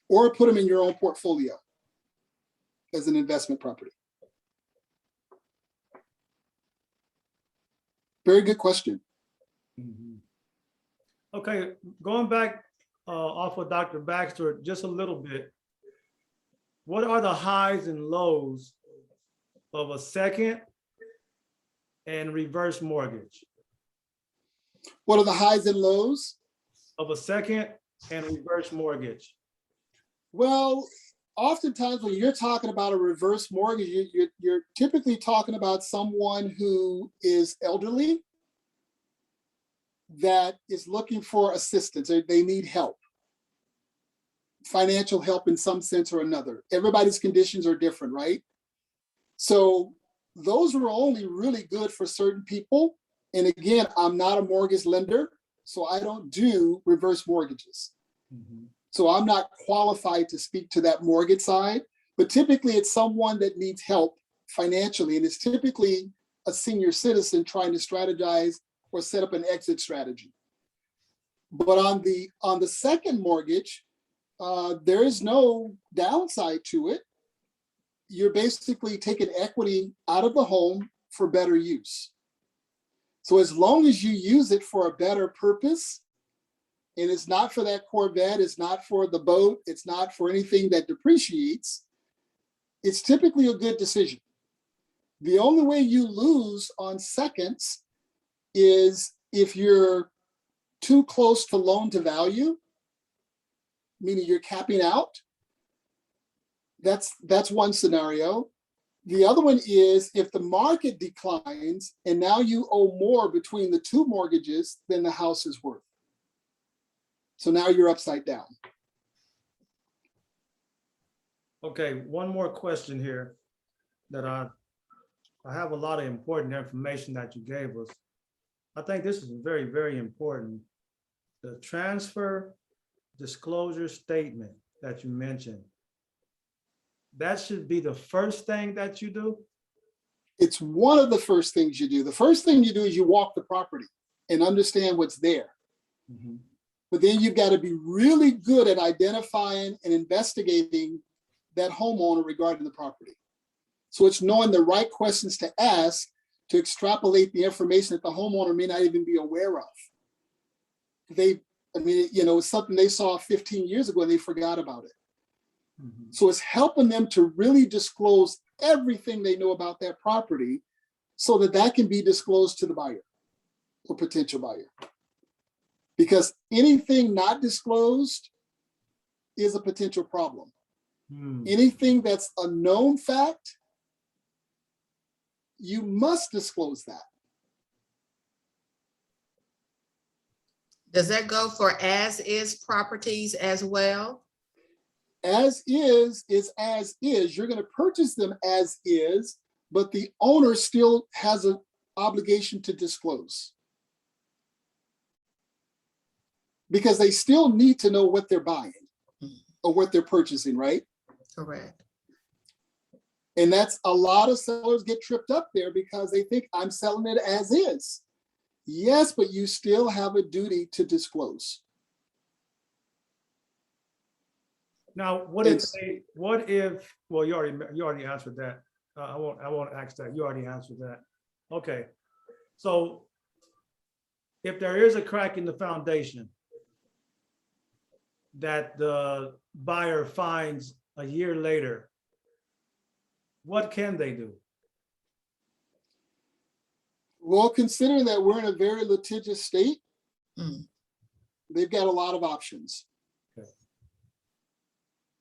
Or put them in your own portfolio as an investment property. Very good question. Okay, going back off of Dr. Baxter just a little bit. What are the highs and lows of a second and reverse mortgage? What are the highs and lows of a second and reverse mortgage? Well, oftentimes when you're talking about a reverse mortgage, you're typically talking about someone who is elderly that is looking for assistance, or they need help, financial help in some sense or another. Everybody's conditions are different, right? So those were only really good for certain people. And again, I'm not a mortgage lender, so I don't do reverse mortgages. Mhm. So I'm not qualified to speak to that mortgage side, but typically it's someone that needs help financially, and it's typically a senior citizen trying to strategize or set up an exit strategy. But on the second mortgage, there is no downside to it. You're basically taking equity out of the home for better use. So as long as you use it for a better purpose, and it's not for that Corvette, it's not for the boat, it's not for anything that depreciates, it's typically a good decision. The only way you lose on seconds is if you're too close to loan to value, meaning you're capping out. That's one scenario. The other one is if the market declines and now you owe more between the two mortgages than the house is worth. So now you're upside down. Okay, one more question here that I have a lot of important information that you gave us. I think this is very, very important. The transfer disclosure statement that you mentioned. That should be the first thing that you do? It's one of the first things you do. The first thing you do is you walk the property and understand what's there. Mhm. But then you've got to be really good at identifying and investigating that homeowner regarding the property. So it's knowing the right questions to ask to extrapolate the information that the homeowner may not even be aware of. It's something they saw 15 years ago and they forgot about it. Mhm. So it's helping them to really disclose everything they know about that property so that that can be disclosed to the buyer or potential buyer. Because anything not disclosed is a potential problem. Anything that's a known fact, you must disclose that. Does that go for as is properties as well? As is as is. You're going to purchase them as is, but the owner still has an obligation to disclose. Because they still need to know what they're buying or what they're purchasing, right? Correct. And that's a lot of sellers get tripped up there because they think I'm selling it as is. Yes, but you still have a duty to disclose. Now, well, you already answered that. I won't ask that. You already answered that. Okay. So if there is a crack in the foundation that the buyer finds a year later, what can they do? Well, considering that we're in a very litigious state, they've got a lot of options. Okay.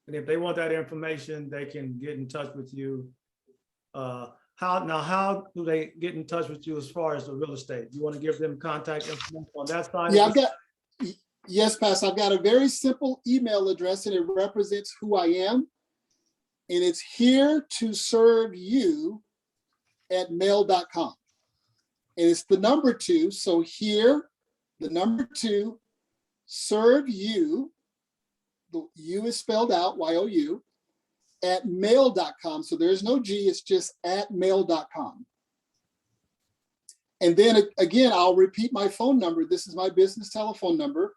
And if they want that information, they can get in touch with you. How do they get in touch with you as far as the real estate? You want to give them contact information on that side? Yeah, yes, Pastor, I've got a very simple email address and it represents who I am. And it's here to serve you at mail.com. And it's the number 2. So here, the number 2, serve you, the U is spelled out, Y-O-U, at mail.com. So there's no G, it's just at mail.com. And then again, I'll repeat my phone number. This is my business telephone number.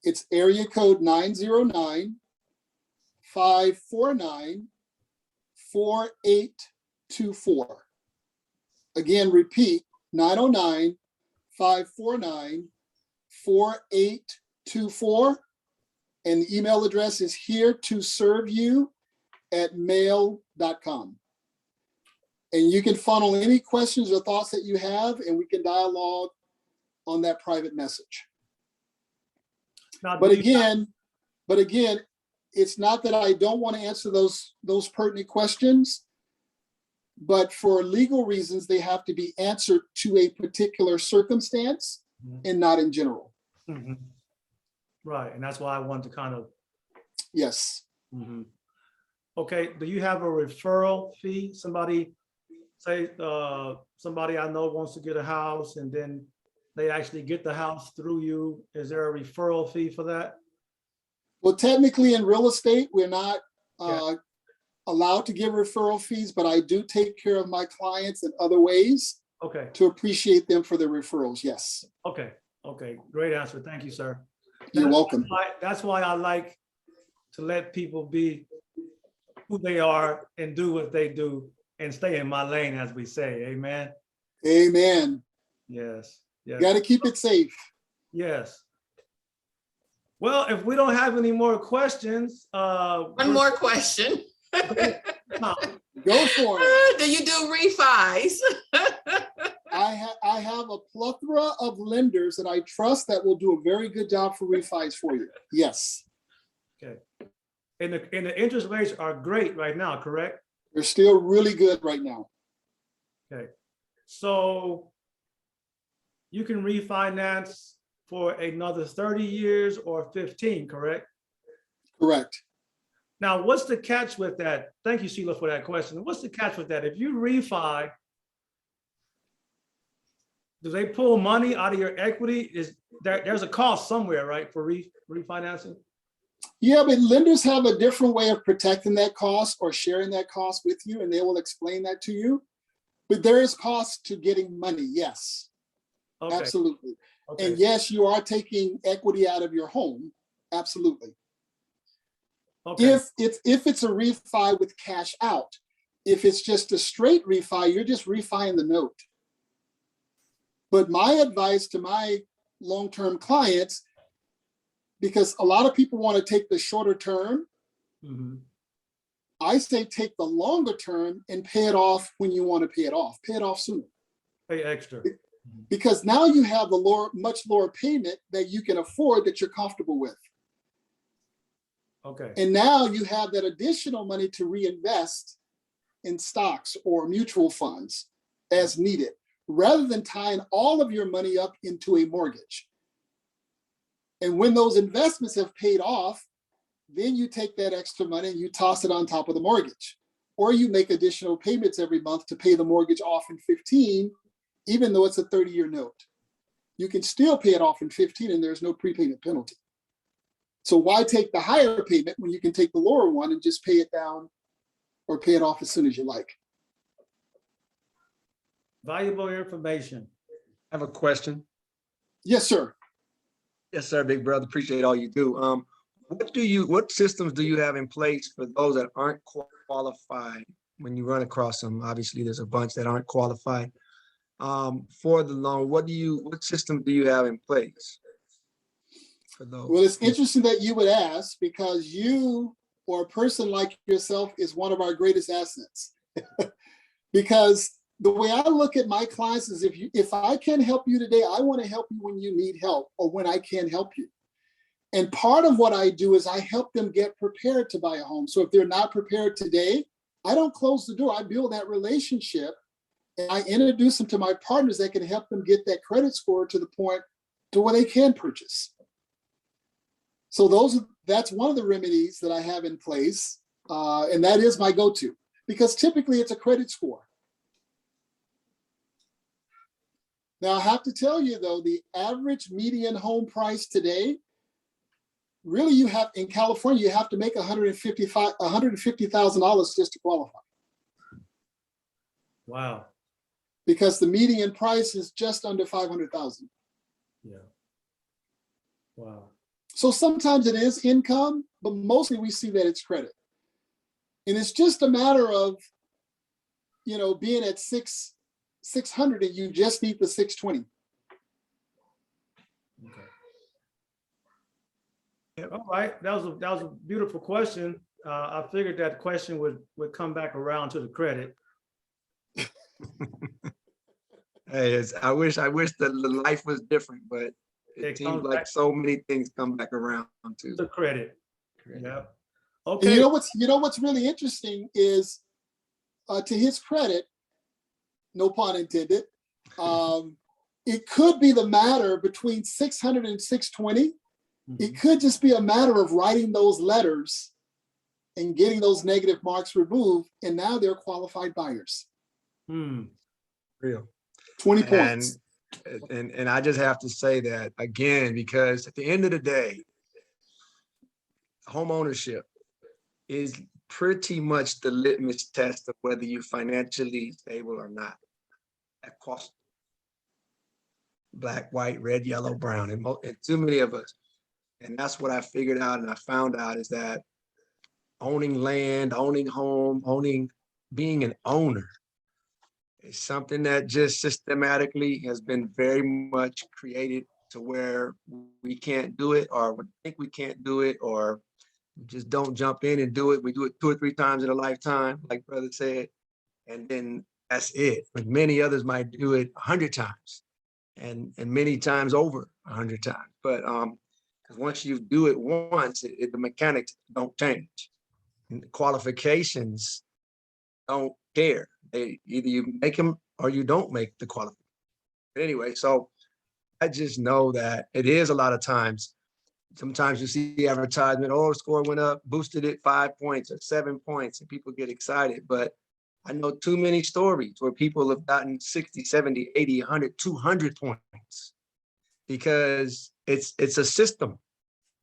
It's area code 909-549-4824. Again, repeat, 909-549-4824. And the email address is here to serve you at mail.com. And you can funnel any questions or thoughts that you have, and we can dialogue on that private message. Now, But again, it's not that I don't want to answer those pertinent questions, but for legal reasons, they have to be answered to a particular circumstance and not in general. Mhm. Right, and that's why I wanted to kind of. Yes. Okay, do you have a referral fee? Somebody say somebody I know wants to get a house and then they actually get the house through you. Is there a referral fee for that? Well, technically in real estate, we're not Yeah. allowed to give referral fees, but I do take care of my clients in other ways Okay, to appreciate them for their referrals. Yes, okay, okay. Great answer. Thank you, sir. you're welcome. That's why I like to let people be who they are and do what they do and stay in my lane, as we say. Amen. Amen. Yes, yes, Got to keep it safe. yes. Well, if we don't have any more questions, One more question. Go for it. Do you do refis? I have a plethora of lenders that I trust that will do a very good job for refis for you. Yes, okay. And the interest rates are great right now, correct? they're still really good right now. Okay. So you can refinance for another 30 years or 15, correct? Correct. Now, what's the catch with that? Thank you, Sheila, for that question. What's the catch with that? If you refi, do they pull money out of your equity? There's a cost somewhere, right, for refinancing? Yeah, but lenders have a different way of protecting that cost or sharing that cost with you, and they will explain that to you. But there is cost to getting money, yes, Okay, absolutely. okay, And yes, you are taking equity out of your home, absolutely. okay, If it's a refi with cash out, if it's just a straight refi, you're just refining the note. But my advice to my long-term clients, because a lot of people want to take the shorter term, mhm, I say take the longer term and pay it off when you want to pay it off. Pay it off sooner. pay extra. Because now you have a much lower payment that you can afford, that you're comfortable with. Okay, And now you have that additional money to reinvest in stocks or mutual funds as needed, rather than tying all of your money up into a mortgage. And when those investments have paid off, then you take that extra money and you toss it on top of the mortgage. Or you make additional payments every month to pay the mortgage off in 15, even though it's a 30-year note. You can still pay it off in 15 and there's no prepayment penalty. So why take the higher payment when you can take the lower one and just pay it down or pay it off as soon as you like? valuable information. I have a question. Yes, sir. Yes, sir, big brother. Appreciate all you do. What systems do you have in place for those that aren't qualified when you run across them? Obviously, there's a bunch that aren't qualified for the loan. What system do you have in place for those? Well, it's interesting that you would ask, because you or a person like yourself is one of our greatest assets. Because the way I look at my clients is, if I can help you today, I want to help you when you need help or when I can help you. And part of what I do is I help them get prepared to buy a home. So if they're not prepared today, I don't close the door. I build that relationship and I introduce them to my partners that can help them get that credit score to the point to where they can purchase. So that's one of the remedies that I have in place. And that is my go-to, because typically it's a credit score. Now, I have to tell you, though, the average median home price today, really, you have in California, you have to make $150,000 just to qualify. Wow. Because the median price is just under 500,000. Yeah. Wow. So sometimes it is income, but mostly we see that it's credit. And it's just a matter of, being at 600 and you just need the 620. Okay. Yeah, all right. That was a beautiful question. I figured that question would come back around to the credit. Hey, I wish the life was different, but it seems comes like back so many things come back around to to credit. credit. Yeah. And Okay. you know what's really interesting is, to his credit, no pun intended, it could be the matter between 600 and 620. It could just be a matter of writing those letters and getting those negative marks removed, and now they're qualified buyers. Real. 20 And, points. and I just have to say that again, because at the end of the day, home ownership is pretty much the litmus test of whether you're financially stable or not. That cost black, white, red, yellow, brown, and too many of us. And that's what I figured out and I found out is that owning land, owning home, being an owner is something that just systematically has been very much created to where we can't do it or we think we can't do it or we just don't jump in and do it. We do it 2 or 3 times in a lifetime, like brother said, and then that's it. But many others might do it 100 times and many times over 100 times. But because once you do it once, the mechanics don't change. And the qualifications don't care. They either you make them or you don't make the qualification. But anyway, so I just know that it is a lot of times. Sometimes you see the advertisement, oh, the score went up, boosted it 5 points or 7 points, and people get excited. But I know too many stories where people have gotten 60, 70, 80, 100, 200 points because it's a system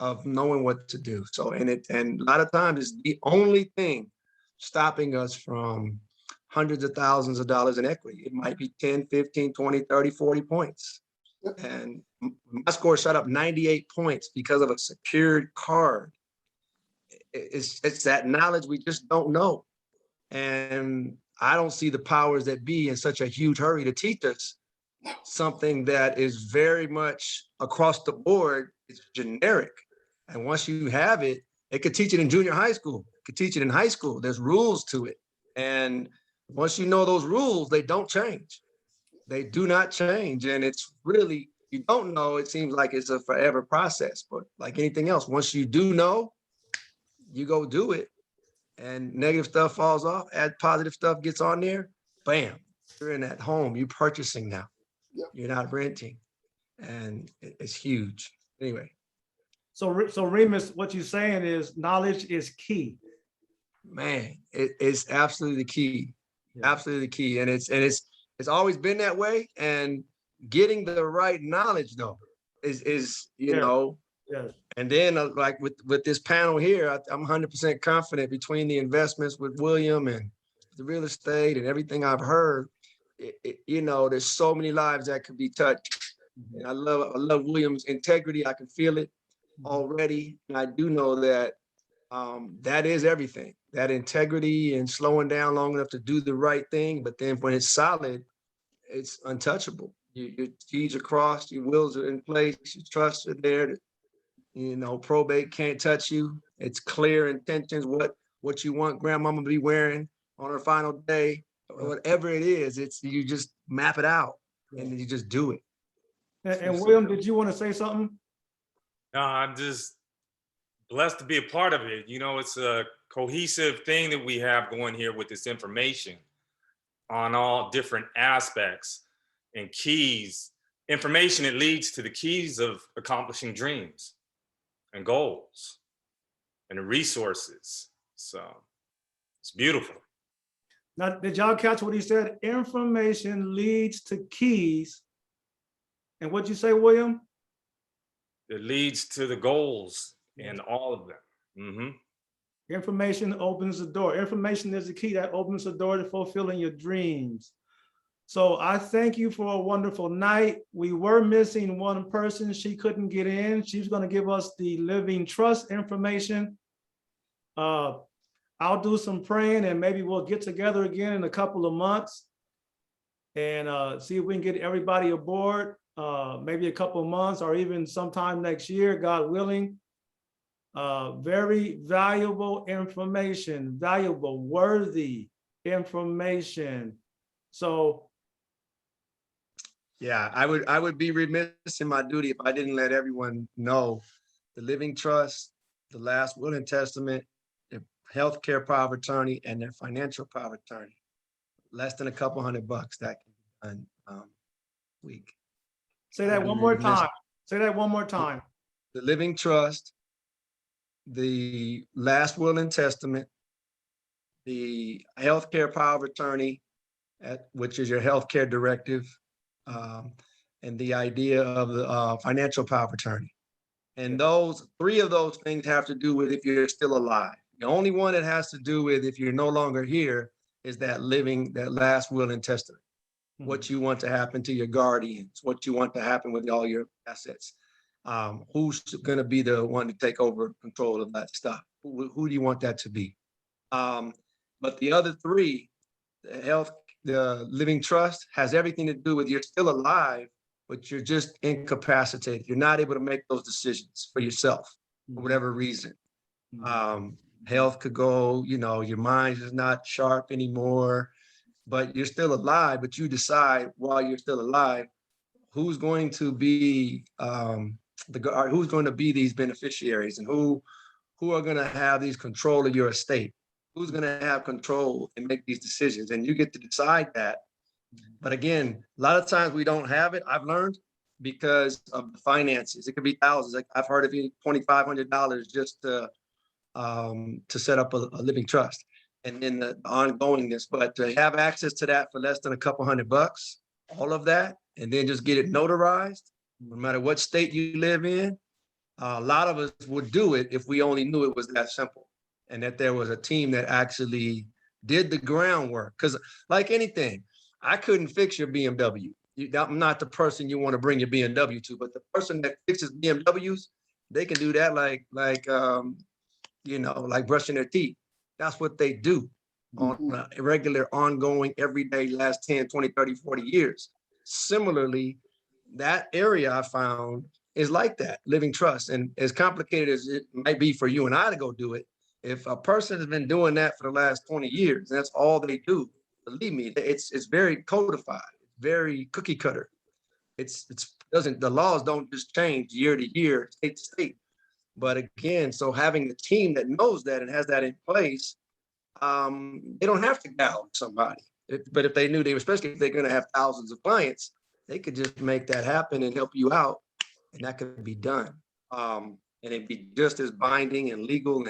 of knowing what to do. So, and a lot of times it's the only thing stopping us from hundreds of thousands of dollars in equity. It might be 10, 15, 20, 30, 40 points. And my score shot up 98 points because of a secured card. It's that knowledge we just don't know. And I don't see the powers that be in such a huge hurry to teach us something that is very much across the board. It's generic. And once you have it, they could teach it in junior high school, could teach it in high school. There's rules to it. And once you know those rules, they don't change. They do not change. And it's really, you don't know, it seems like it's a forever process. But like anything else, once you do know, you go do it. And negative stuff falls off, add positive stuff gets on there, bam, you're in that home, you're purchasing now. Yep. You're not renting. And it's huge. Anyway. So Remus, what you're saying is knowledge is key. Man, it's absolutely the key. Yeah. Absolutely the key. And it's always been that way. And getting the right knowledge though is you Yeah. know, Yes. and then like with this panel here, I'm 100% confident between the investments with William and the real estate and everything I've heard, you know, there's so many lives that could be touched. And I love William's integrity. I can feel it already. And I do know that that is everything, that integrity and slowing down long enough to do the right thing. But then when it's solid, it's untouchable. Your T's are crossed, your wills are in place, your trusts are there. You know, probate can't touch you. It's clear intentions, what you want grandmama to be wearing on her final day, or whatever it is, you just map it out and then you just do it. And William, did you want to say something? No, I'm just blessed to be a part of it. You know, it's a cohesive thing that we have going here with this information on all different aspects and keys. Information that leads to the keys of accomplishing dreams and goals and the resources. So it's beautiful. Now, did y'all catch what he said? Information leads to keys. And what'd you say, William? It leads to the goals and all of them. Mm-hmm. Information opens the door. Information is the key that opens the door to fulfilling your dreams. So I thank you for a wonderful night. We were missing one person. She couldn't get in. She's going to give us the living trust information. I'll do some praying and maybe we'll get together again in a couple of months and see if we can get everybody aboard, maybe a couple of months or even sometime next year, God willing. Very valuable information, valuable, worthy information. So yeah, I would be remiss in my duty if I didn't let everyone know the living trust, the last will and testament, their healthcare power of attorney, and their financial power of attorney. Less than a couple $100 that can be done week. say that one more time. Say that one more time. The living trust, the last will and testament, the healthcare power of attorney, which is your healthcare directive, and the idea of the financial power of attorney. And those three of those things have to do with if you're still alive. The only one that has to do with if you're no longer here is that last will and testament. What you want to happen to your guardians, what you want to happen with all your assets. Who's going to be the one to take over control of that stuff? Who do you want that to be? But the other three, the living trust, has everything to do with you're still alive, but you're just incapacitated. You're not able to make those decisions for yourself for whatever reason. Health could go, your mind is not sharp anymore, but you're still alive, but you decide while you're still alive, who's going to be who's going to be these beneficiaries, and who are going to have these control of your estate, who's going to have control and make these decisions, and you get to decide that. But again, a lot of times we don't have it. I've learned because of the finances. It could be thousands. Like I've heard of $2,500 just to set up a living trust, and then the ongoingness. But to have access to that for less than a couple $100, all of that, and then just get it notarized, no matter what state you live in, a lot of us would do it if we only knew it was that simple, and that there was a team that actually did the groundwork. Because like anything, I couldn't fix your BMW. I'm not the person you want to bring your BMW to, but the person that fixes BMWs, they can do that like brushing their teeth. That's what they do on a regular, ongoing, everyday, last 10, 20, 30, 40 years. Similarly, that area I found is like that, living trust. And as complicated as it might be for you and I to go do it, if a person has been doing that for the last 20 years, that's all they do, believe me, it's very codified, very cookie cutter. The laws don't just change year to year, state to state. But again, so having a team that knows that and has that in place, they don't have to gouge somebody. But if they knew especially if they're going to have thousands of clients, they could just make that happen and help you out, and that could be done. And it'd be just as binding and legal,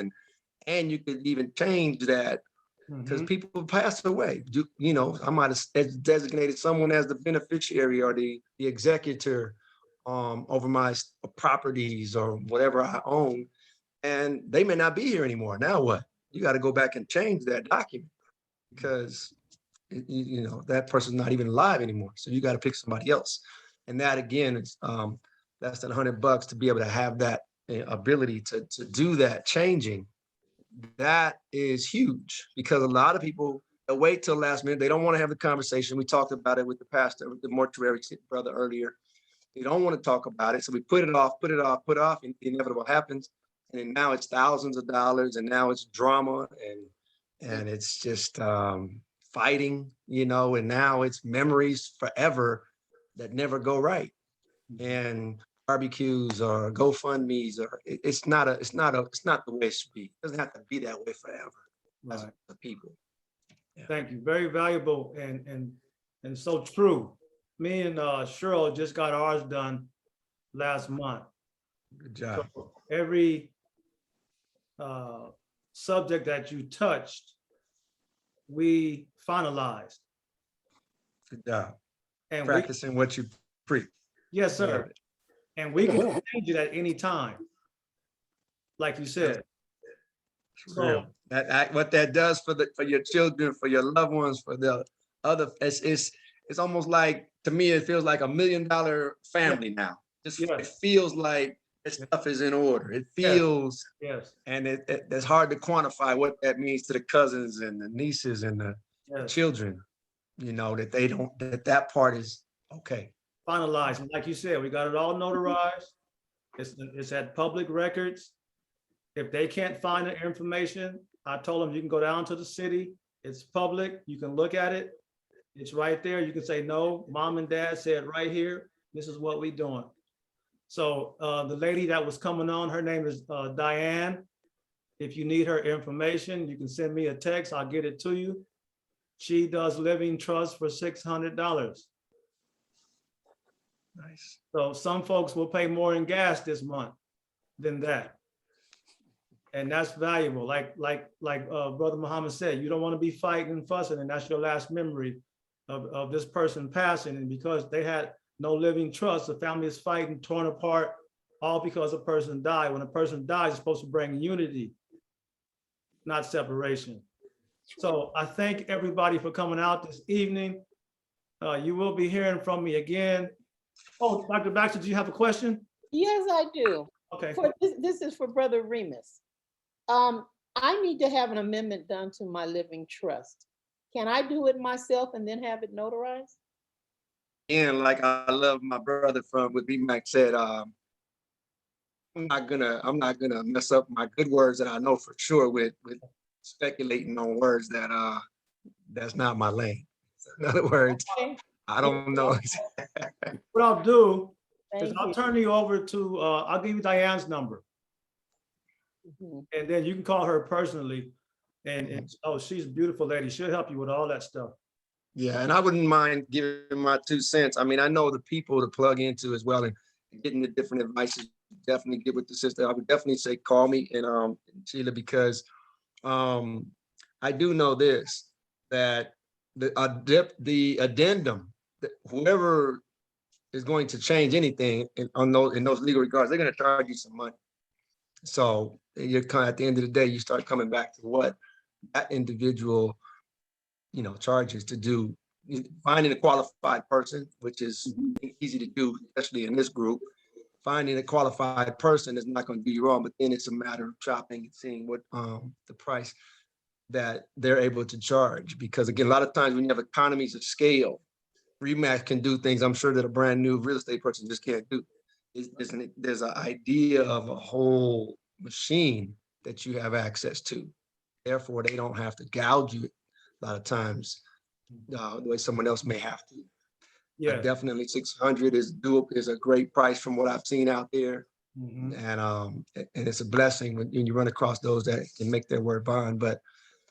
and you could even change that because people pass away. I might have designated someone as the beneficiary or the executor over my properties or whatever I own, and they may not be here anymore. Now what? You got to go back and change that document because that person's not even alive anymore. So you got to pick somebody else, and that again is less than $100 to be able to have that ability to do that changing. That is huge because a lot of people wait till last minute. They don't want to have the conversation. We talked about it with the pastor, with the mortuary brother earlier. They don't want to talk about it. So we put it off, and the inevitable happens. And then now it's thousands of dollars, and now it's drama, and it's just fighting, and now it's memories forever that never go right. And barbecues or GoFundMe's, or it's not the way it should be. It doesn't have to be that way forever. That's the people. Yeah. Thank you. Very valuable and so true. Me and Cheryl just got ours done last month. Good job. So every subject that you touched, we finalized. Good job. And practicing what you preach. Yes, sir. And we can change it at any time, like you said. So What that does for your children, for your loved ones, for the other, it's almost like, to me, it feels like $1 million family now. It feels like this stuff is in order. It feels, and it's hard to quantify what that means to the cousins and the nieces and the children, that they don't, that part is okay. Finalized. And like you said, we got it all notarized. It's at public records. If they can't find the information, I told them you can go down to the city. It's public. You can look at it. It's right there. You can say, no, mom and dad said right here, this is what we're doing. So the lady that was coming on, her name is Diane. If you need her information, you can send me a text. I'll get it to you. She does living trust for $600. Nice. So some folks will pay more in gas this month than that. And that's valuable. Like Brother Muhammad said, you don't want to be fighting and fussing, and that's your last memory of this person passing, and because they had no living trust, the family is fighting, torn apart, all because a person died. When a person dies, it's supposed to bring unity, not separation. So I thank everybody for coming out this evening. You will be hearing from me again. Oh, Dr. Baxter, do you have a question? Yes, I do. Okay. This is for Brother Remus. I need to have an amendment done to my living trust. Can I do it myself and then have it notarized? And like I love my brother from what B-Mac said, I'm not gonna mess up my good words that I know for sure with speculating on words that that's not my lane. In other words, Okay. I don't know. What I'll do is Thank I'll you. turn you over to, I'll give you Diane's number, Mhm. and then you can call her personally. And oh, she's a beautiful lady. She'll help you with all that stuff. Yeah, and I wouldn't mind giving my 2 cents. I mean, I know the people to plug into as well, and getting the different advices. Definitely get with the sister. I would definitely say call me and Sheila, because I do know this, that the addendum, that whoever is going to change anything in those legal regards, they're going to charge you some money. So you're kind of, at the end of the day, you start coming back to what that individual, charges to do, finding a qualified person, which is easy to do, especially in this group. Finding a qualified person is not going to do you wrong, but then it's a matter of shopping and seeing what the price that they're able to charge. Because again, a lot of times when you have economies of scale, RE/MAX can do things I'm sure that a brand new real estate person just can't do. There's an idea of a whole machine that you have access to. Therefore, they don't have to gouge you a lot of times the way someone else may have to. Yeah. Definitely 600 is a great price from what I've seen out there. Mhm. And it's a blessing when you run across those that can make their word bond. But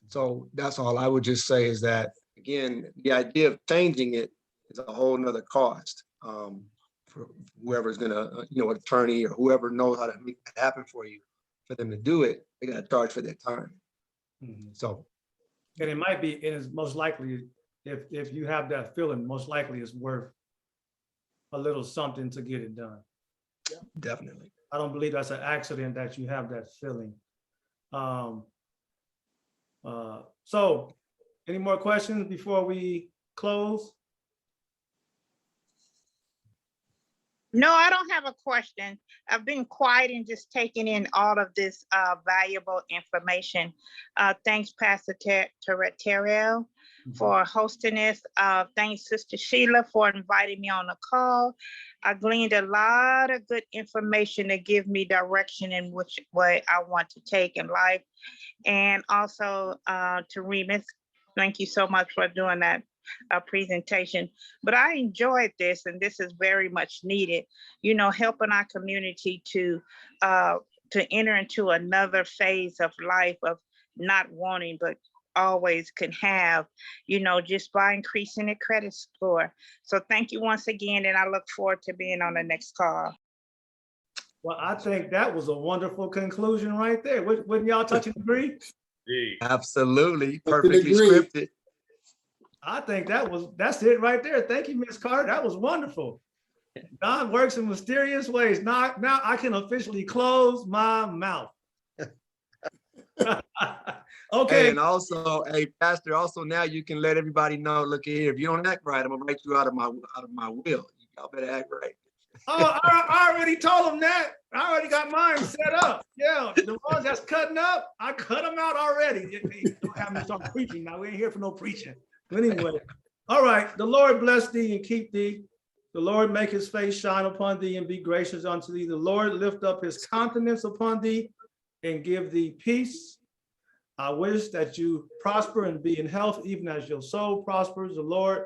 so that's all I would just say, is that, again, the idea of changing it is a whole nother cost for whoever's gonna, an attorney or whoever knows how to make that happen for you. For them to do it, they got to charge for their time. Mhm. So And it might be, and it's most likely, if you have that feeling, most likely it's worth a little something to get it done. definitely. I don't believe that's an accident that you have that feeling. So any more questions before we close? No, I don't have a question. I've been quiet and just taking in all of this valuable information. Thanks, Pastor Terrell, for hosting this. Thanks, Sister Sheila, for inviting me on the call. I gleaned a lot of good information to give me direction in which way I want to take in life. And also to Remus, thank you so much for doing that presentation. But I enjoyed this, and this is very much needed, helping our community to enter into another phase of life of not wanting, but always can have, just by increasing the credit score. So thank you once again, and I look forward to being on the next call. Well, I think that was a wonderful conclusion right there. Wouldn't y'all touch and agree? Absolutely. I can Perfectly agree. scripted. I think that's it right there. Thank you, Ms. Carter. That was wonderful. God works in mysterious ways. Now I can officially close my mouth. Okay. Hey, and also, Pastor, also now you can let everybody know, look here, if you don't act right, I'm gonna write you out of my will. Y'all better act right. Oh, I already told them that. I already got mine set up. Yeah, the ones that's cutting up, I cut them out already. Don't have me start preaching now. We ain't here for no preaching. But anyway, all right. The Lord bless thee and keep thee. The Lord make his face shine upon thee and be gracious unto thee. The Lord lift up his countenance upon thee and give thee peace. I wish that you prosper and be in health, even as your soul prospers. The Lord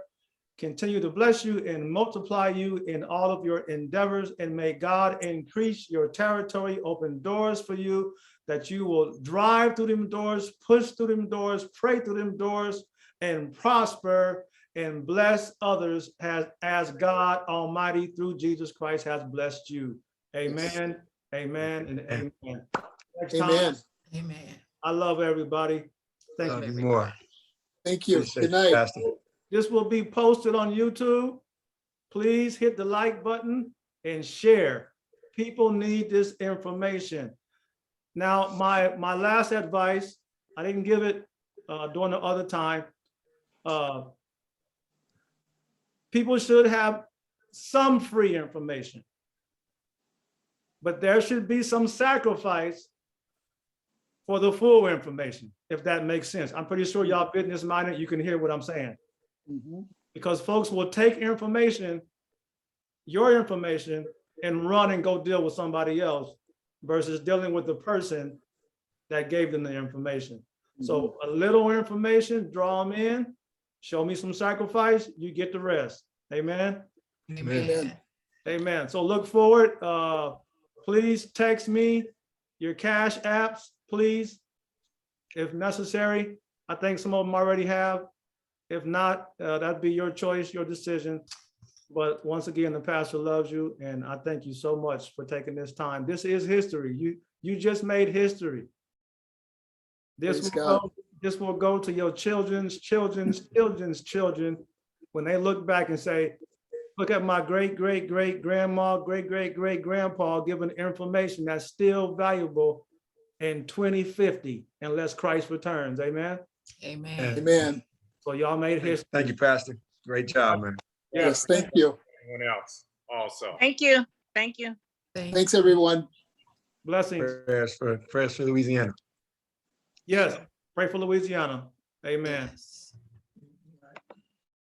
continue to bless you and multiply you in all of your endeavors, and may God increase your territory, open doors for you, that you will drive through them doors, push through them doors, pray through them doors, and prosper and bless others as God Almighty through Jesus Christ has blessed you. Amen, amen, and amen. Next time, Amen. Amen. I love everybody. Thank Love you. you more. Thank you. Appreciate Good night. Pastor. This will be posted on YouTube. Please hit the like button and share. People need this information. Now, my last advice, I didn't give it during the other time. People should have some free information, but there should be some sacrifice for the full information, if that makes sense. I'm pretty sure y'all business minded, you can hear what I'm saying. Because folks will take information, your information, and run and go deal with somebody else versus dealing with the person that gave them the information. So a little information, draw them in, show me some sacrifice, you get the rest. Amen. Amen. Amen. So look forward. Please text me your cash apps, please, if necessary. I think some of them already have. If not, that'd be your choice, your decision. But once again, the pastor loves you, and I thank you so much for taking this time. This is history. You just made history. This will go to your children's children when they look back and say, look at my great-great-great-grandma, great-great-great-grandpa giving information that's still valuable in 2050, unless Christ returns. Amen. Amen. Amen. So y'all made history. Thank you, Pastor. Great job, man. Yes, thank you. Anyone else also? Thank you. Thank you. Thanks, everyone. Blessings. Prayers for Louisiana. Yes, pray for Louisiana. Amen. Yes.